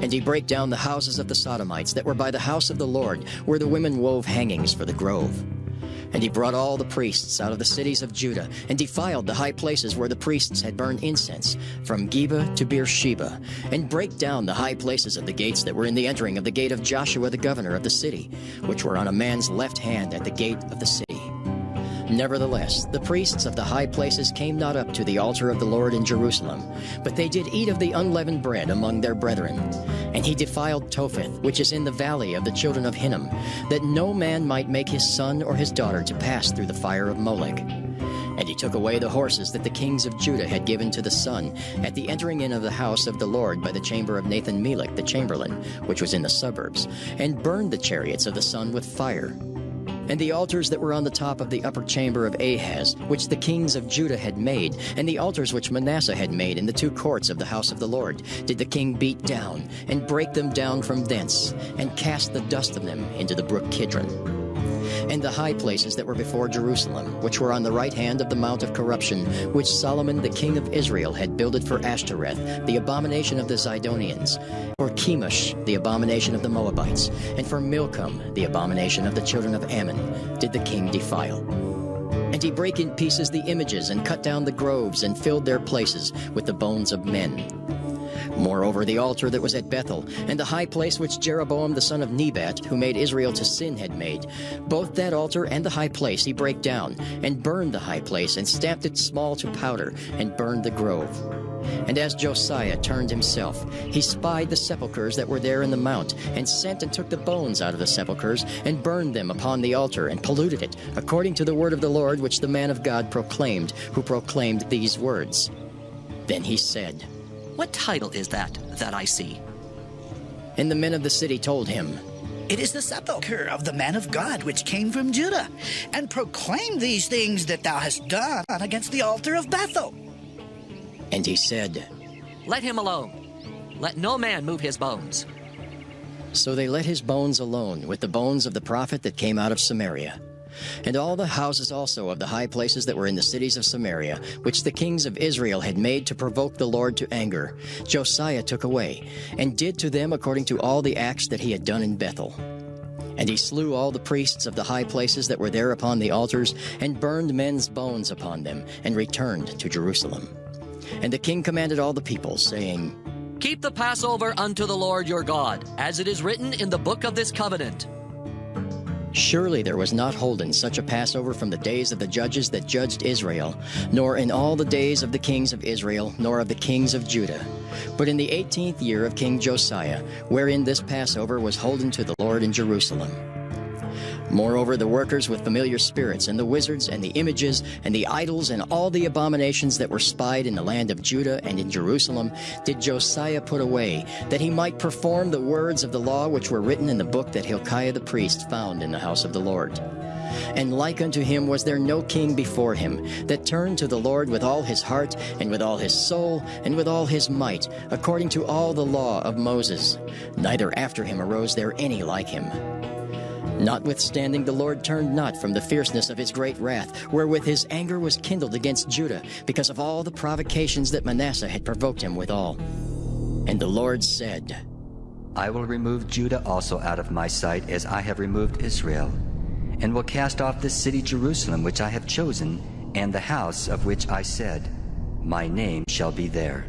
And he brake down the houses of the Sodomites that were by the house of the Lord, where the women wove hangings for the grove. And he brought all the priests out of the cities of Judah, and defiled the high places where the priests had burned incense, from Geba to Beersheba, and brake down the high places of the gates that were in the entering of the gate of Joshua the governor of the city, which were on a man's left hand at the gate of the city. Nevertheless, the priests of the high places came not up to the altar of the Lord in Jerusalem, but they did eat of the unleavened bread among their brethren. And he defiled Topheth, which is in the valley of the children of Hinnom, that no man might make his son or his daughter to pass through the fire of Molech. And he took away the horses that the kings of Judah had given to the sun at the entering in of the house of the Lord by the chamber of Nathan-Melech the chamberlain, which was in the suburbs, and burned the chariots of the sun with fire. And the altars that were on the top of the upper chamber of Ahaz, which the kings of Judah had made, and the altars which Manasseh had made in the two courts of the house of the Lord, did the king beat down, and break them down from thence, and cast the dust of them into the brook Kidron. and the high places that were before Jerusalem, which were on the right hand of the Mount of Corruption, which Solomon the king of Israel had builded for Ashtoreth, the abomination of the Zidonians, for Chemosh, the abomination of the Moabites, and for Milcom, the abomination of the children of Ammon, did the king defile. And he brake in pieces the images, and cut down the groves, and filled their places with the bones of men. Moreover, the altar that was at Bethel, and the high place which Jeroboam the son of Nebat, who made Israel to sin, had made, both that altar and the high place he brake down, and burned the high place, and stamped it small to powder, and burned the grove. And as Josiah turned himself, he spied the sepulchres that were there in the mount, and sent and took the bones out of the sepulchres, and burned them upon the altar, and polluted it, according to the word of the Lord which the man of God proclaimed, who proclaimed these words. Then he said, What title is that I see? And the men of the city told him, It is the sepulchre of the man of God which came from Judah, and proclaimed these things that thou hast done against the altar of Bethel. And he said, Let him alone. Let no man move his bones. So they let his bones alone, with the bones of the prophet that came out of Samaria. And all the houses also of the high places that were in the cities of Samaria, which the kings of Israel had made to provoke the Lord to anger, Josiah took away, and did to them according to all the acts that he had done in Bethel. And he slew all the priests of the high places that were there upon the altars, and burned men's bones upon them, and returned to Jerusalem. And the king commanded all the people, saying, Keep the Passover unto the Lord your God, as it is written in the book of this covenant. Surely there was not holden such a Passover from the days of the judges that judged Israel, nor in all the days of the kings of Israel, nor of the kings of Judah. But in the 18th year of King Josiah, wherein this Passover was holden to the Lord in Jerusalem. Moreover, the workers with familiar spirits, and the wizards, and the images, and the idols, and all the abominations that were spied in the land of Judah and in Jerusalem, did Josiah put away, that he might perform the words of the law which were written in the book that Hilkiah the priest found in the house of the Lord. And like unto him was there no king before him, that turned to the Lord with all his heart, and with all his soul, and with all his might, according to all the law of Moses. Neither after him arose there any like him. Notwithstanding, the Lord turned not from the fierceness of his great wrath, wherewith his anger was kindled against Judah, because of all the provocations that Manasseh had provoked him withal. And the Lord said, I will remove Judah also out of my sight, as I have removed Israel, and will cast off this city Jerusalem which I have chosen, and the house of which I said, My name shall be there.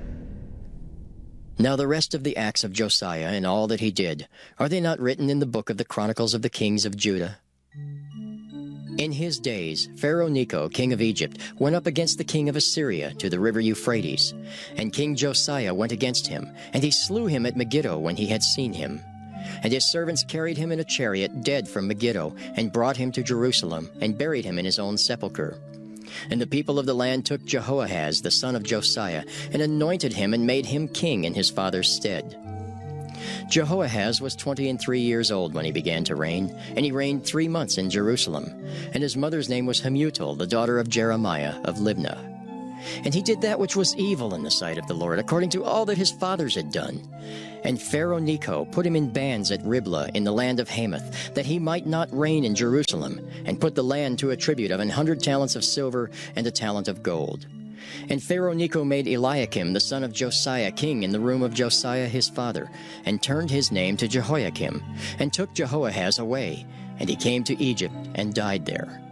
Now the rest of the acts of Josiah and all that he did, are they not written in the book of the Chronicles of the kings of Judah? In his days, Pharaoh Necho, king of Egypt, went up against the king of Assyria to the river Euphrates. And King Josiah went against him, and he slew him at Megiddo when he had seen him. And his servants carried him in a chariot dead from Megiddo, and brought him to Jerusalem, and buried him in his own sepulchre. And the people of the land took Jehoahaz, the son of Josiah, and anointed him and made him king in his father's stead. Jehoahaz was 23 years old when he began to reign, and he reigned 3 months in Jerusalem. And his mother's name was Hamutal, the daughter of Jeremiah of Libnah. And he did that which was evil in the sight of the Lord, according to all that his fathers had done. And Pharaoh Necho put him in bands at Riblah in the land of Hamath, that he might not reign in Jerusalem, and put the land to a tribute of 100 talents of silver and a talent of gold. And Pharaoh Necho made Eliakim the son of Josiah king in the room of Josiah his father, and turned his name to Jehoiakim, and took Jehoahaz away, and he came to Egypt and died there.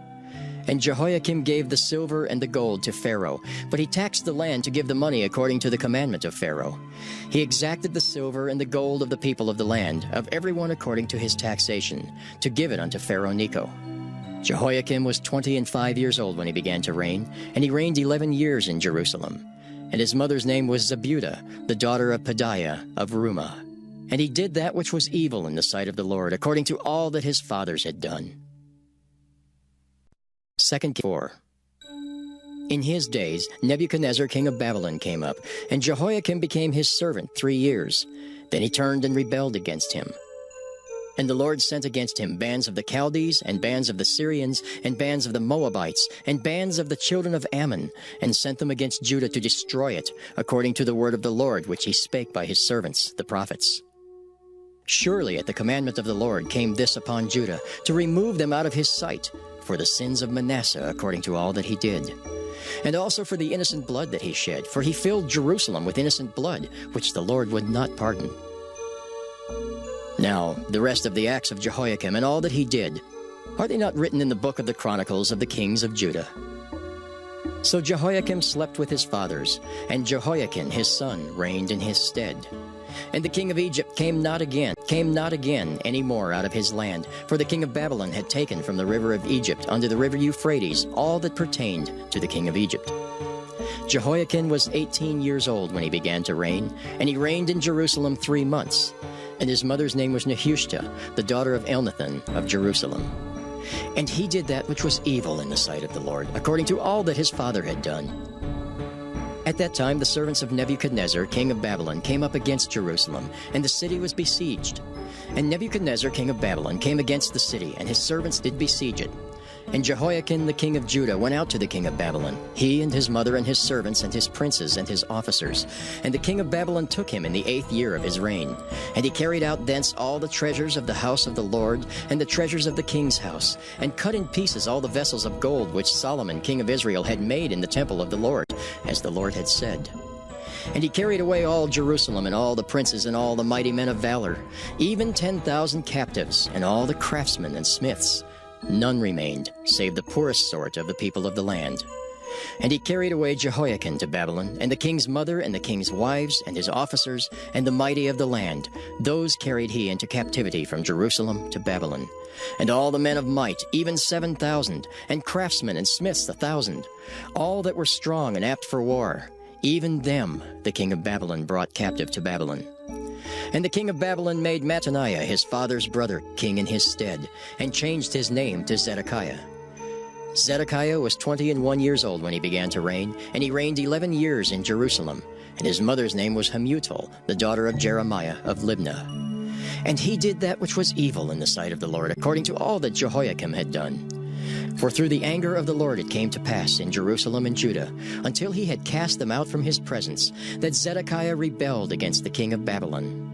And Jehoiakim gave the silver and the gold to Pharaoh, but he taxed the land to give the money according to the commandment of Pharaoh. He exacted the silver and the gold of the people of the land, of everyone according to his taxation, to give it unto Pharaoh Necho. Jehoiakim was 25 years old when he began to reign, and he reigned 11 years in Jerusalem. And his mother's name was Zebudah, the daughter of Pedaiah of Rumah. And he did that which was evil in the sight of the Lord, according to all that his fathers had done. 2 Kings 4. In his days, Nebuchadnezzar king of Babylon came up, and Jehoiakim became his servant 3 years. Then he turned and rebelled against him. And the Lord sent against him bands of the Chaldees, and bands of the Syrians, and bands of the Moabites, and bands of the children of Ammon, and sent them against Judah to destroy it, according to the word of the Lord which he spake by his servants, the prophets. Surely at the commandment of the Lord came this upon Judah, to remove them out of his sight, for the sins of Manasseh according to all that he did. And also for the innocent blood that he shed, for he filled Jerusalem with innocent blood, which the Lord would not pardon. Now, the rest of the acts of Jehoiakim and all that he did, are they not written in the book of the Chronicles of the kings of Judah? So Jehoiakim slept with his fathers, and Jehoiakim his son reigned in his stead. And the king of Egypt came not again any more out of his land, for the king of Babylon had taken from the river of Egypt unto the river Euphrates all that pertained to the king of Egypt. Jehoiakim was 18 years old when he began to reign, and he reigned in Jerusalem 3 months. And his mother's name was Nehushta, the daughter of Elnathan of Jerusalem. And he did that which was evil in the sight of the Lord, according to all that his father had done. At that time the servants of Nebuchadnezzar, king of Babylon, came up against Jerusalem, and the city was besieged. And Nebuchadnezzar, king of Babylon, came against the city, and his servants did besiege it. And Jehoiakim the king of Judah went out to the king of Babylon, he and his mother and his servants and his princes and his officers. And the king of Babylon took him in the 8th year of his reign. And he carried out thence all the treasures of the house of the Lord, and the treasures of the king's house, and cut in pieces all the vessels of gold which Solomon king of Israel had made in the temple of the Lord, as the Lord had said. And he carried away all Jerusalem, and all the princes, and all the mighty men of valor, even 10,000 captives, and all the craftsmen and smiths. None remained, save the poorest sort of the people of the land. And he carried away Jehoiakim to Babylon, and the king's mother, and the king's wives, and his officers, and the mighty of the land. Those carried he into captivity from Jerusalem to Babylon. And all the men of might, even 7,000, and craftsmen and smiths 1,000, all that were strong and apt for war, even them the king of Babylon brought captive to Babylon. And the king of Babylon made Mattaniah his father's brother king in his stead, and changed his name to Zedekiah. Zedekiah was 21 years old when he began to reign, and he reigned 11 years in Jerusalem. And his mother's name was Hamutal, the daughter of Jeremiah of Libnah. And he did that which was evil in the sight of the Lord, according to all that Jehoiakim had done. For through the anger of the Lord it came to pass in Jerusalem and Judah, until he had cast them out from his presence, that Zedekiah rebelled against the king of Babylon.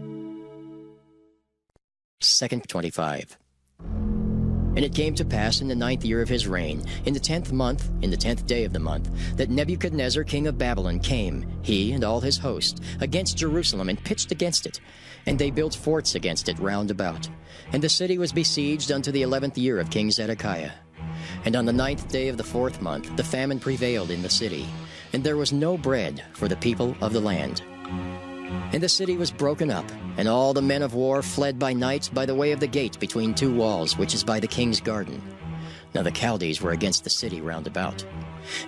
2:25. And it came to pass in the 9th year of his reign, in the 10th month, in the 10th day of the month, that Nebuchadnezzar king of Babylon came, he and all his host, against Jerusalem, and pitched against it. And they built forts against it round about. And the city was besieged unto the 11th year of King Zedekiah. And on the 9th day of the 4th month the famine prevailed in the city, and there was no bread for the people of the land. And the city was broken up, and all the men of war fled by night by the way of the gate between 2 walls, which is by the king's garden. Now the Chaldees were against the city round about.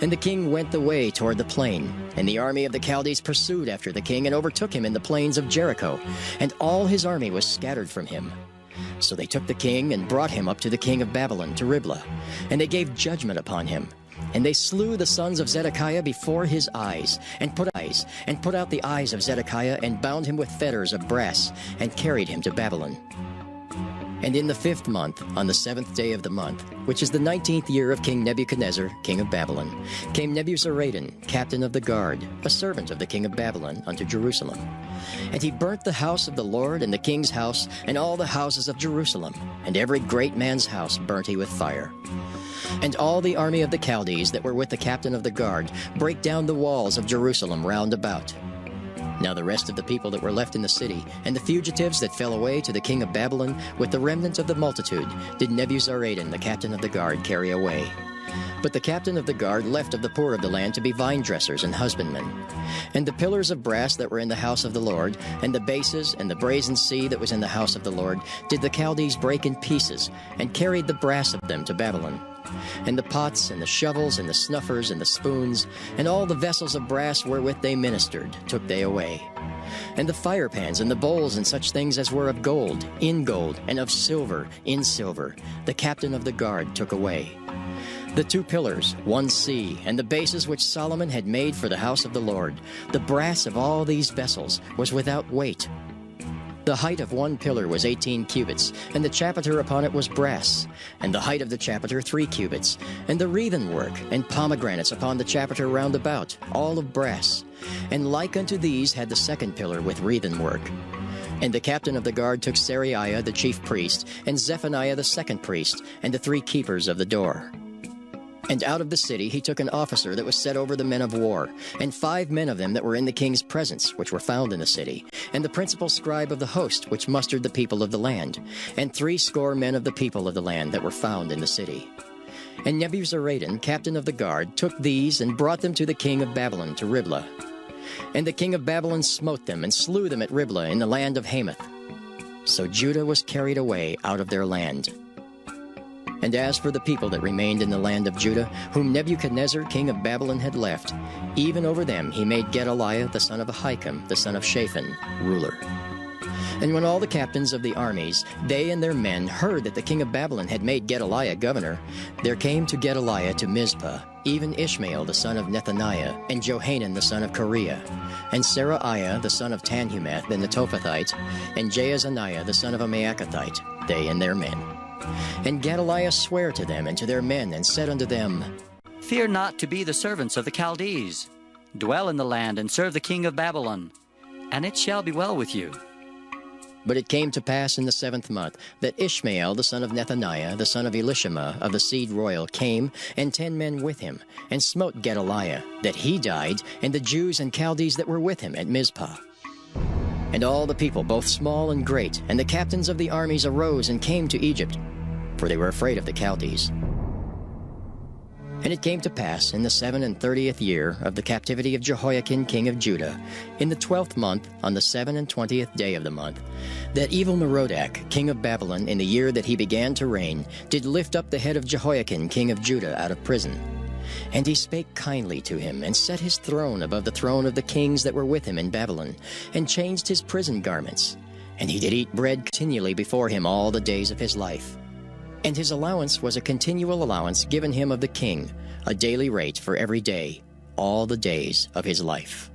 And the king went the way toward the plain, and the army of the Chaldees pursued after the king, and overtook him in the plains of Jericho, and all his army was scattered from him. So they took the king, and brought him up to the king of Babylon, to Riblah, and they gave judgment upon him. And they slew the sons of Zedekiah before his eyes, and put out the eyes of Zedekiah, and bound him with fetters of brass, and carried him to Babylon. And in the 5th month, on the 7th day of the month, which is the 19th year of King Nebuchadnezzar, king of Babylon, came Nebuzaradan, captain of the guard, a servant of the king of Babylon, unto Jerusalem. And he burnt the house of the Lord, and the king's house, and all the houses of Jerusalem, and every great man's house burnt he with fire. And all the army of the Chaldees that were with the captain of the guard brake down the walls of Jerusalem round about. Now the rest of the people that were left in the city, and the fugitives that fell away to the king of Babylon, with the remnant of the multitude, did Nebuzaradan, the captain of the guard, carry away. But the captain of the guard left of the poor of the land to be vine dressers and husbandmen. And the pillars of brass that were in the house of the Lord, and the bases, and the brazen sea that was in the house of the Lord, did the Chaldees break in pieces, and carried the brass of them to Babylon. And the pots, and the shovels, and the snuffers, and the spoons, and all the vessels of brass wherewith they ministered, took they away. And the firepans, and the bowls, and such things as were of gold, in gold, and of silver, in silver, the captain of the guard took away. The 2 pillars, 1 sea, and the bases which Solomon had made for the house of the Lord, the brass of all these vessels was without weight. The height of 1 pillar was 18 cubits, and the chapiter upon it was brass, and the height of the chapiter 3 cubits, and the wreathen work and pomegranates upon the chapiter round about, all of brass. And like unto these had the 2nd pillar with wreathen work. And the captain of the guard took Seraiah the chief priest, and Zephaniah the second priest, and the 3 keepers of the door. And out of the city he took an officer that was set over the men of war, and 5 men of them that were in the king's presence, which were found in the city, and the principal scribe of the host, which mustered the people of the land, and 60 men of the people of the land that were found in the city. And Nebuzaradan, captain of the guard, took these and brought them to the king of Babylon to Riblah. And the king of Babylon smote them and slew them at Riblah in the land of Hamath. So Judah was carried away out of their land. And as for the people that remained in the land of Judah, whom Nebuchadnezzar king of Babylon had left, even over them he made Gedaliah the son of Ahikam, the son of Shaphan, ruler. And when all the captains of the armies, they and their men, heard that the king of Babylon had made Gedaliah governor, there came to Gedaliah to Mizpah even Ishmael the son of Nethaniah, and Johanan the son of Kareah, and Seraiah the son of Tanhumeth the Netophathite, and Jaazaniah the son of a Maacathite, they and their men. And Gedaliah sware to them and to their men, and said unto them, Fear not to be the servants of the Chaldees. Dwell in the land, and serve the king of Babylon, and it shall be well with you. But it came to pass in the 7th month that Ishmael the son of Nethaniah, the son of Elishama of the seed royal, came, and 10 men with him, and smote Gedaliah, that he died, and the Jews and Chaldees that were with him at Mizpah. And all the people, both small and great, and the captains of the armies arose and came to Egypt, for they were afraid of the Chaldees. And it came to pass in the 37th year of the captivity of Jehoiakim king of Judah, in the 12th month, on the 27th day of the month, that Evil-Merodach king of Babylon, in the year that he began to reign, did lift up the head of Jehoiakim king of Judah out of prison. And he spake kindly to him, and set his throne above the throne of the kings that were with him in Babylon, and changed his prison garments. And he did eat bread continually before him all the days of his life. And his allowance was a continual allowance given him of the king, a daily rate for every day, all the days of his life.